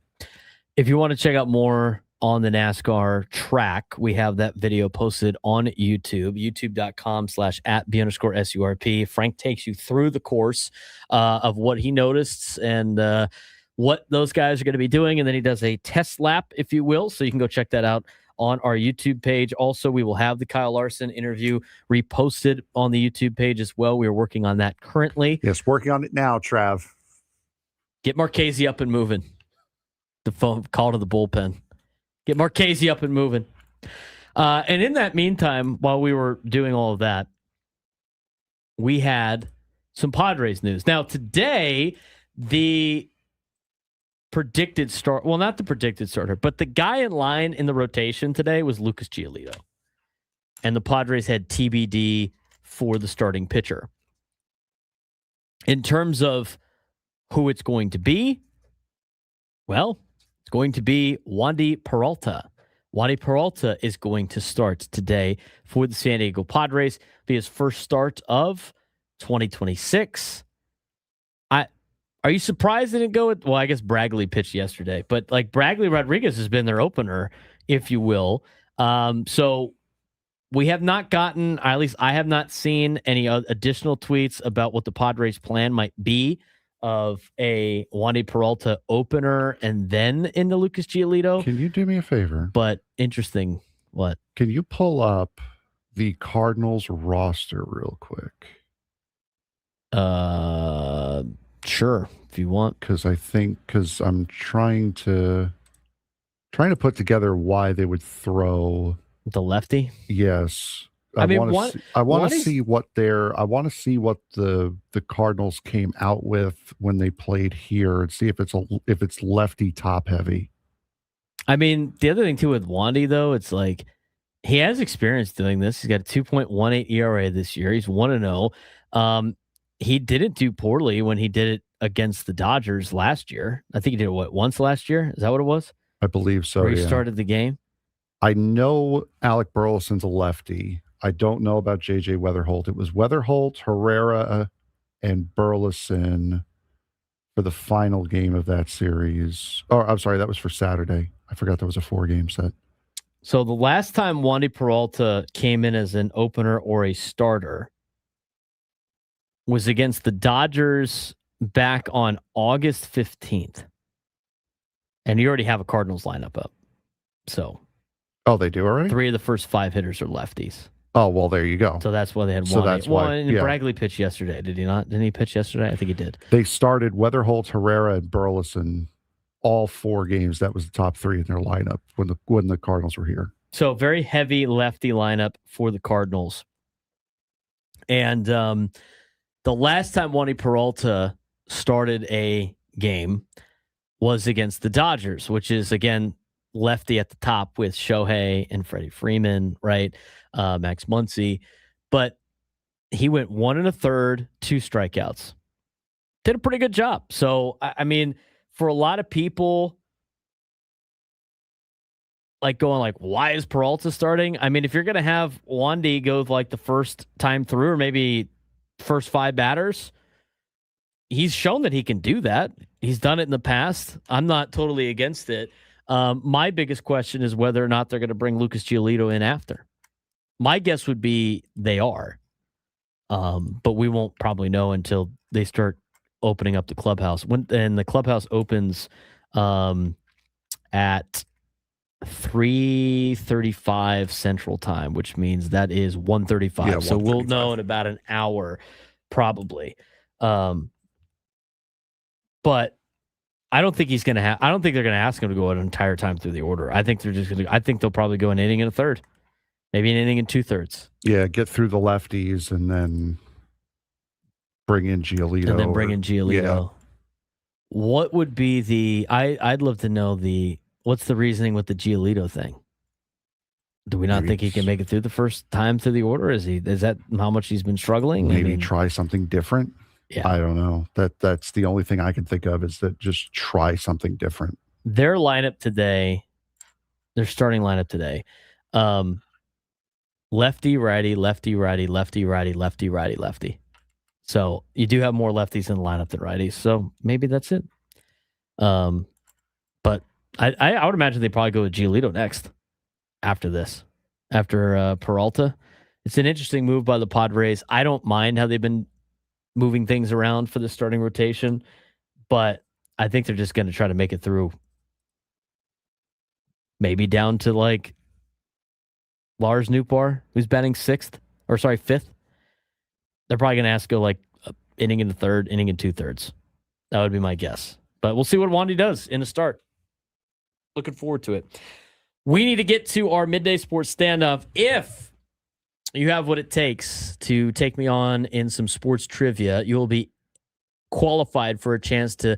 If you want to check out more on the NASCAR track, we have that video posted on YouTube, youtube.com/@B_SURP. Frank takes you through the course of what he noticed and what those guys are going to be doing. And then he does a test lap, if you will. So you can go check that out on our YouTube page. Also, we will have the Kyle Larson interview reposted on the YouTube page as well. We are working on that currently. Yes, working on it now, Trav. Get Marchese up and moving. The phone call to the bullpen. Get Marchese up and moving. And in that meantime, while we were doing all of that, we had some Padres news. Now, today, the predicted start, well, not the predicted starter, but the guy in line in the rotation today was Lucas Giolito. And the Padres had TBD for the starting pitcher. In terms of who it's going to be, well, it's going to be Wandy Peralta. Wandy Peralta is going to start today for the San Diego Padres. Be his first start of 2026. Are you surprised they didn't go with, well, I guess Bragley pitched yesterday, but Bragley Rodriguez has been their opener, if you will. So we have not gotten, or at least I have not seen any additional tweets about what the Padres' plan might be of a Wandy Peralta opener and then into Lucas Giolito. Can you do me a favor? But interesting. What? Can you pull up the Cardinals roster real quick? Sure, if you want. Because I'm trying to put together why they would throw the lefty. Yes. I want to see what the Cardinals came out with when they played here and see if it's lefty top heavy. I mean, the other thing too with Wandy though, it's he has experience doing this. He's got a 2.18 ERA this year. He's 1-0. He didn't do poorly when he did it against the Dodgers last year. I think he did it once last year. Is that what it was? I believe so. Where he started the game. I know Alec Burleson's a lefty. I don't know about JJ Weatherholt. It was Weatherholt, Herrera, and Burleson for the final game of that series. Oh, I'm sorry, that was for Saturday. I forgot there was a 4-game set. So the last time Wandy Peralta came in as an opener or a starter was against the Dodgers back on August 15th. And you already have a Cardinals lineup up. So. Oh, they do already? 3 of the first 5 hitters are lefties. Oh, well, there you go. So that's why they had So one. that's why, and yeah. Bragley pitched yesterday, did he not? Didn't he pitch yesterday? I think he did. They started Weatherholt, Herrera, and Burleson all 4 games. That was the top 3 in their lineup when the Cardinals were here. So very heavy lefty lineup for the Cardinals. And the last time Wandy Peralta started a game was against the Dodgers, which is, again, lefty at the top with Shohei and Freddie Freeman, right? Max Muncy. But he went 1 1/3, 2 strikeouts. Did a pretty good job. So, I mean, for a lot of people, like going like, why is Peralta starting? I mean, if you're going to have Wandy go like the first time through, or maybe first 5 batters, he's shown that he can do that. He's done it in the past. I'm not totally against it. My biggest question is whether or not they're going to bring Lucas Giolito in after. My guess would be they are. But we won't probably know until they start opening up the clubhouse. And the clubhouse opens at 3:35 Central Time, which means that is 1:35. Yeah, so we'll know in about an hour, probably. But I don't think he's going to I don't think they're going to ask him to go an entire time through the order. I think they're just going to. I think they'll probably go an inning and a third, maybe an inning and 2/3. Yeah, get through the lefties and then bring in Giolito. And then bring in Giolito. Yeah. What would be the? I'd love to know what's the reasoning with the Giolito thing? Do we not think he can make it through the first time through the order? Is that how much he's been struggling? Maybe try something different. Yeah. I don't know. That's the only thing I can think of is that just try something different. Their lineup today, their starting lineup today, lefty, righty, lefty, righty, lefty, righty, lefty, righty, lefty. So you do have more lefties in the lineup than righties. So maybe that's it. But I would imagine they probably go with Giolito next after this, after Peralta. It's an interesting move by the Padres. I don't mind how they've been moving things around for the starting rotation, but I think they're just going to try to make it through. Maybe down to like Lars Nootbaar, who's batting 5th. They're probably going to ask to go like inning in the third, inning in 2/3. That would be my guess. But we'll see what Wandy does in the start. Looking forward to it. We need to get to our midday sports standoff. If you have what it takes to take me on in some sports trivia, you will be qualified for a chance to,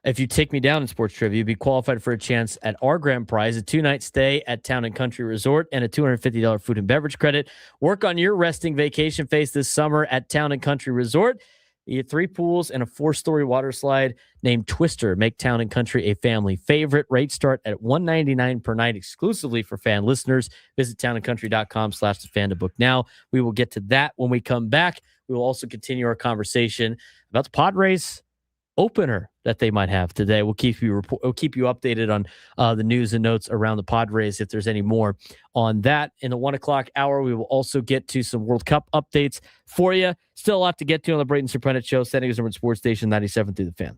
if you take me down in sports trivia, you'll be qualified for a chance at our grand prize, a 2-night stay at Town & Country Resort and a $250 food and beverage credit. Work on your resting vacation face this summer at Town & Country Resort. You get 3 pools and a 4-story water slide named Twister. Make Town & Country a family favorite. Rates start at $199 per night exclusively for fan listeners. Visit townandcountry.com/thefan to book now. We will get to that when we come back. We will also continue our conversation about the Padres opener that they might have today. We'll keep you updated on the news and notes around the Padres if there's any more on that. In the 1 o'clock hour, we will also get to some World Cup updates for you. Still a lot to get to on the Braden Surprenant Show. San Diego's number sports station 97 through the Fan.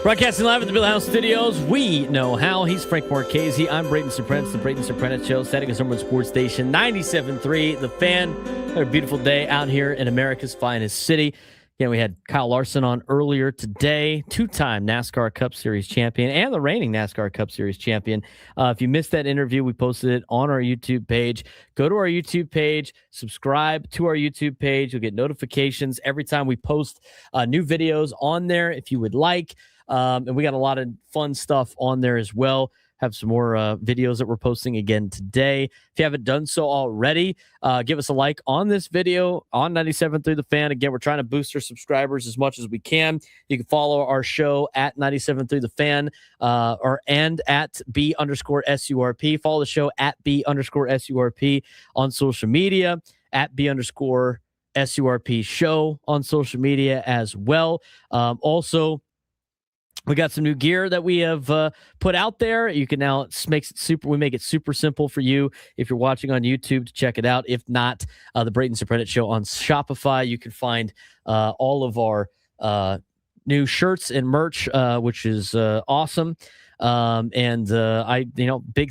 Broadcasting live at the Bill House Studios, we know how. He's Frank Marchese. I'm Braden Surprenant. It's the Braden Surprenant Show, setting us number one sports station, 97.3. The Fan. Had a beautiful day out here in America's finest city. Again, we had Kyle Larson on earlier today, two-time NASCAR Cup Series champion and the reigning NASCAR Cup Series champion. If you missed that interview, we posted it on our YouTube page. Go to our YouTube page, subscribe to our YouTube page. You'll get notifications every time we post new videos on there if you would like. And we got a lot of fun stuff on there as well. Have some more videos that we're posting again today. If you haven't done so already, give us a like on this video on 97.3 The Fan. Again, we're trying to boost our subscribers as much as we can. You can follow our show at 97.3 The Fan and at B_SURP. Follow the show at B_SURP on social media, at B_SURP show on social media as well. Also, we got some new gear that we have put out there. You can now we make it super simple for you if you're watching on YouTube to check it out. If not, the Braden Surprenant Show on Shopify. You can find all of our new shirts and merch, which is awesome. Big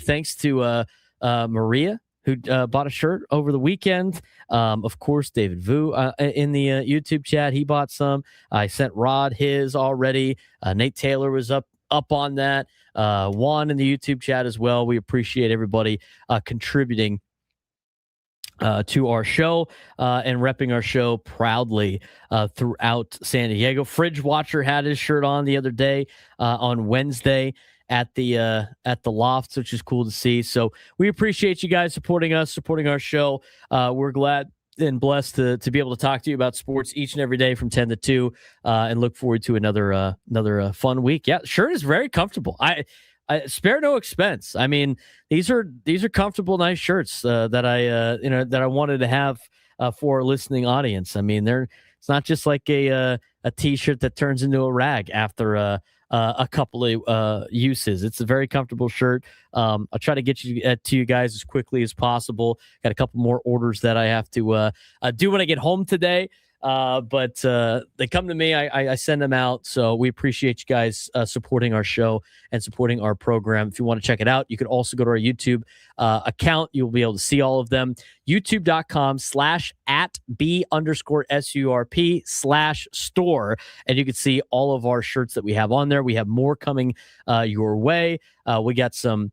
thanks to Maria, who bought a shirt over the weekend. Of course, David Vu in the YouTube chat, he bought some. I sent Rod his already. Nate Taylor was up on that. Juan in the YouTube chat as well. We appreciate everybody contributing to our show and repping our show proudly throughout San Diego. Fridge Watcher had his shirt on the other day on Wednesday at the Lofts, which is cool to see. So we appreciate you guys supporting us, supporting our show. We're glad and blessed to be able to talk to you about sports each and every day from 10 to 2 and look forward to another fun week. Yeah, shirt is very comfortable. I spare no expense. I mean, these are comfortable, nice shirts that I wanted to have for our listening audience. I mean, it's not just like a t-shirt that turns into a rag after a couple of uses. It's a very comfortable shirt. I'll try to get you to you guys as quickly as possible. Got a couple more orders that I have to do when I get home today. But they come to me, I send them out. So we appreciate you guys supporting our show and supporting our program. If you want to check it out, you can also go to our YouTube account. You'll be able to see all of them. YouTube.com/@B_SURP/store. And you can see all of our shirts that we have on there. We have more coming your way. We got some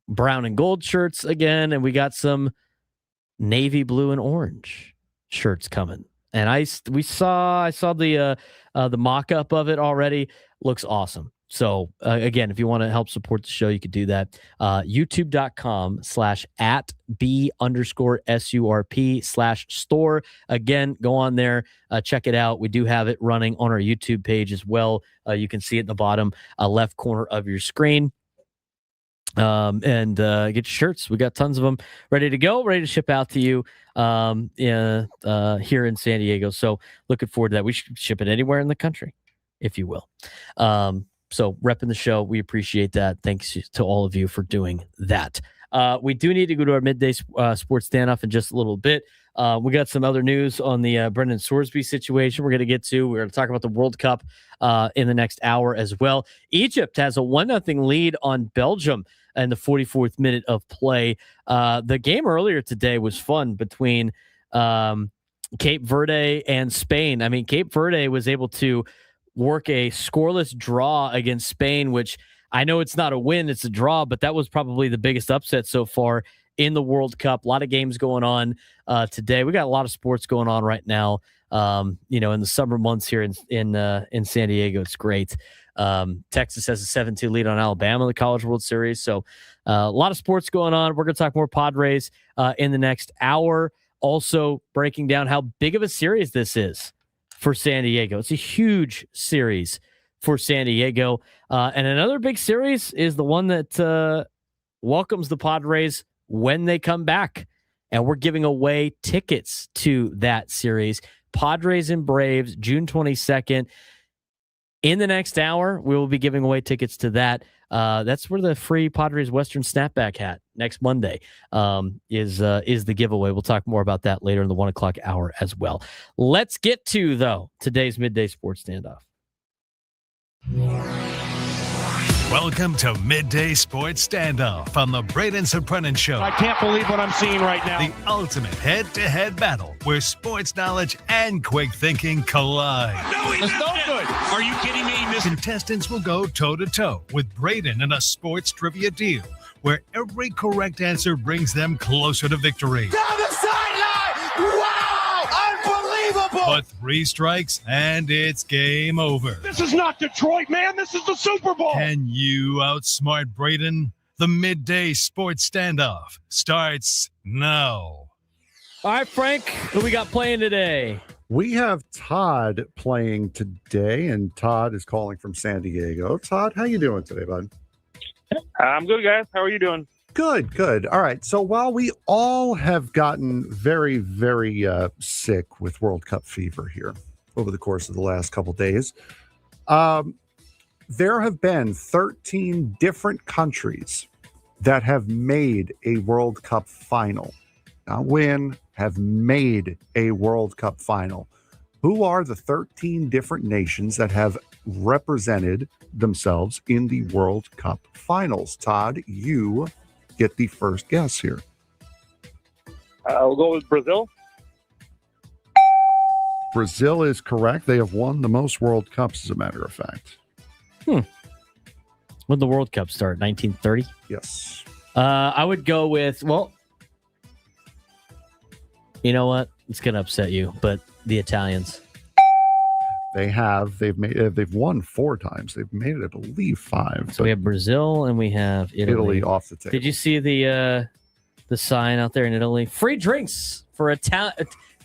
brown and gold shirts again, and we got some navy blue and orange shirts coming. And I saw the mock-up of it already. Looks awesome. So again, if you want to help support the show, you could do that. YouTube.com/@B_SURP/store. Again, go on there, check it out. We do have it running on our YouTube page as well. You can see it in the bottom left corner of your screen. And get your shirts. We got tons of them ready to go, ready to ship out to you here in San Diego. So looking forward to that. We should ship it anywhere in the country, if you will. So repping the show, we appreciate that. Thanks to all of you for doing that. We do need to go to our midday sports standoff in just a little bit. We got some other news on the Brendan Sorsby situation we're going to get to. We're going to talk about the World Cup in the next hour as well. Egypt has a 1-0 lead on Belgium in the 44th minute of play. The game earlier today was fun between Cape Verde and Spain. I mean, Cape Verde was able to work a scoreless draw against Spain, which I know it's not a win, it's a draw, but that was probably the biggest upset so far in the World Cup. A lot of games going on today. We got a lot of sports going on right now. In the summer months here in San Diego, it's great. Texas has a 7-2 lead on Alabama in the College World Series. So a lot of sports going on. We're going to talk more Padres in the next hour. Also breaking down how big of a series this is for San Diego. It's a huge series for San Diego. And another big series is the one that welcomes the Padres when they come back. And we're giving away tickets to that series. Padres and Braves, June 22nd. In the next hour, we will be giving away tickets to that. That's where the free Padres Western Snapback hat next Monday is the giveaway. We'll talk more about that later in the 1 o'clock hour as well. Let's get to, though, today's Midday Sports Standoff. Welcome to Midday Sports Standoff on the Braden Surprenant Show. I can't believe what I'm seeing right now. The ultimate head-to-head battle where sports knowledge and quick thinking collide. No, he's no good. Are you kidding me? Contestants will go toe-to-toe with Braden in a sports trivia deal where every correct answer brings them closer to victory. Down the sideline! Wow! Unbelievable! But 3 strikes and it's game over. This is not Detroit, man. This is the Super Bowl. Can you outsmart Braden? The Midday Sports Standoff starts now. All right, Frank, who we got playing today? We have Todd playing today, and Todd is calling from San Diego. Todd, how you doing today, bud? I'm good, guys. How are you doing? Good. All right. So while we all have gotten very, very sick with World Cup fever here over the course of the last couple days, there have been 13 different countries that have made a World Cup final. Not win, have made a World Cup final. Who are the 13 different nations that have represented themselves in the World Cup finals? Todd, you get the first guess here. We'll go with Brazil. Brazil is correct. They have won the most World Cups, as a matter of fact. When did the World Cup start? 1930? Yes. I would go with, well, you know what? It's going to upset you, but the Italians. They've won 4 times. They've made it, I believe, 5. So we have Brazil and we have Italy. Off the table. Did you see the sign out there in Italy? Free drinks for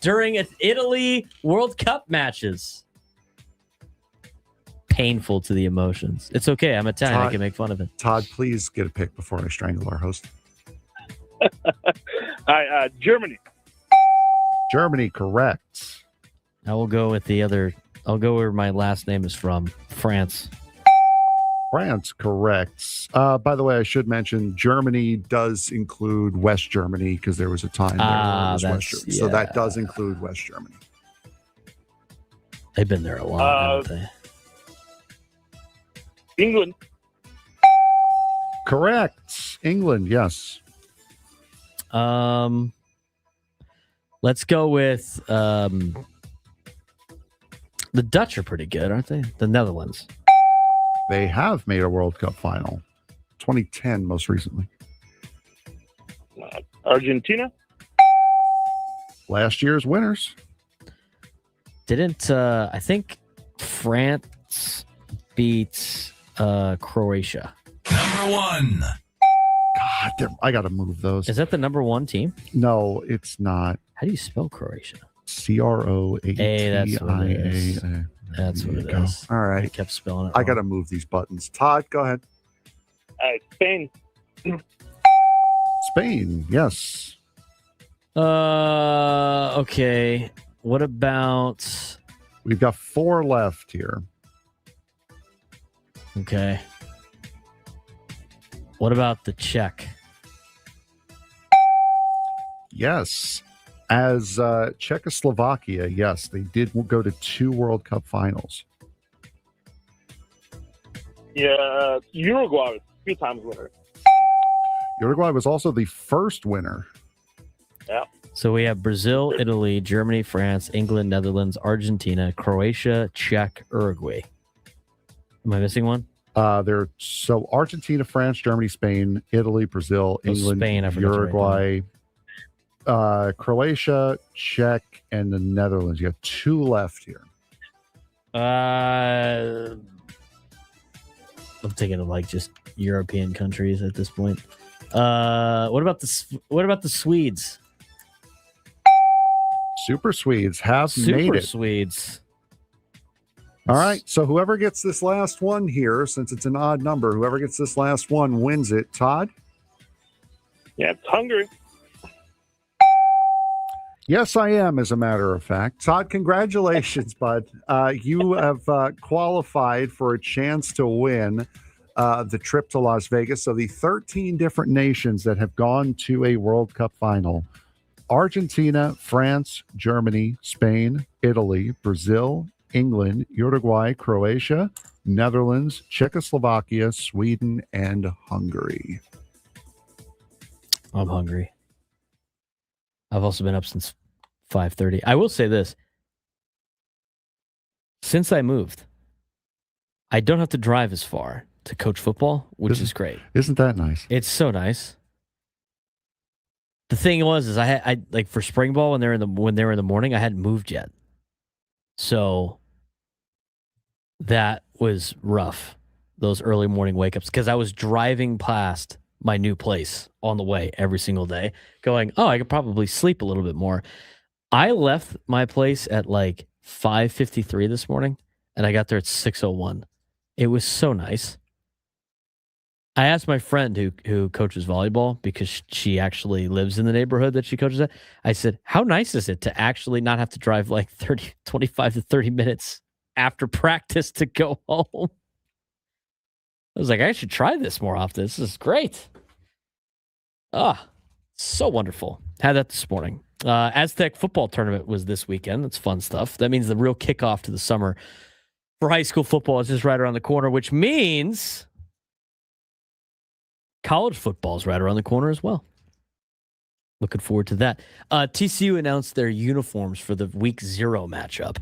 during Italy World Cup matches. Painful to the emotions. It's okay. I'm Italian. I can make fun of it. Todd, please get a pick before I strangle our host. Germany. Germany, correct. I will go with the other. I'll go where my last name is from. France. France, correct. By the way, I should mention Germany does include West Germany because there was a time there where it was West Germany. So that does include West Germany. They've been there a while, haven't they? England. Correct. England, yes. Let's go with the Dutch are pretty good, aren't they? The Netherlands. They have made a World Cup final. 2010, most recently. Argentina. Last year's winners. Didn't I think France beat Croatia? Number 1. God, I got to move those. Is that the number 1 team? No, it's not. How do you spell Croatia? Croatia. That's what it is. All right. I kept spelling it I wrong. got to move these buttons. Todd, go ahead. Spain. Spain, yes. Okay. What about... We've got 4 left here. Okay. What about the Czech? Yes. As Czechoslovakia, yes, they did go to 2 World Cup finals. Yeah, Uruguay, 2 times winner. Uruguay was also the first winner. Yeah. So we have Brazil, Italy, Germany, France, England, Netherlands, Argentina, Croatia, Czech, Uruguay. Am I missing one? So Argentina, France, Germany, Spain, Italy, Brazil, England, Spain, I forgot to write Uruguay, Croatia, Czech, and the Netherlands. You have 2 left here. I'm thinking of like just European countries at this point. What about the Swedes? Super Swedes have made it. Swedes. All right. So whoever gets this last one here, since it's an odd number, whoever gets this last one wins it. Todd? Yeah, it's Hungary. Yes, I am, as a matter of fact. Todd, congratulations, bud. You have qualified for a chance to win the trip to Las Vegas. So the 13 different nations that have gone to a World Cup final: Argentina, France, Germany, Spain, Italy, Brazil, England, Uruguay, Croatia, Netherlands, Czechoslovakia, Sweden, and Hungary. I'm hungry. I've also been up since 5:30. I will say this. Since I moved, I don't have to drive as far to coach football, which is great. Isn't that nice? It's so nice. The thing was, I like for spring ball when they were in the morning, I hadn't moved yet, so that was rough. Those early morning wake ups because I was driving past my new place on the way every single day, going, "Oh, I could probably sleep a little bit more." I left my place at like 5:53 this morning, and I got there at 6:01. It was so nice. I asked my friend who coaches volleyball because she actually lives in the neighborhood that she coaches at. I said, "How nice is it to actually not have to drive like 25 to 30 minutes after practice to go home?" I was like, I should try this more often. This is great. So wonderful. Had that this morning. Aztec football tournament was this weekend. That's fun stuff. That means the real kickoff to the summer for high school football is just right around the corner, which means college football is right around the corner as well. Looking forward to that. TCU announced their uniforms for the week 0 matchup.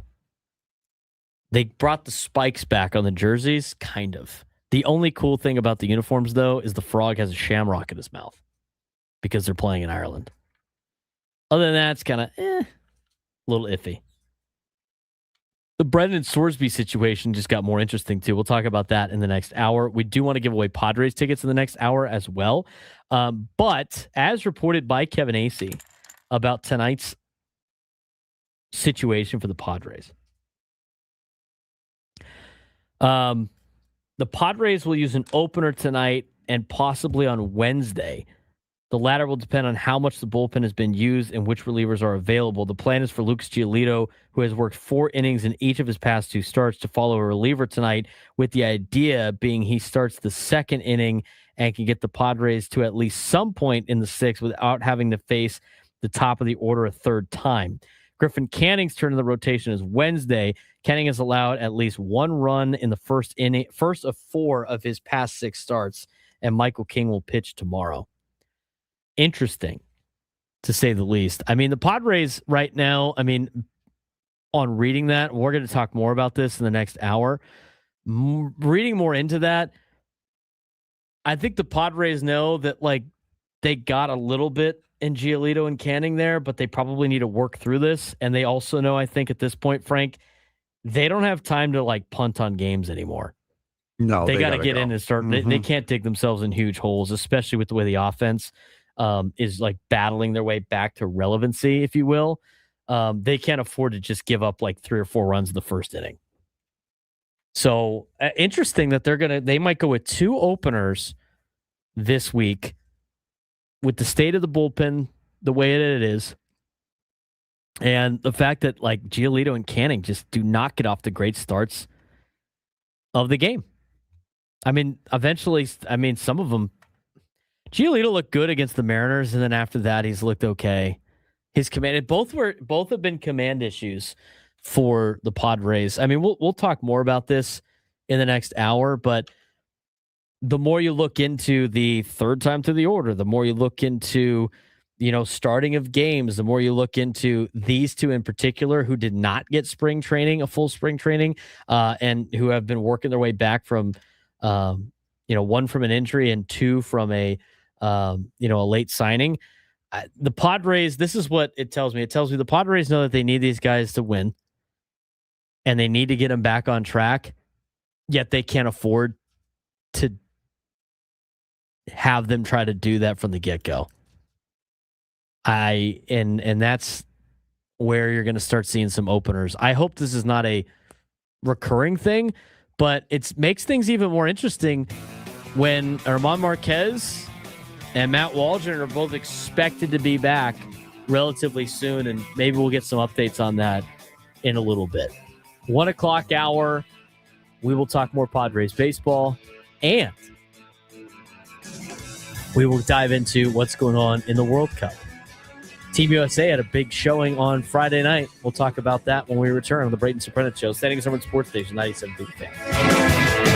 They brought the spikes back on the jerseys, kind of. The only cool thing about the uniforms, though, is the frog has a shamrock in his mouth because they're playing in Ireland. Other than that, it's kind of a little iffy. The Brendan Sorsby situation just got more interesting, too. We'll talk about that in the next hour. We do want to give away Padres tickets in the next hour as well. But as reported by Kevin Acee about tonight's situation for the Padres, the Padres will use an opener tonight and possibly on Wednesday. The latter will depend on how much the bullpen has been used and which relievers are available. The plan is for Lucas Giolito, who has worked 4 innings in each of his past 2 starts, to follow a reliever tonight, with the idea being he starts the 2nd inning and can get the Padres to at least some point in the 6th without having to face the top of the order a 3rd time. Griffin Canning's turn in the rotation is Wednesday. Canning has allowed at least 1 run in the first of 4 of his past 6 starts, and Michael King will pitch tomorrow. Interesting, to say the least. I mean, the Padres right now, on reading that, we're going to talk more about this in the next hour. Reading more into that, I think the Padres know that, they got a little bit in Giolito and Canning there, but they probably need to work through this. And they also know, I think at this point, Frank, they don't have time to punt on games anymore. No, they got to get in and start. Mm-hmm. They can't dig themselves in huge holes, especially with the way the offense is battling their way back to relevancy, if you will. They can't afford to just give up 3 or 4 runs in the first inning. So interesting that they might go with 2 openers this week with the state of the bullpen the way it is. And the fact that Giolito and Canning just do not get off the great starts of the game. Eventually, some of them, Giolito looked good against the Mariners, and then after that, he's looked okay. His command, both have been command issues for the Padres. We'll talk more about this in the next hour, but the more you look into the 3rd time through the order, the more you look into, starting of games, the more you look into these 2 in particular who did not get a full spring training, and who have been working their way back from, 1 from an injury and 2 from a late signing. The Padres, this is what it tells me. It tells me the Padres know that they need these guys to win, and they need to get them back on track, yet they can't afford to have them try to do that from the get-go. And that's where you're going to start seeing some openers. I hope this is not a recurring thing, but it makes things even more interesting when German Marquez and Matt Waldron are both expected to be back relatively soon, and maybe we'll get some updates on that in a little bit. 1 o'clock hour, we will talk more Padres baseball, and we will dive into what's going on in the World Cup. Team USA had a big showing on Friday night. We'll talk about that when we return on the Braden Surprenant Show, standing Summer Sports Station 97.3 Fan.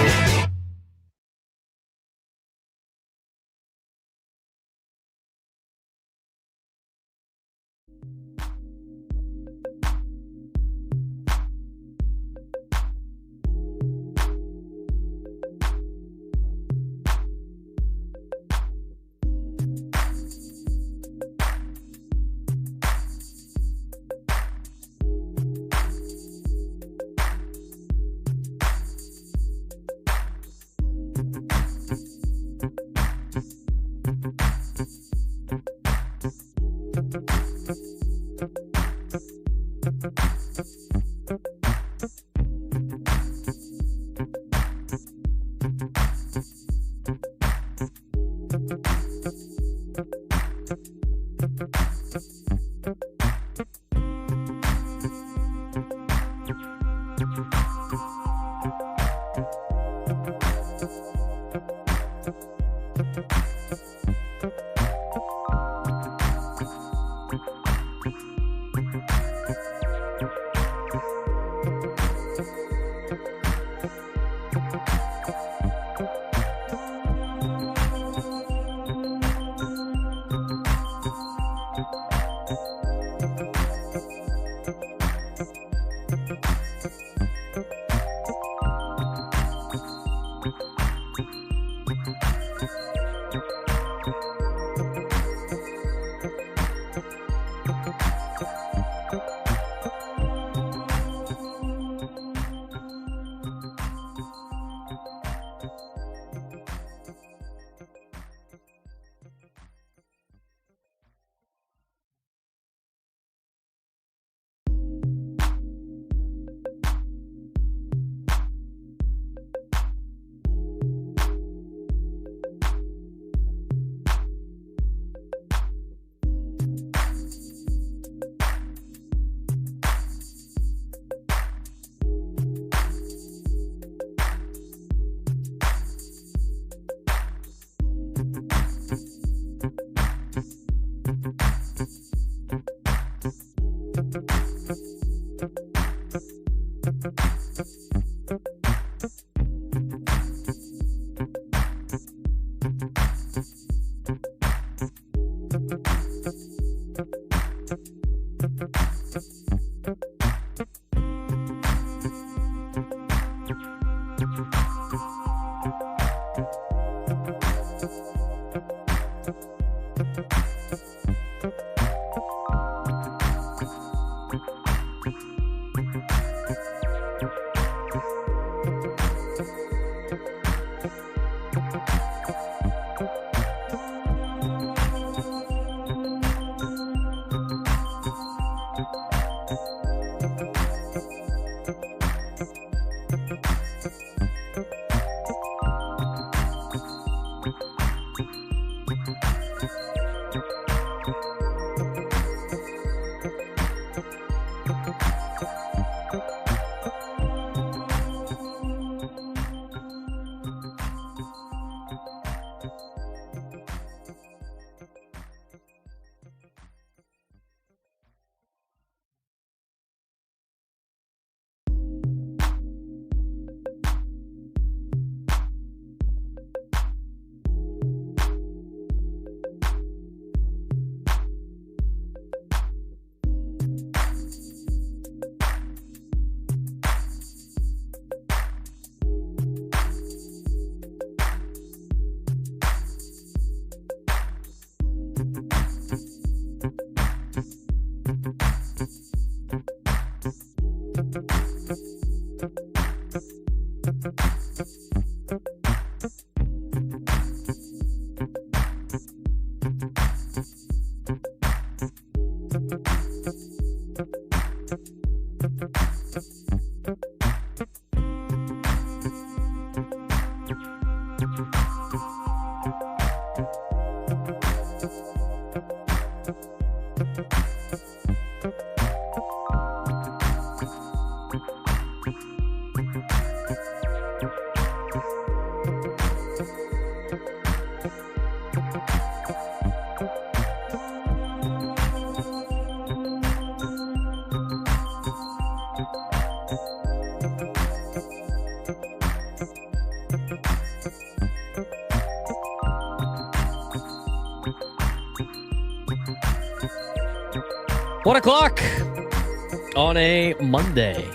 1:00 on a Monday.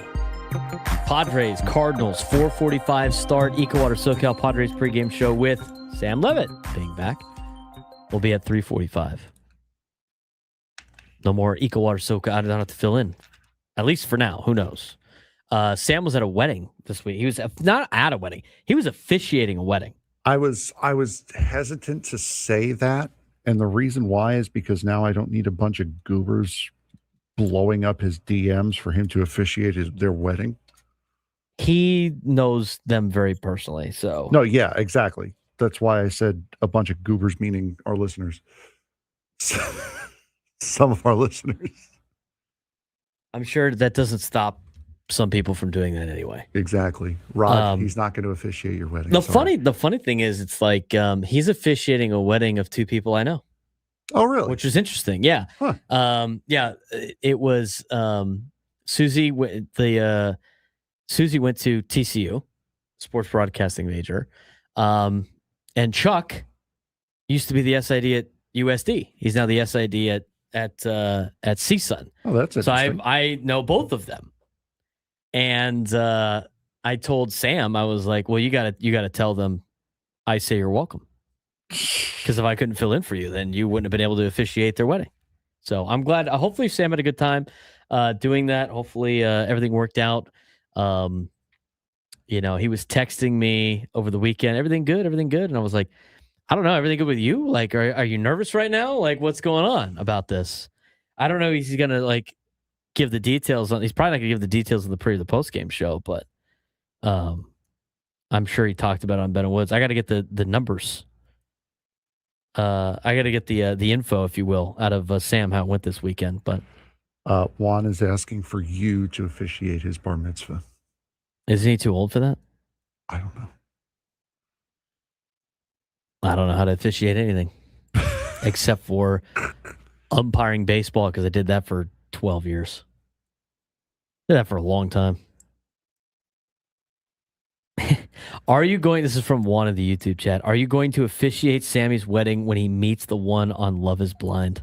Padres, Cardinals, 4:45 start. EcoWater SoCal Padres pregame show with Sam Levitt being back. We'll be at 3:45. No more EcoWater SoCal. I don't have to fill in. At least for now. Who knows? Sam was at a wedding this week. He was not at a wedding. He was officiating a wedding. I was hesitant to say that. And the reason why is because now I don't need a bunch of goobers blowing up his DMs for him to officiate their wedding. He knows them very personally. So no, yeah, exactly. That's why I said a bunch of goobers, meaning our listeners. Some of our listeners. I'm sure that doesn't stop some people from doing that anyway. Exactly. Rod, he's not going to officiate your wedding. The funny thing is, it's like he's officiating a wedding of two people I know. Oh, really? Which is interesting. Yeah. Huh. It was Susie. Susie went to TCU, sports broadcasting major, and Chuck used to be the SID at USD. He's now the SID at CSUN. Oh, that's interesting. So I know both of them. And I told Sam, I was like, well, you gotta tell them I say you're welcome. Because if I couldn't fill in for you, then you wouldn't have been able to officiate their wedding. So I'm glad. Hopefully Sam had a good time doing that. Hopefully everything worked out. He was texting me over the weekend. Everything good? And I was like, I don't know. Everything good with you? Like, are you nervous right now? Like, what's going on about this? I don't know. He's going to give the details on. He's probably not going to give the details of the pre or the post game show, but I'm sure he talked about it on Ben and Woods. I got to get the numbers. I got to get the info, if you will, out of Sam how it went this weekend. But Juan is asking for you to officiate his bar mitzvah. Isn't he too old for that? I don't know. I don't know how to officiate anything except for umpiring baseball, because I did that for 12 years. Did that for a long time. Are you going, this is from Juan of the YouTube chat, are you going to officiate Sammy's wedding when he meets the one on Love is Blind?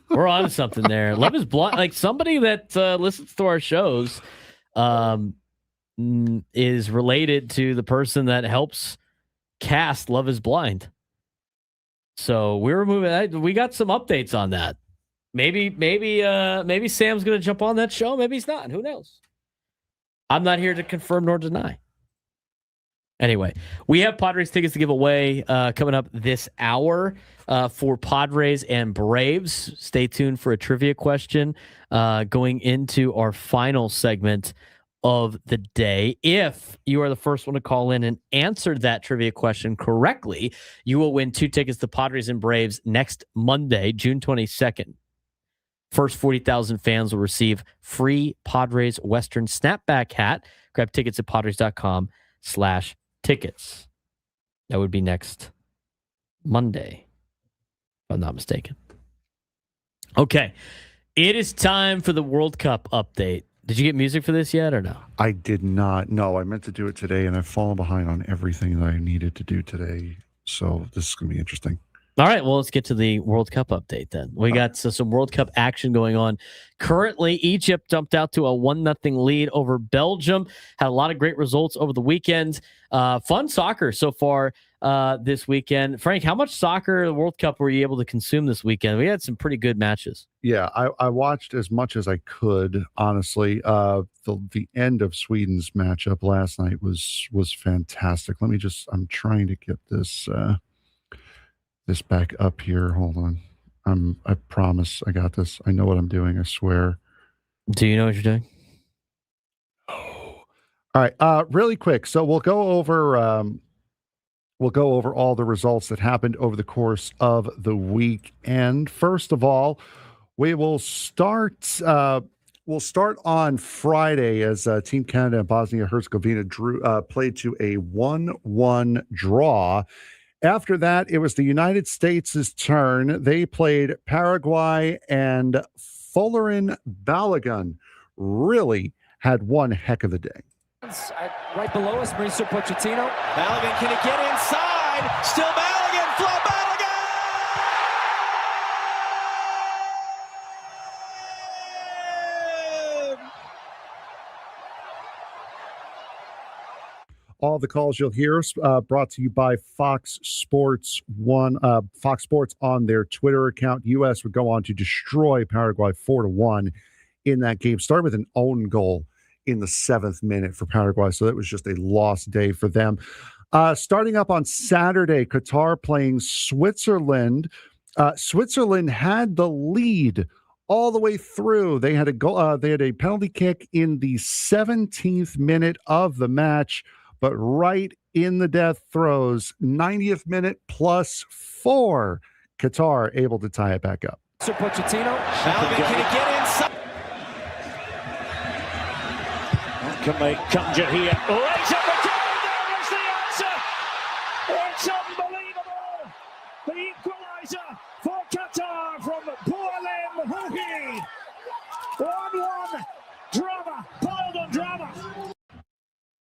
We're on to something there. Love is Blind, like somebody that listens to our shows is related to the person that helps cast Love is Blind. So we're moving. We got some updates on that. Maybe Sam's going to jump on that show. Maybe he's not. Who knows? I'm not here to confirm nor deny. Anyway, we have Padres tickets to give away coming up this hour for Padres and Braves. Stay tuned for a trivia question going into our final segment of the day. If you are the first one to call in and answer that trivia question correctly, you will win 2 tickets to Padres and Braves next Monday, June 22nd. First 40,000 fans will receive free Padres Western snapback hat. Grab tickets at padres.com/tickets. That would be next Monday, if I'm not mistaken. Okay. It is time for the World Cup update. Did you get music for this yet or no? I did not. No, I meant to do it today, and I've fallen behind on everything that I needed to do today. So this is going to be interesting. All right, well, let's get to the World Cup update then. We got some World Cup action going on. Currently, Egypt jumped out to a 1-0 lead over Belgium. Had a lot of great results over the weekend. Fun soccer so far this weekend. Frank, how much soccer, the World Cup, were you able to consume this weekend? We had some pretty good matches. Yeah, I watched as much as I could, honestly. The end of Sweden's matchup last night was fantastic. I'm trying to get this back up here. Hold on. I promise I got this. I know what I'm doing, I swear. Do you know what you're doing? Oh. All right. Really quick. So we'll go over all the results that happened over the course of the weekend. First of all, we will start on Friday as Team Canada and Bosnia-Herzegovina played to a 1-1 draw. After that, it was the United States' turn. They played Paraguay, and Fullerin Balogun really had one heck of a day. Right below us, Mauricio Pochettino. Balogun, can it get inside? Still Balogun, Flo Balogun! All the calls you'll hear brought to you by Fox Sports Fox Sports on their Twitter account. U.S. would go on to destroy Paraguay 4-1 in that game. Started with an own goal in the 7th minute for Paraguay, so that was just a lost day for them. Starting up on Saturday, Qatar playing Switzerland. Switzerland had the lead all the way through. They had a goal. They had a penalty kick in the 17th minute of the match. But right in the death throes, 90th minute +4, Qatar able to tie it back up. Pochettino, Balogun, can it get inside? Can they conjure here? Lays up the goal, there is the answer! It's unbelievable! The equaliser for Qatar from Bourlem Houhi. 1-1, drama, piled on drama.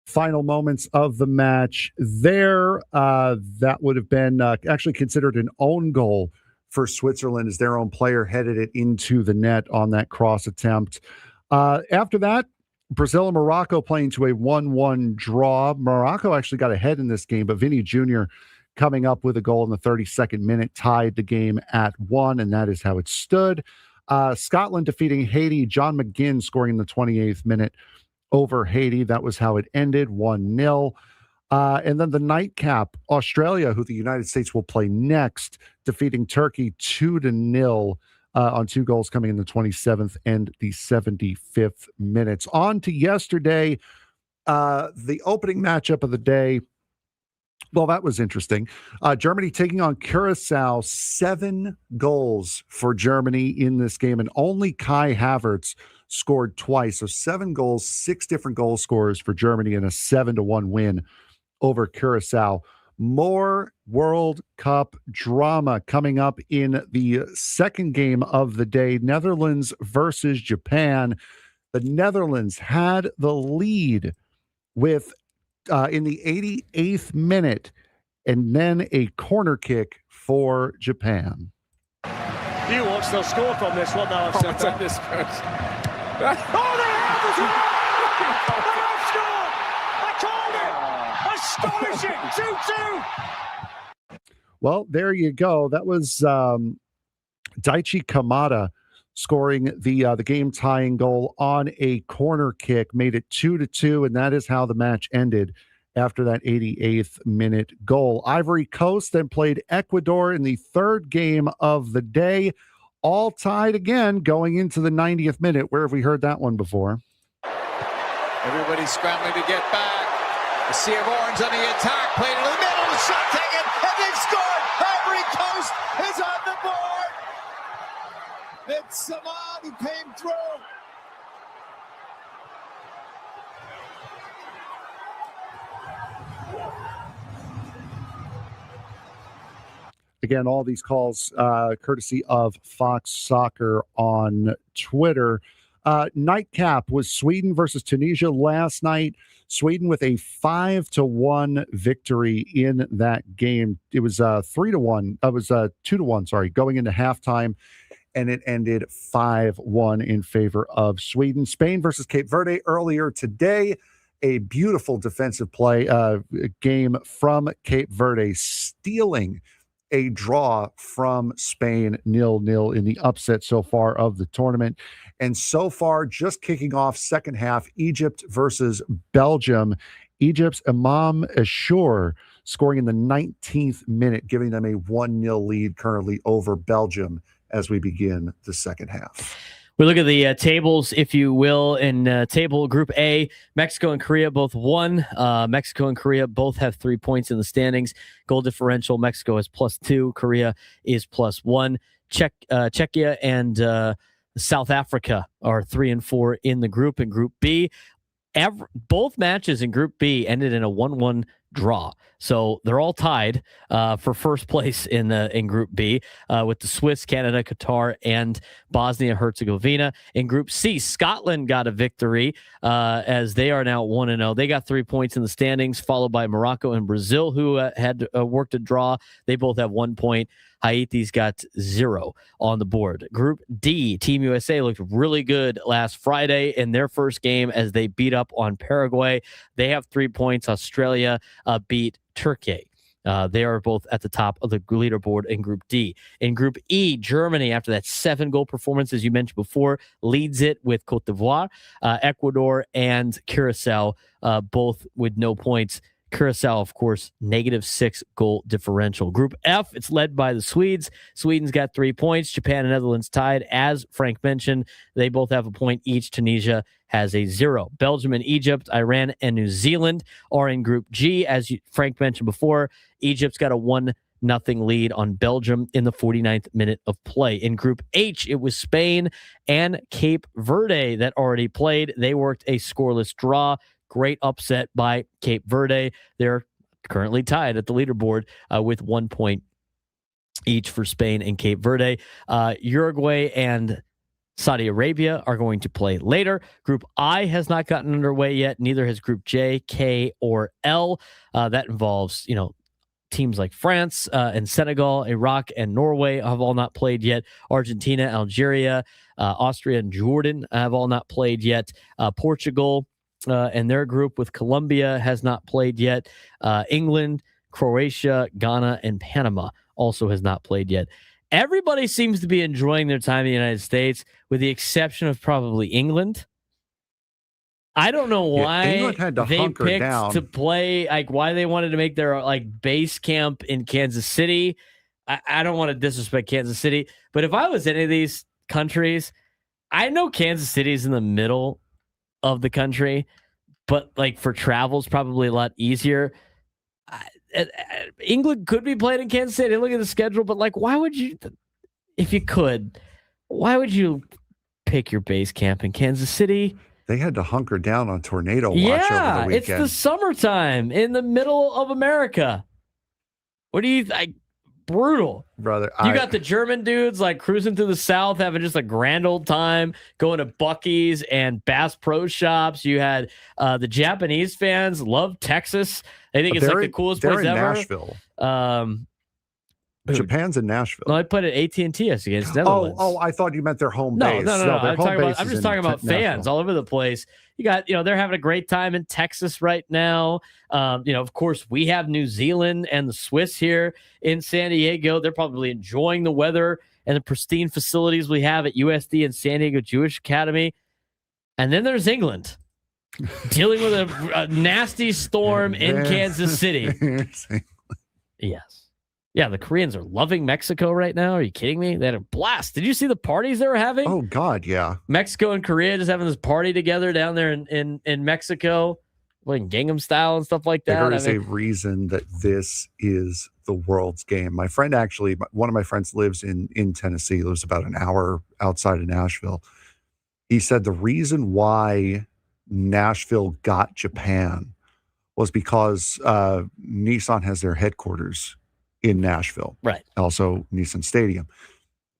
Final moments of the match there. That would have been actually considered an own goal for Switzerland as their own player headed it into the net on that cross attempt. After that, Brazil and Morocco playing to a 1-1 draw. Morocco actually got ahead in this game, but Vinny Jr. coming up with a goal in the 32nd minute tied the game at 1, and that is how it stood. Scotland defeating Haiti. John McGinn scoring in the 28th minute over Haiti. That was how it ended, 1-0. And then the nightcap, Australia, who the United States will play next, defeating Turkey 2-0 on 2 goals coming in the 27th and the 75th minutes. On to yesterday, the opening matchup of the day. Well, that was interesting. Germany taking on Curacao, 7 goals for Germany in this game, and only Kai Havertz scored twice. So 7 goals, 6 different goal scorers for Germany, and a 7-1 win over Curacao. More World Cup drama coming up in the second game of the day, Netherlands versus Japan. The Netherlands had the lead with in the 88th minute, and then a corner kick for Japan. You watch, they'll score from this one now. I've set up this first. Oh, they have as well! They have scored! I called it! Astonishing! 2-2! Well, there you go. That was Daichi Kamada scoring the game tying goal on a corner kick, made it 2-2, and that is how the match ended after that 88th minute goal. Ivory Coast then played Ecuador in the third game of the day, all tied again going into the 90th minute. Where have we heard that one before? Everybody scrambling to get back. A sea of orange on the attack, played into the middle, the shot taken, and they've scored! Ivory Coast is on the board! It's Saman who came through. Again, all these calls courtesy of Fox Soccer on Twitter. Nightcap was Sweden versus Tunisia last night. Sweden with a 5-1 victory in that game. It was 3-1. It was 2-1. Sorry, going into halftime, and it ended 5-1 in favor of Sweden. Spain versus Cape Verde earlier today. A beautiful defensive play game from Cape Verde, stealing a draw from Spain 0-0 in the upset so far of the tournament. And so far, just kicking off second half, Egypt versus Belgium. Egypt's Imam Ashur scoring in the 19th minute, giving them a 1-0 lead currently over Belgium as we begin the second half. We look at the tables, if you will. In table Group A, Mexico and Korea both won. Mexico and Korea both have 3 points in the standings. Goal differential, Mexico is +2. Korea is +1. Czechia and South Africa are 3 and 4 in the group. In Group B, both matches in Group B ended in a 1-1 draw. So they're all tied for first place in Group B with the Swiss, Canada, Qatar, and Bosnia-Herzegovina. In Group C, Scotland got a victory as they are now 1-0. They got 3 points in the standings, followed by Morocco and Brazil, who had worked a draw. They both have 1 point. Haiti's got 0 on the board. Group D, Team USA looked really good last Friday in their first game as they beat up on Paraguay. They have 3 points. Australia beat Turkey. They are both at the top of the leaderboard in Group D. In Group E, Germany, after that 7-goal performance, as you mentioned before, leads it with Cote d'Ivoire, Ecuador, and Curacao, both with no points. Curacao, of course, -6 goal differential. Group F, it's led by the Swedes. Sweden's got 3 points. Japan and Netherlands tied. As Frank mentioned, they both have a point each. Tunisia has a 0. Belgium and Egypt, Iran and New Zealand are in Group G. As Frank mentioned before, Egypt's got a 1-0 lead on Belgium in the 49th minute of play. In Group H, it was Spain and Cape Verde that already played. They worked a scoreless draw. Great upset by Cape Verde. They're currently tied at the leaderboard with 1 point each for Spain and Cape Verde. Uruguay and Saudi Arabia are going to play later. Group I has not gotten underway yet. Neither has Group J, K, or L. That involves, teams like France and Senegal, Iraq, and Norway have all not played yet. Argentina, Algeria, Austria, and Jordan have all not played yet. Portugal and their group with Colombia has not played yet. England, Croatia, Ghana, and Panama also has not played yet. Everybody seems to be enjoying their time in the United States, with the exception of probably England. I don't know why England had to they hunker picked down to play, why they wanted to make their base camp in Kansas City. I don't want to disrespect Kansas City, but if I was any of these countries, I know Kansas City is in the middle of the country, but for travel is probably a lot easier. England could be playing in Kansas City. Look at the schedule, but why would you, if you could, why would you pick your base camp in Kansas City? They had to hunker down on tornado watch over the weekend. It's the summertime in the middle of America. What do you think? Brutal, brother. You got the German dudes cruising through the South, having just a grand old time, going to Buc-ee's and Bass Pro Shops. You had the Japanese fans love Texas. They think it's the coolest place ever. Nashville. Japan's in Nashville. No, I played at AT&T against Netherlands. Oh, I thought you meant their home base. No. Their home base I'm is just talking about fans Nashville. all over the place. You got, they're having a great time in Texas right now. Of course, we have New Zealand and the Swiss here in San Diego. They're probably enjoying the weather and the pristine facilities we have at USD and San Diego Jewish Academy. And then there's England dealing with a nasty storm in Kansas City. Yes. Yeah, the Koreans are loving Mexico right now. Are you kidding me? They had a blast. Did you see the parties they were having? Oh, God, yeah. Mexico and Korea just having this party together down there in Mexico, playing Gangnam Style and stuff like that. There is a reason that this is the world's game. My friend one of my friends lives in Tennessee, lives about an hour outside of Nashville. He said the reason why Nashville got Japan was because Nissan has their headquarters in Nashville. Right. Also Nissan Stadium.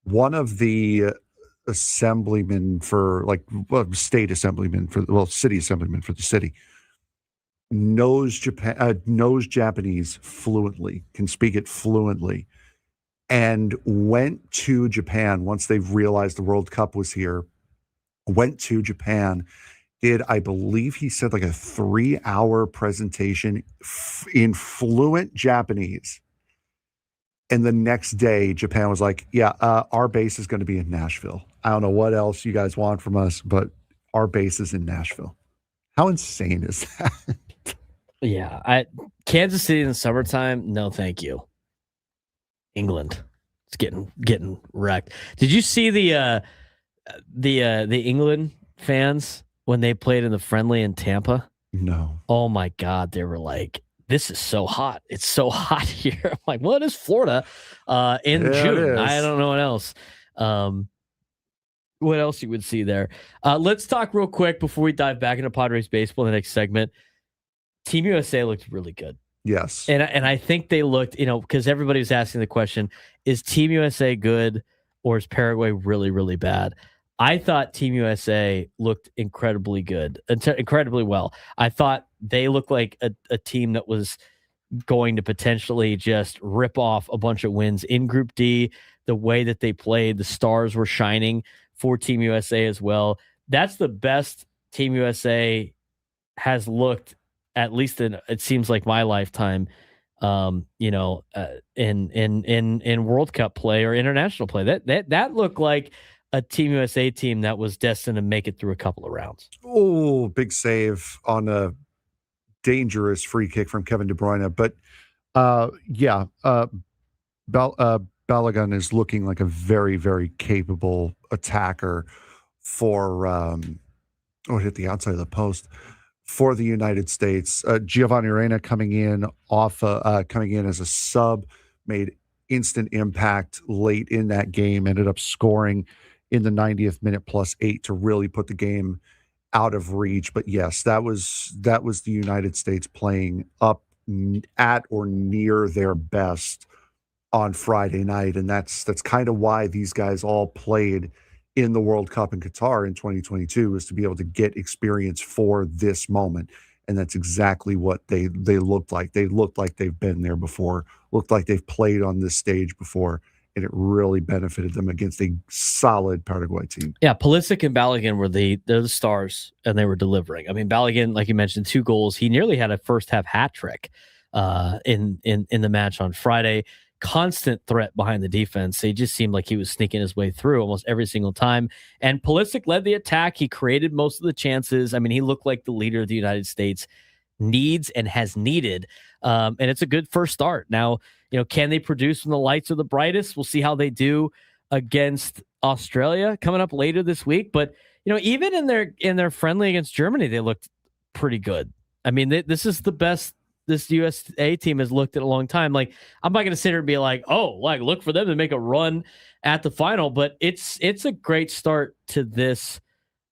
One of the assemblymen city assemblymen for the city knows Japanese fluently, can speak it fluently, and went to Japan once they realized the World Cup was here, went to Japan, did, I believe he said, like a 3-hour presentation in fluent Japanese. And the next day, Japan was like, yeah, our base is going to be in Nashville. I don't know what else you guys want from us, but our base is in Nashville. How insane is that? Yeah. Kansas City in the summertime, no thank you. England. It's getting wrecked. Did you see the England fans when they played in the friendly in Tampa? No. Oh my God. They were like, this is so hot. It's so hot here. I'm like, well, it is Florida in June. I don't know what else. What else you would see there? Let's talk real quick before we dive back into Padres baseball in the next segment. Team USA looked really good. Yes. And I think they looked, because everybody was asking the question, is Team USA good or is Paraguay really, really bad? I thought Team USA looked incredibly good, incredibly well. I thought they looked like a team that was going to potentially just rip off a bunch of wins in Group D. The way that they played, the stars were shining for Team USA as well. That's the best Team USA has looked, at least in, it seems like, my lifetime, in World Cup play or international play. That looked like a Team USA team that was destined to make it through a couple of rounds. Oh, big save on a dangerous free kick from Kevin De Bruyne. But Balogun is looking like a very, very capable attacker for hit the outside of the post for the United States. Giovanni Reyna coming in as a sub, made instant impact late in that game, ended up scoring in the 90th minute +8 to really put the game out of reach. But yes, that was the United States playing up at or near their best on Friday night. And that's kind of why these guys all played in the World Cup in Qatar in 2022, is to be able to get experience for this moment. And that's exactly what they looked like. They looked like they've been there before, looked like they've played on this stage before, and it really benefited them against a solid Paraguay team. Yeah, Pulisic and Balogun they're the stars, and they were delivering. I mean, Balogun, like you mentioned, 2 goals. He nearly had a first half hat trick in the match on Friday. Constant threat behind the defense. He just seemed like he was sneaking his way through almost every single time. And Pulisic led the attack. He created most of the chances. I mean, he looked like the leader of the United States needs and has needed. And it's a good first start. Now, can they produce when the lights are the brightest? We'll see how they do against Australia coming up later this week. But, even in their friendly against Germany, they looked pretty good. I mean, this is the best this USA team has looked at a long time. Like, I'm not going to sit here and be like, look for them to make a run at the final, but it's a great start to this,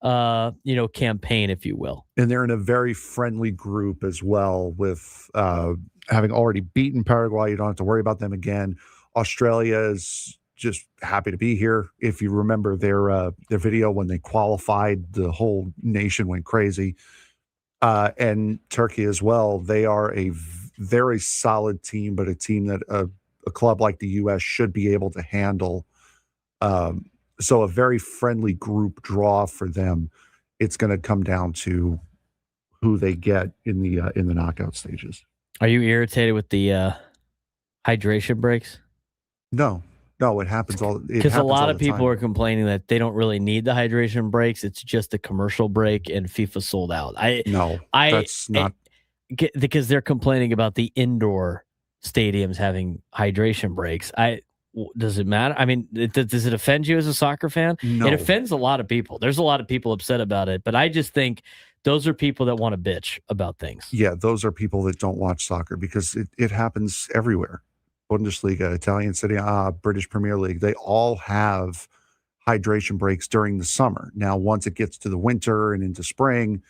campaign, if you will. And they're in a very friendly group as well, with having already beaten Paraguay. You don't have to worry about them again. Australia is just happy to be here. If you remember their video when they qualified, the whole nation went crazy. And Turkey as well. They are a very solid team, but a team that a club like the U.S. should be able to handle. So a very friendly group draw for them. It's going to come down to who they get in the knockout stages. Are you irritated with the hydration breaks? No, it happens all. Because a lot of people are complaining that they don't really need the hydration breaks. It's just a commercial break, and FIFA sold out. That's not because they're complaining about the indoor stadiums having hydration breaks. Does it matter? I mean, does it offend you as a soccer fan? No. It offends a lot of people. There's a lot of people upset about it, but I just think those are people that want to bitch about things. Yeah, those are people that don't watch soccer because it happens everywhere. Bundesliga, Italian Serie A, British Premier League, they all have hydration breaks during the summer. Now, once it gets to the winter and into spring,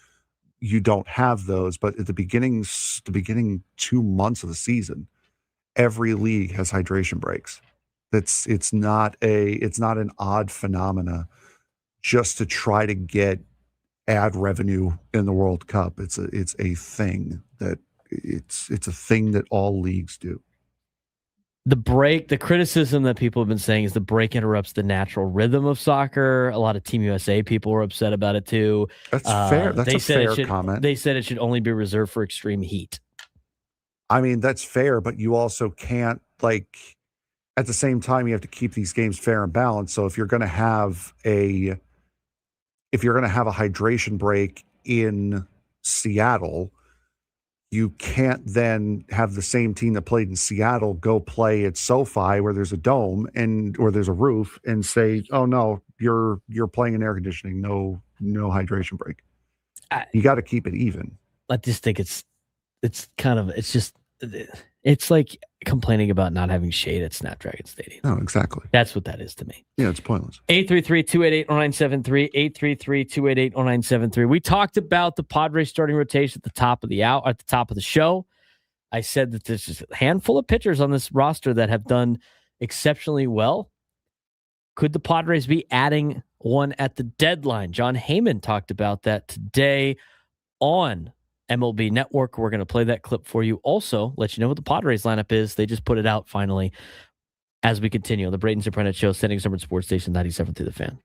you don't have those. But at the beginning 2 months of the season, every league has hydration breaks. It's not an odd phenomena just to try to get ad revenue in the World Cup. It's a thing that it's a thing that all leagues do. The criticism that people have been saying is the break interrupts the natural rhythm of soccer. A lot of Team USA people were upset about it too. That's fair. That's a fair comment. They said it should only be reserved for extreme heat. I mean, that's fair, but you also can't, at the same time, you have to keep these games fair and balanced. So if you're going to have a hydration break in Seattle, you can't then have the same team that played in Seattle go play at SoFi where there's a dome or there's a roof and say, "Oh no, you're playing in air conditioning. No hydration break." You got to keep it even. I just think it's like complaining about not having shade at Snapdragon Stadium. No, exactly. That's what that is to me. Yeah, it's pointless. 833-288-0973, 833-288-0973. We talked about the Padres starting rotation at the top of the show. I said that there's just a handful of pitchers on this roster that have done exceptionally well. Could the Padres be adding one at the deadline? John Heyman talked about that today on MLB Network. We're going to play that clip for you. Also, let you know what the Padres lineup is. They just put it out finally as we continue on the Braden Surprenant Show, sending Summer Sports Station 97 through the Fan.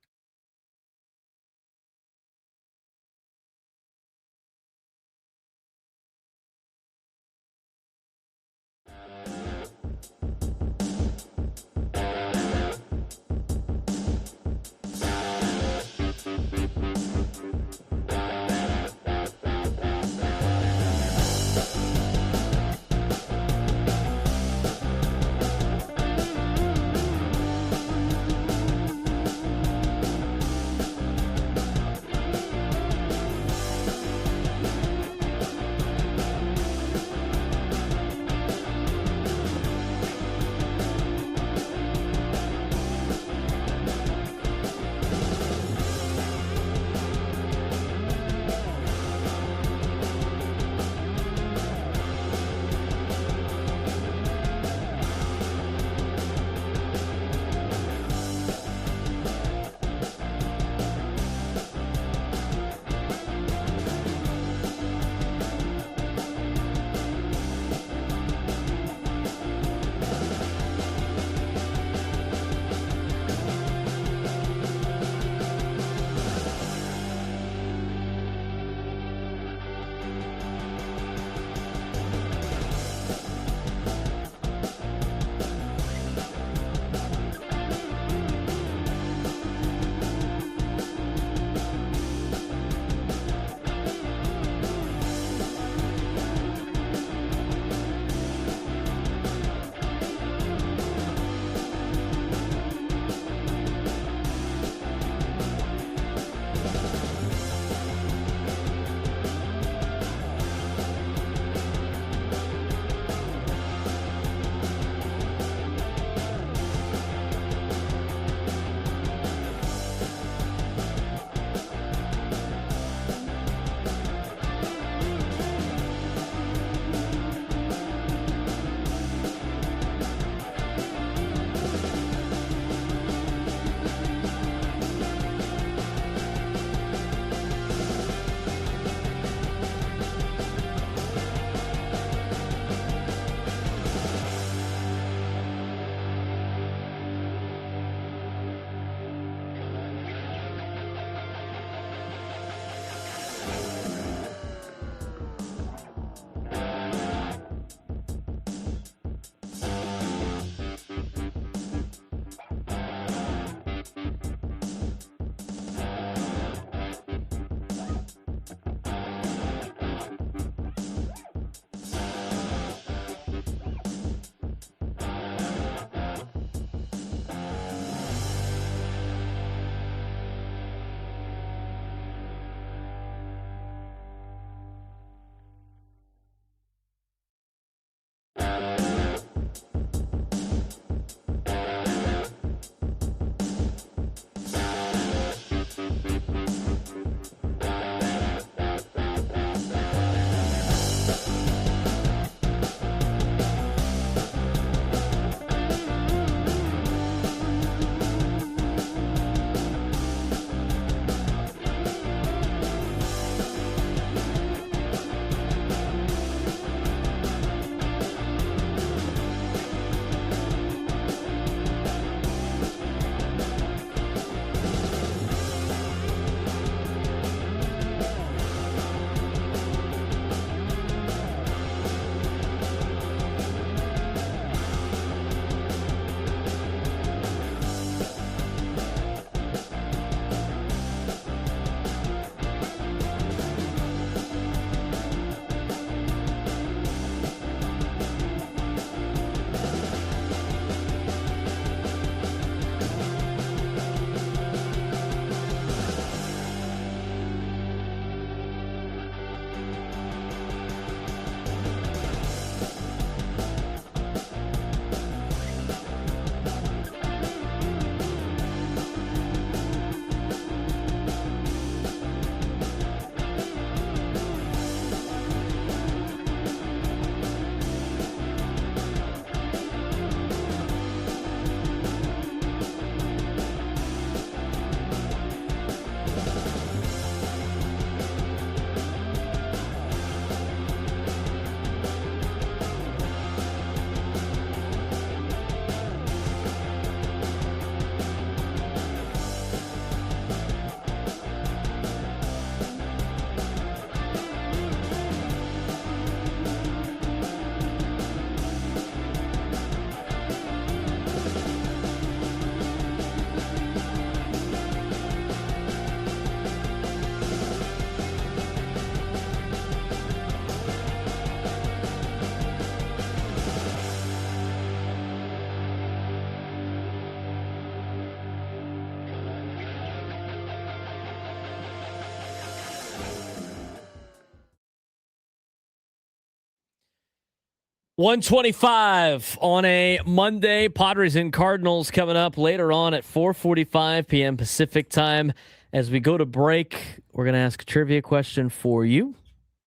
1:25 on a Monday. Padres and Cardinals coming up later on at 4:45 p.m. Pacific time. As we go to break, we're going to ask a trivia question for you.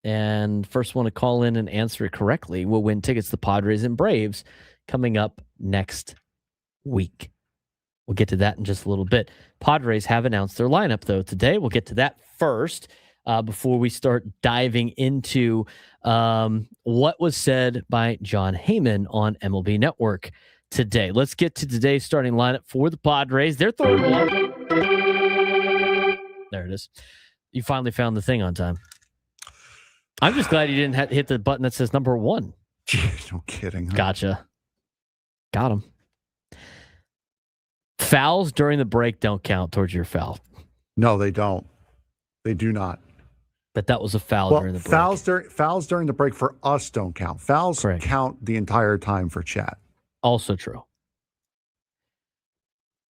And first one to call in and answer it correctly will win tickets to Padres and Braves coming up next week. We'll get to that in just a little bit. Padres have announced their lineup, though, today. We'll get to that first before we start diving into what was said by Jon Heyman on MLB Network today. Let's get to today's starting lineup for the Padres. Their third one. There it is. You finally found the thing on time. I'm just glad you didn't hit the button that says number 1. No kidding. Huh? Gotcha. Got him. Fouls during the break don't count towards your foul. No, they don't. They do not. But that was a foul during the break. Fouls during the break for us don't count. Fouls count the entire time for chat. Also true.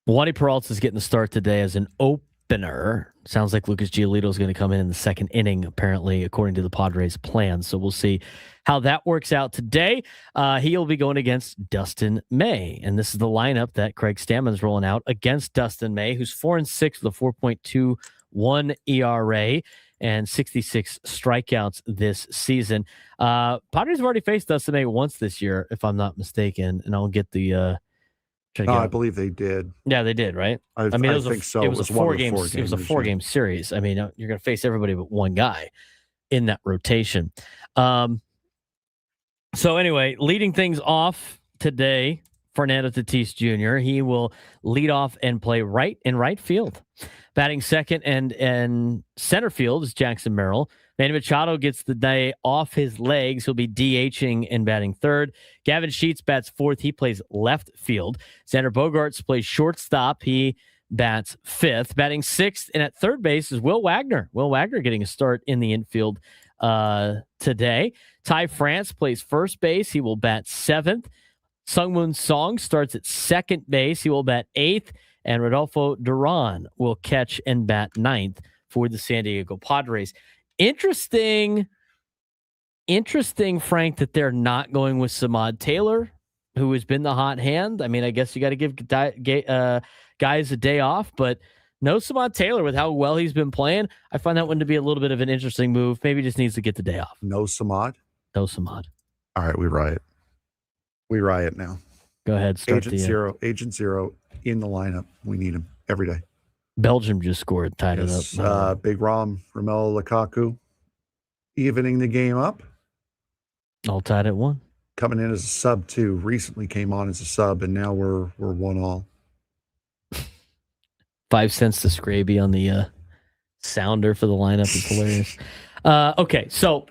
Wani Peralta is getting the start today as an opener. Sounds like Lucas Giolito is going to come in the second inning, apparently, according to the Padres' plan. So we'll see how that works out today. He'll be going against Dustin May. And this is the lineup that Craig Stammen's rolling out against Dustin May, who's 4-6 with a 4.21 ERA and 66 strikeouts this season. Padres have already faced Dustin May once this year, if I'm not mistaken. And I'll get the... I believe they did. Yeah, they did, right? I think so. It was a four-game series. I mean, you're going to face everybody but one guy in that rotation. So anyway, leading things off today, Fernando Tatis Jr. He will lead off and play right field. Batting second and center field is Jackson Merrill. Manny Machado gets the day off his legs. He'll be DHing and batting third. Gavin Sheets bats fourth. He plays left field. Xander Bogaerts plays shortstop. He bats fifth. Batting sixth and at third base is Will Wagner. Will Wagner getting a start in the infield today. Ty France plays first base. He will bat seventh. Sungmoon Song starts at second base. He will bat eighth. And Rodolfo Duran will catch and bat ninth for the San Diego Padres. Interesting, Frank, that they're not going with Samad Taylor, who has been the hot hand. I mean, I guess you got to give guys a day off, but no Samad Taylor with how well he's been playing. I find that one to be a little bit of an interesting move. Maybe just needs to get the day off. No Samad? No Samad. All right, we riot. We riot now. Go ahead. Agent Zero in the lineup. We need him every day. Belgium just scored, tied it up. Big Rom, Romelu Lukaku, evening the game up. All tied at 1. Coming in as a sub too. Recently came on as a sub, and now we're 1-all. 5 cents to Scraby on the sounder for the lineup is hilarious. Okay, so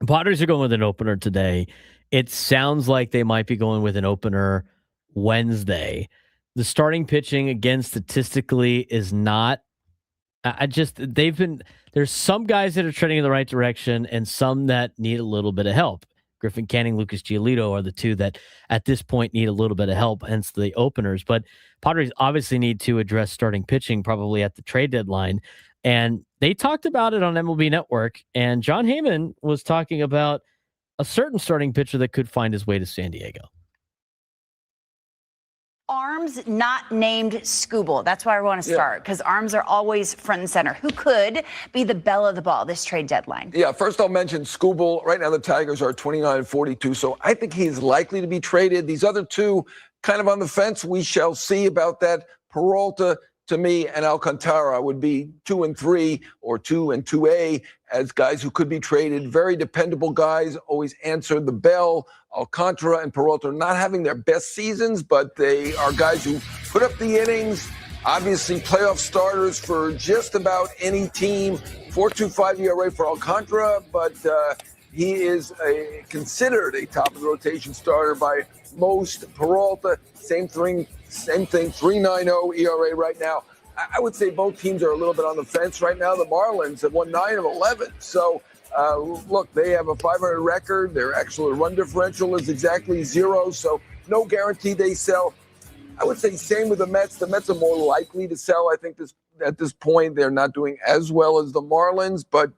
Padres are going with an opener today. It sounds like they might be going with an opener Wednesday. The starting pitching, again, statistically is not. There's some guys that are trending in the right direction and some that need a little bit of help. Griffin Canning, Lucas Giolito are the two that at this point need a little bit of help, hence the openers. But Padres obviously need to address starting pitching probably at the trade deadline. And they talked about it on MLB Network. And Jon Heyman was talking about a certain starting pitcher that could find his way to San Diego. Arms not named Scooble. That's why I want to start, because arms are always front and center. Who could be the belle of the ball this trade deadline? Yeah, first I'll mention Scooble. Right now the Tigers are 29-42, so I think he's likely to be traded. These other two kind of on the fence. We shall see about that. Peralta, to me, and Alcantara would be 2 and 3 or 2 and 2A as guys who could be traded. Very dependable guys, always answer the bell. Alcantara and Peralta are not having their best seasons, but they are guys who put up the innings. Obviously, playoff starters for just about any team. 4.25 ERA for Alcantara, but he is considered a top-of-the-rotation starter by most. Peralta, same thing, 3.90 ERA right now. I would say both teams are a little bit on the fence right now. The Marlins have won 9 of 11. So, look, they have a 500 record. Their actual run differential is exactly 0. So, no guarantee they sell. I would say same with the Mets. The Mets are more likely to sell. I think at this point they're not doing as well as the Marlins, but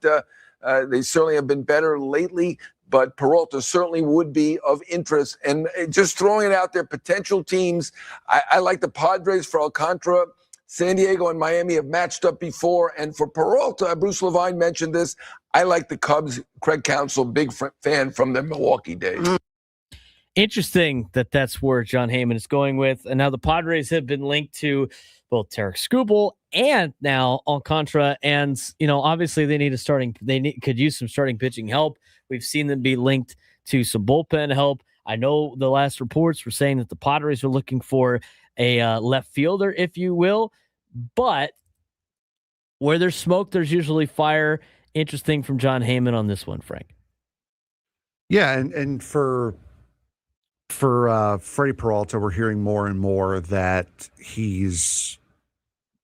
they certainly have been better lately. but Peralta certainly would be of interest. And just throwing it out there, potential teams, I like the Padres for Alcantara. San Diego and Miami have matched up before. And for Peralta, Bruce Levine mentioned this, I like the Cubs. Craig Counsell, big fan from the Milwaukee days. Interesting that's where John Heyman is going with. And now the Padres have been linked to both Tarek Skubal and now Alcantara. And, obviously they need could use some starting pitching help. We've seen them be linked to some bullpen help. I know the last reports were saying that the Padres are looking for a left fielder, if you will. But where there's smoke, there's usually fire. Interesting from John Heyman on this one, Frank. Yeah, and for Freddy Peralta, we're hearing more and more that he's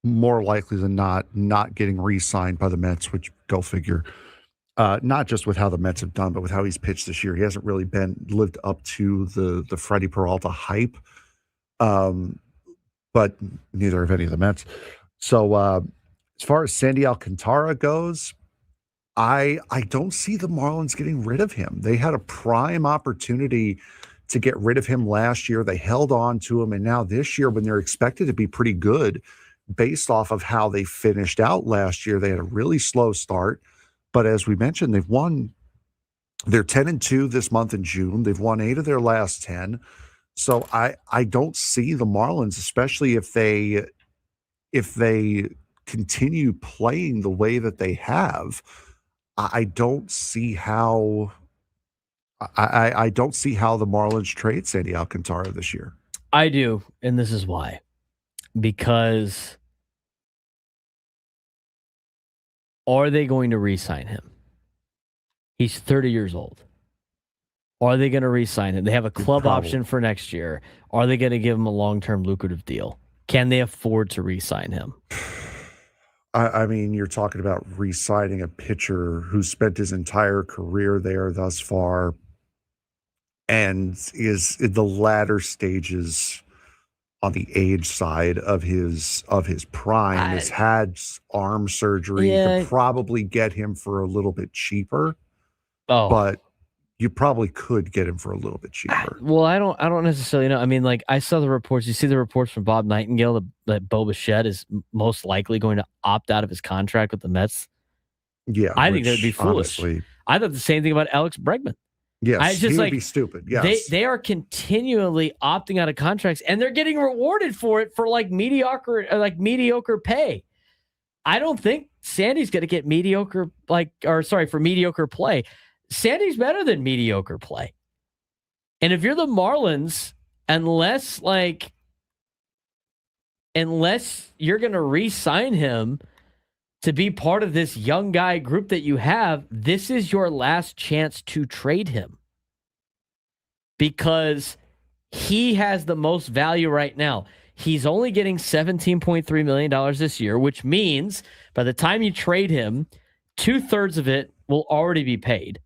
more likely than not getting re-signed by the Mets, which go figure. Not just with how the Mets have done, but with how he's pitched this year. He hasn't really lived up to the Freddy Peralta hype. But neither have any of the Mets. So as far as Sandy Alcantara goes, I don't see the Marlins getting rid of him. They had a prime opportunity to get rid of him last year. They held on to him. And now this year, when they're expected to be pretty good based off of how they finished out last year, they had a really slow start. But as we mentioned, they're 10-2 this month in June. They've won 8 of their last 10. So I don't see the Marlins, especially if they continue playing the way that they have. I don't see how the Marlins trade Sandy Alcantara this year. I do, and this is why. Because are they going to re-sign him? He's 30 years old. Are they going to re-sign him? They have a club option for next year. Are they going to give him a long-term lucrative deal? Can they afford to re-sign him? I mean, you're talking about re-signing a pitcher who spent his entire career there thus far and is in the latter stages on the age side of his prime, has had arm surgery. You could probably get him for a little bit cheaper. But you probably could get him for a little bit cheaper. I don't necessarily know. I mean, like, I saw the reports. You see the reports from Bob Nightingale that Bo Bichette is most likely going to opt out of his contract with the Mets. Yeah, I think that would be foolish. Honestly, I thought the same thing about Alex Bregman. Yes, he would be stupid. Yes, they are continually opting out of contracts, and they're getting rewarded for it for mediocre pay. I don't think Sandy's going to get mediocre for mediocre play. Sandy's better than mediocre play. And if you're the Marlins, unless you're going to re-sign him to be part of this young guy group that you have, this is your last chance to trade him. Because he has the most value right now. He's only getting $17.3 million this year, which means by the time you trade him, 2/3 of it will already be paid.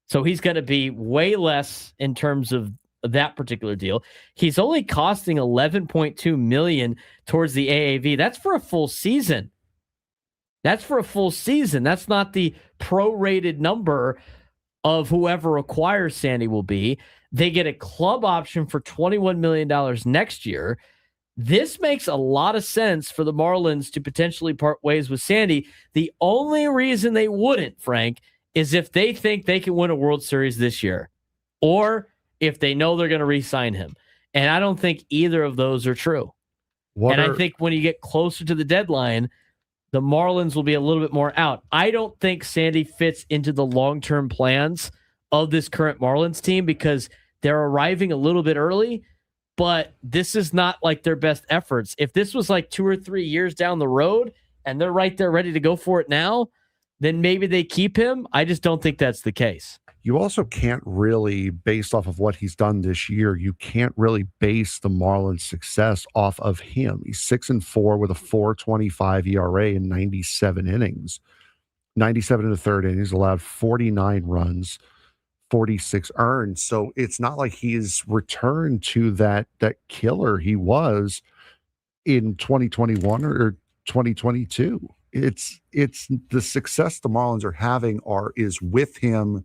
So he's going to be way less in terms of that particular deal. He's only costing $11.2 million towards the AAV. That's for a full season. That's not the prorated number of whoever acquires Sandy will be. They get a club option for $21 million next year. This makes a lot of sense for the Marlins to potentially part ways with Sandy. The only reason they wouldn't, Frank, is if they think they can win a World Series this year, or if they know they're going to re-sign him. And I don't think either of those are true. I think when you get closer to the deadline, the Marlins will be a little bit more out. I don't think Sandy fits into the long-term plans of this current Marlins team because they're arriving a little bit early, but this is not like their best efforts. If this was like 2 or 3 years down the road and they're right there ready to go for it now, then maybe they keep him. I just don't think that's the case. You also can't really, based off of what he's done this year, you can't really base the Marlins' success off of him. He's 6-4 with a 4.25 ERA in 97 innings. 97 in the third innings, allowed 49 runs, 46 earned. So it's not like he's returned to that killer he was in 2021 or 2022. It's the success the Marlins are having is with him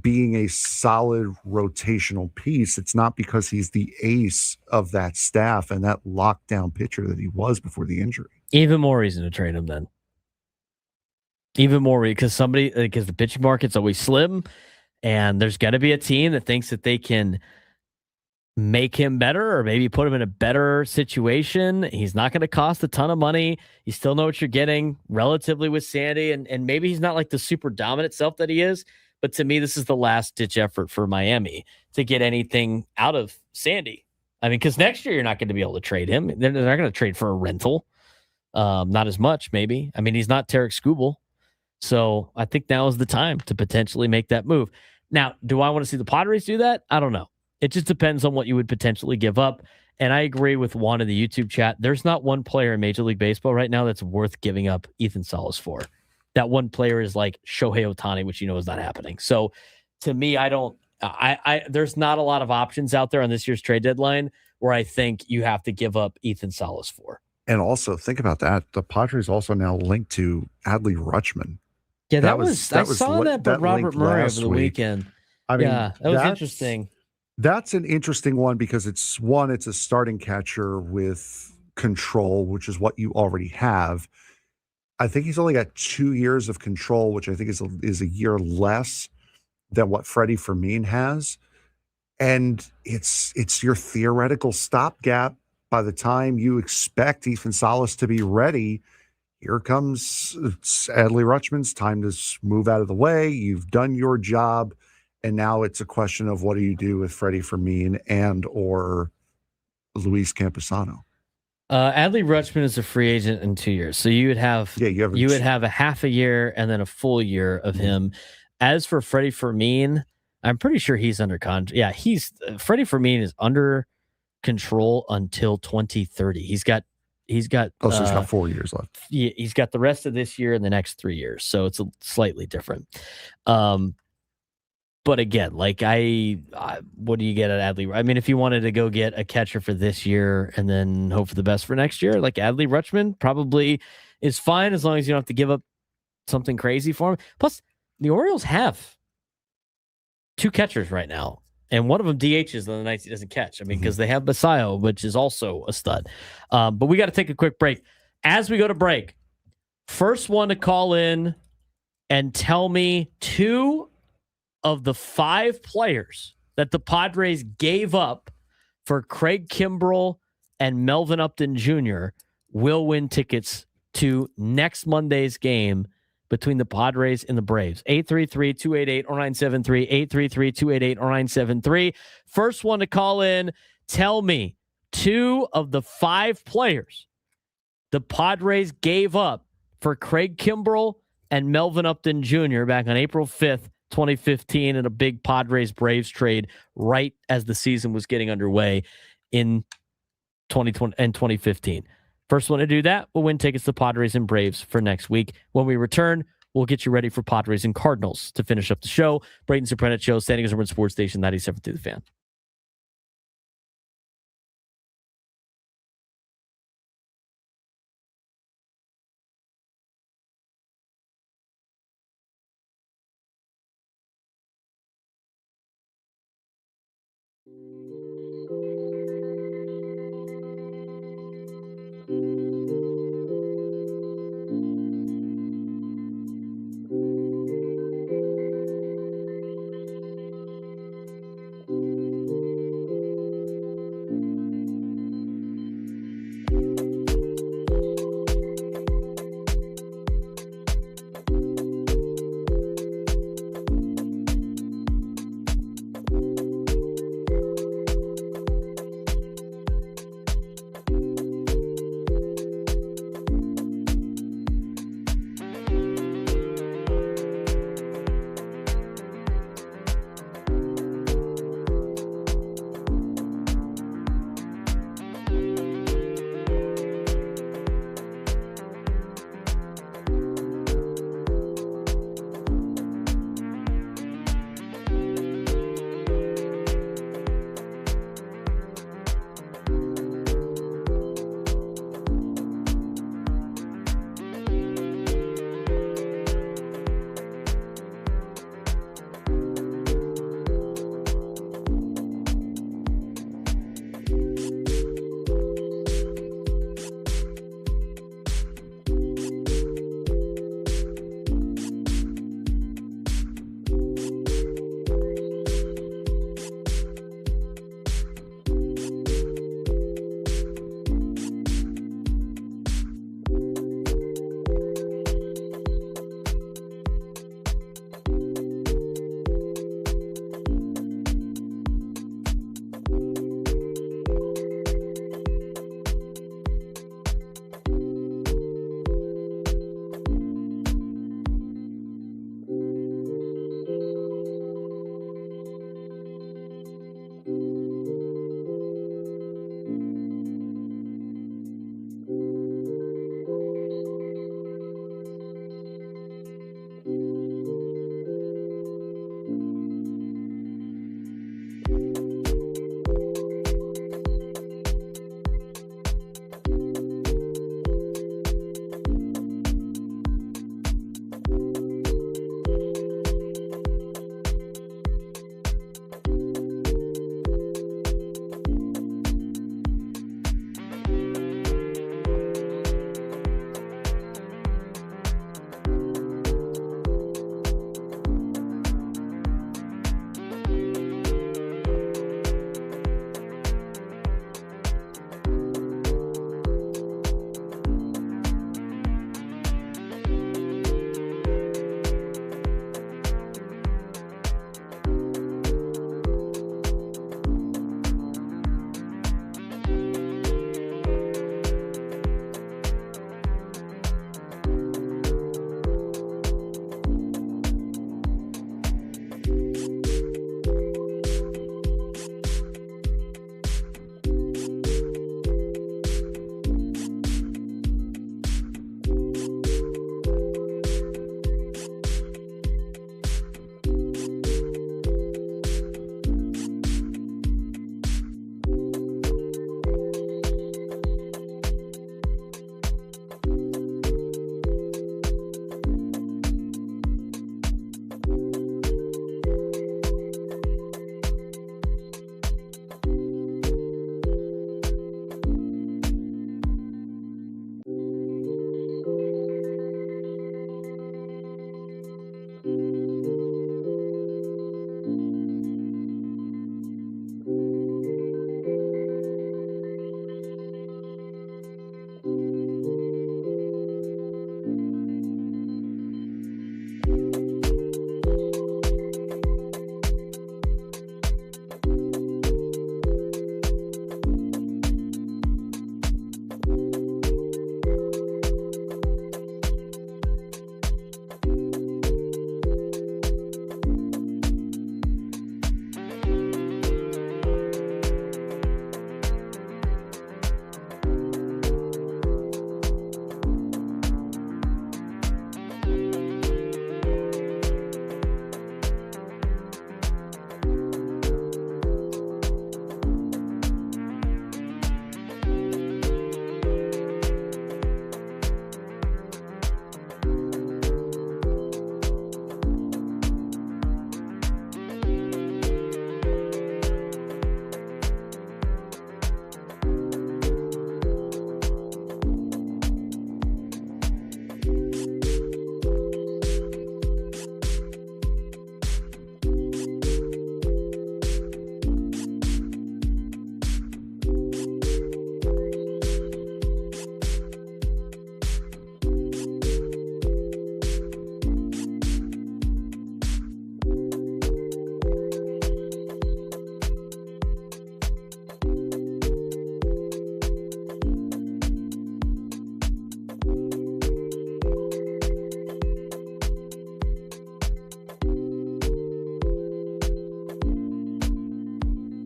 being a solid rotational piece. It's not because he's the ace of that staff and that lockdown pitcher that he was before the injury. Even more reason to trade him then. Even more because the pitching market's always slim, and there's got to be a team that thinks that they can make him better or maybe put him in a better situation. He's not going to cost a ton of money. You still know what you're getting relatively with Sandy, and maybe he's not like the super dominant self that he is. But to me, this is the last-ditch effort for Miami to get anything out of Sandy. I mean, because next year you're not going to be able to trade him. They're not going to trade for a rental. Not as much, maybe. I mean, he's not Tarek Skubal. So I think now is the time to potentially make that move. Now, do I want to see the Padres do that? I don't know. It just depends on what you would potentially give up. And I agree with Juan in the YouTube chat. There's not one player in Major League Baseball right now that's worth giving up Ethan Salas for. That one player is like Shohei Ohtani, which is not happening. So to me, there's not a lot of options out there on this year's trade deadline where I think you have to give up Ethan Salas for. And also think about that. The Padres also now linked to Adley Rutschman. Yeah, I saw that, but Robert Murray over the weekend. I mean, yeah, that was interesting. That's an interesting one because it's a starting catcher with control, which is what you already have. I think he's only got 2 years of control, which I think is a year less than what Freddy Fermín has. And it's your theoretical stopgap. By the time you expect Ethan Salas to be ready, here comes Adley Rutschman's time to move out of the way. You've done your job. And now it's a question of what do you do with Freddy Fermín and or Luis Campusano. Adley Rutschman is a free agent in 2 years, so you would have a half a year and then a full year of him. As for Freddy Fermín, I'm pretty sure he's under contract. Yeah, Freddy Fermín is under control until 2030. He's got. So he's got 4 years left. Yeah, he's got the rest of this year and the next 3 years, so it's slightly different. But again, like what do you get at Adley? I mean, if you wanted to go get a catcher for this year and then hope for the best for next year, like Adley Rutschman probably is fine as long as you don't have to give up something crazy for him. Plus, the Orioles have 2 catchers right now, and one of them DHs on the nights he doesn't catch. I mean, because they have Basayo, which is also a stud. But we got to take a quick break. As we go to break, first one to call in and tell me 2 of the 5 players that the Padres gave up for Craig Kimbrell and Melvin Upton Jr. will win tickets to next Monday's game between the Padres and the Braves. 833-288-0973, 833-288-0973. First one to call in, tell me 2 of the 5 players the Padres gave up for Craig Kimbrell and Melvin Upton Jr. back on April 5th, 2015 in a big Padres-Braves trade right as the season was getting underway in 2020 and 2015. First one to do that will win tickets to Padres and Braves for next week. When we return, we'll get you ready for Padres and Cardinals to finish up the show. Braden Surprenant Show, Standing as Urban Sports Station 97 through the Fan.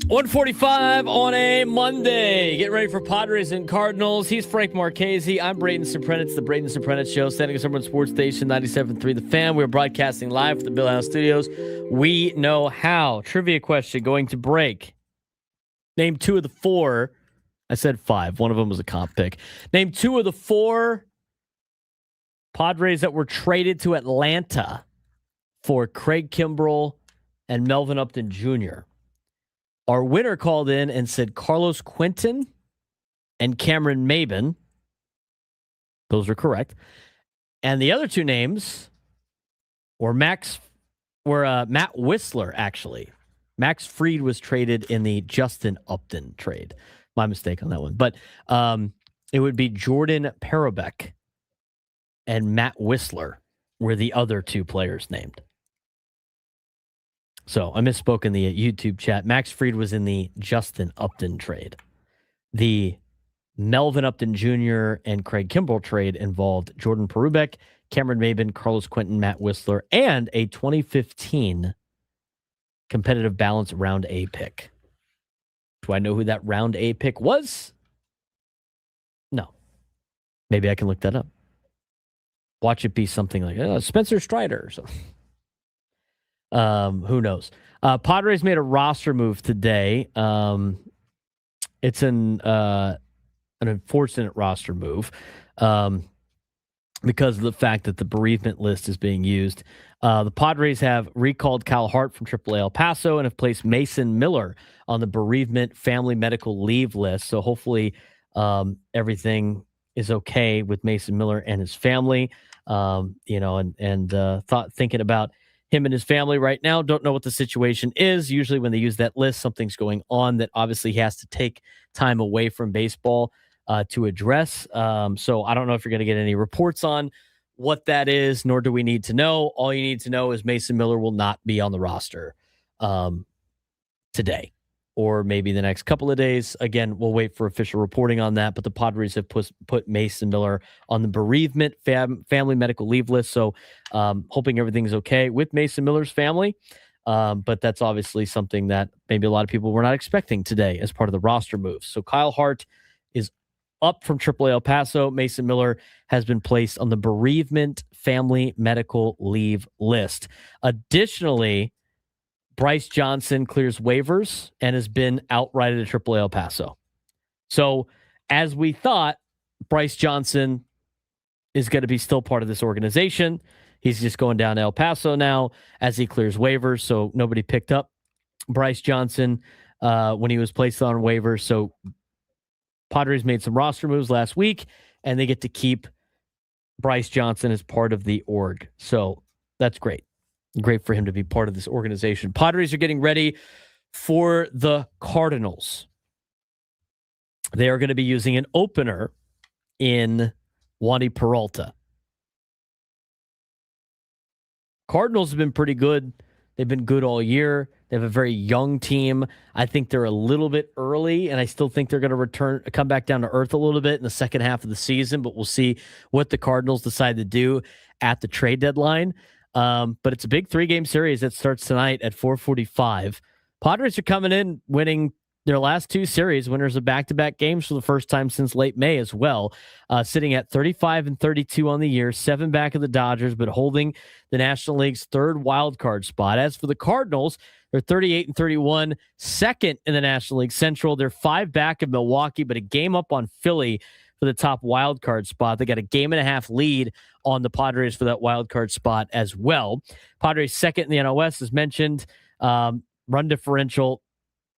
1:45 on a Monday. Get ready for Padres and Cardinals. He's Frank Marchese. I'm Braden Surprenant. It's the Braden Surprenant Show, standing at Surprenant Sports Station 97.3 The Fan. We're broadcasting live from the Bill House Studios. We know how. Trivia question going to break. Name 2 of the 4. I said 5. One of them was a comp pick. Name 2 of the 4 Padres that were traded to Atlanta for Craig Kimbrell and Melvin Upton Jr. Our winner called in and said Carlos Quentin and Cameron Maben. Those are correct. And the other 2 names were Matt Whistler, actually. Max Fried was traded in the Justin Upton trade. My mistake on that one. But it would be Jordan Parabeck and Matt Whistler were the other 2 players named. So I misspoke in the YouTube chat. Max Fried was in the Justin Upton trade. The Melvin Upton Jr. and Craig Kimbrell trade involved Jordan Parabeck, Cameron Maben, Carlos Quentin, Matt Whistler, and a 2015 competitive balance round A pick. Do I know who that round A pick was? No. Maybe I can look that up. Watch it be something like Spencer Strider or something. Who knows? Padres made a roster move today. It's an unfortunate roster move because of the fact that the bereavement list is being used. The Padres have recalled Kyle Hart from AAA El Paso and have placed Mason Miller on the bereavement family medical leave list. So hopefully everything is okay with Mason Miller and his family. Thinking about him and his family right now. Don't know what the situation is. Usually when they use that list, something's going on that obviously he has to take time away from baseball to address. So I don't know if you're going to get any reports on what that is, nor do we need to know. All you need to know is Mason Miller will not be on the roster today or maybe the next couple of days. Again, we'll wait for official reporting on that, but the Padres have put Mason Miller on the bereavement family medical leave list. So hoping everything's okay with Mason Miller's family. But that's obviously something that maybe a lot of people were not expecting today as part of the roster moves. So Kyle Hart is up from AAA El Paso. Mason Miller has been placed on the bereavement family medical leave list. Additionally, Bryce Johnson clears waivers and has been outrighted at AAA El Paso. So as we thought, Bryce Johnson is going to be still part of this organization. He's just going down to El Paso now as he clears waivers. So nobody picked up Bryce Johnson when he was placed on waivers. So Padres made some roster moves last week, and they get to keep Bryce Johnson as part of the org. So that's great. Great for him to be part of this organization. Padres are getting ready for the Cardinals. They are going to be using an opener in Wandy Peralta. Cardinals have been pretty good. They've been good all year. They have a very young team. I think they're a little bit early, and I still think they're going to come back down to earth a little bit in the second half of the season, but we'll see what the Cardinals decide to do at the trade deadline. But it's a big 3-game series that starts tonight at 4:45. Padres are coming in winning their last 2 series, winners of back-to-back games for the first time since late May as well, sitting at 35-32 on the year, 7 back of the Dodgers, but holding the National League's 3rd wild card spot. As for the Cardinals, they're 38-31, 2nd in the National League Central. They're 5 back of Milwaukee, but a game up on Philly for the top wild card spot. They got a 1.5 lead on the Padres for that wild card spot as well. Padres 2nd in the NL West, as mentioned. Run differential,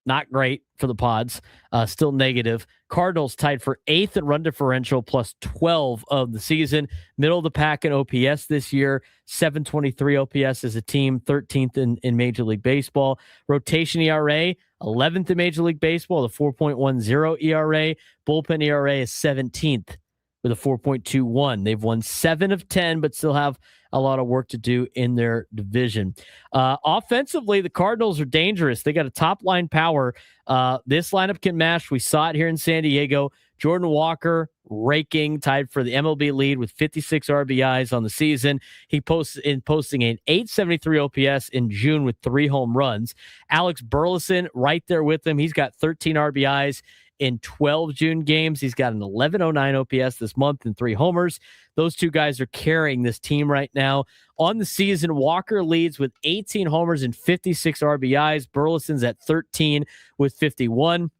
not great for the Pods, still negative. Cardinals tied for 8th in run differential, plus 12 of the season. Middle of the pack in OPS this year, 723 OPS as a team, 13th in Major League Baseball. Rotation ERA, 11th in Major League Baseball, the 4.10 ERA. Bullpen ERA is 17th with a 4.21. They've won 7 of 10, but still have a lot of work to do in their division. Offensively, the Cardinals are dangerous. They got a top line power. This lineup can match. We saw it here in San Diego. Jordan Walker raking, tied for the MLB lead with 56 RBIs on the season. He posting an 873 OPS in June with 3 home runs. Alex Burleson right there with him. He's got 13 RBIs in 12 June games. He's got an 1109 OPS this month and 3 homers. Those two guys are carrying this team right now. On the season, Walker leads with 18 homers and 56 RBIs. Burleson's at 13 with 51.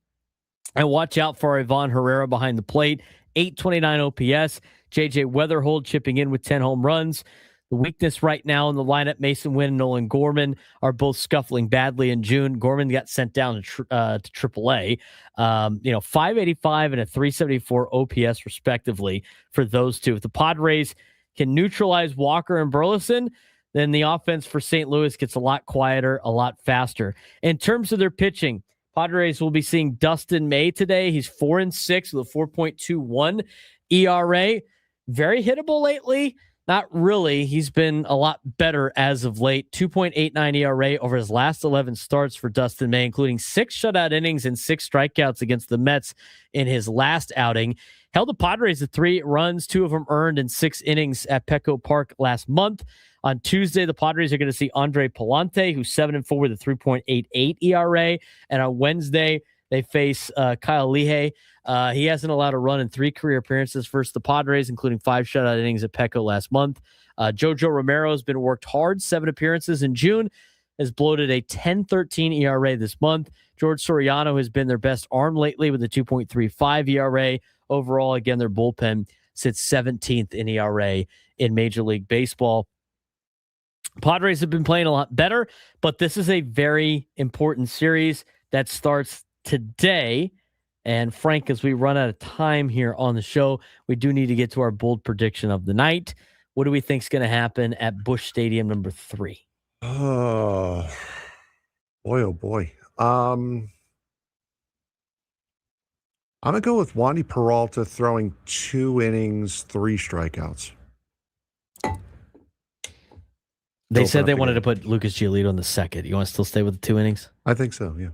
And watch out for Ivan Herrera behind the plate. 829 OPS. JJ Weatherhold chipping in with 10 home runs. The weakness right now in the lineup, Mason Wynn and Nolan Gorman are both scuffling badly in June. Gorman got sent down to AAA. 585 and a 374 OPS respectively for those two. If the Padres can neutralize Walker and Burleson, then the offense for St. Louis gets a lot quieter, a lot faster. In terms of their pitching, Padres will be seeing Dustin May today. He's 4-6 with a 4.21 ERA. Very hittable lately. Not really. He's been a lot better as of late. 2.89 ERA over his last 11 starts for Dustin May, including 6 shutout innings and 6 strikeouts against the Mets in his last outing. Held the Padres to 3 runs, 2 of them earned in 6 innings at Petco Park last month. On Tuesday, the Padres are going to see Andre Palante, who's 7-4 with a 3.88 ERA. And on Wednesday, they face Kyle Lehigh. He hasn't allowed a run in 3 career appearances versus the Padres, including 5 shutout innings at Petco last month. Jojo Romero has been worked hard, 7 appearances in June, has bloated a 10.13 ERA this month. George Soriano has been their best arm lately with a 2.35 ERA. Overall, again, their bullpen sits 17th in ERA in Major League Baseball. Padres have been playing a lot better, but this is a very important series that starts today. And Frank, as we run out of time here on the show, we do need to get to our bold prediction of the night. What do we think is going to happen at Busch Stadium number 3? Oh, boy, oh boy. I'm going to go with Wandy Peralta throwing 2 innings, 3 strikeouts. They said they wanted to put Lucas Giolito in the second. You want to still stay with the 2 innings? I think so, yeah.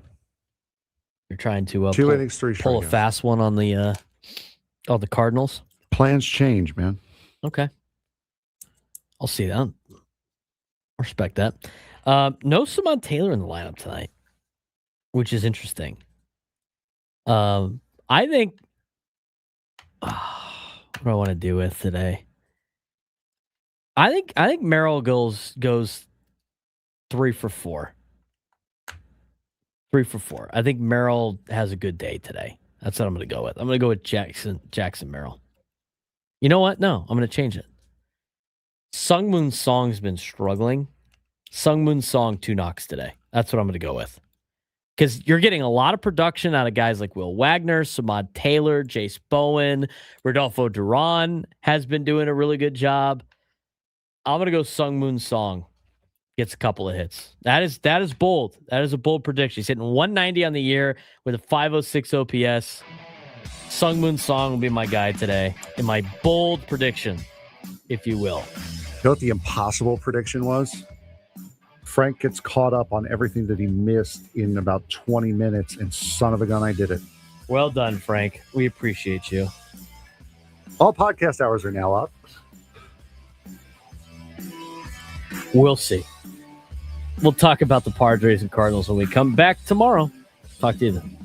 You're trying to 2 innings, 3 strikeouts. Pull a fast one on the Cardinals? Plans change, man. Okay. I'll see that. I respect that. No Samad Taylor in the lineup tonight, which is interesting. I think what do I want to do with today? I think Merrill goes 3 for 4. 3 for 4. I think Merrill has a good day today. That's what I'm going to go with. I'm going to go with Jackson Merrill. You know what? No, I'm going to change it. Sungmoon Song's been struggling. Sungmoon Song 2 knocks today. That's what I'm going to go with. Because you're getting a lot of production out of guys like Will Wagner, Samad Taylor, Jace Bowen, Rodolfo Duran has been doing a really good job. I'm going to go Sungmoon Song gets a couple of hits. That is bold. That is a bold prediction. He's hitting 190 on the year with a 506 OPS. Sungmoon Song will be my guy today in my bold prediction, if you will. You know what the impossible prediction was? Frank gets caught up on everything that he missed in about 20 minutes, and son of a gun, I did it. Well done, Frank. We appreciate you. All podcast hours are now up. We'll see. We'll talk about the Padres and Cardinals when we come back tomorrow. Talk to you then.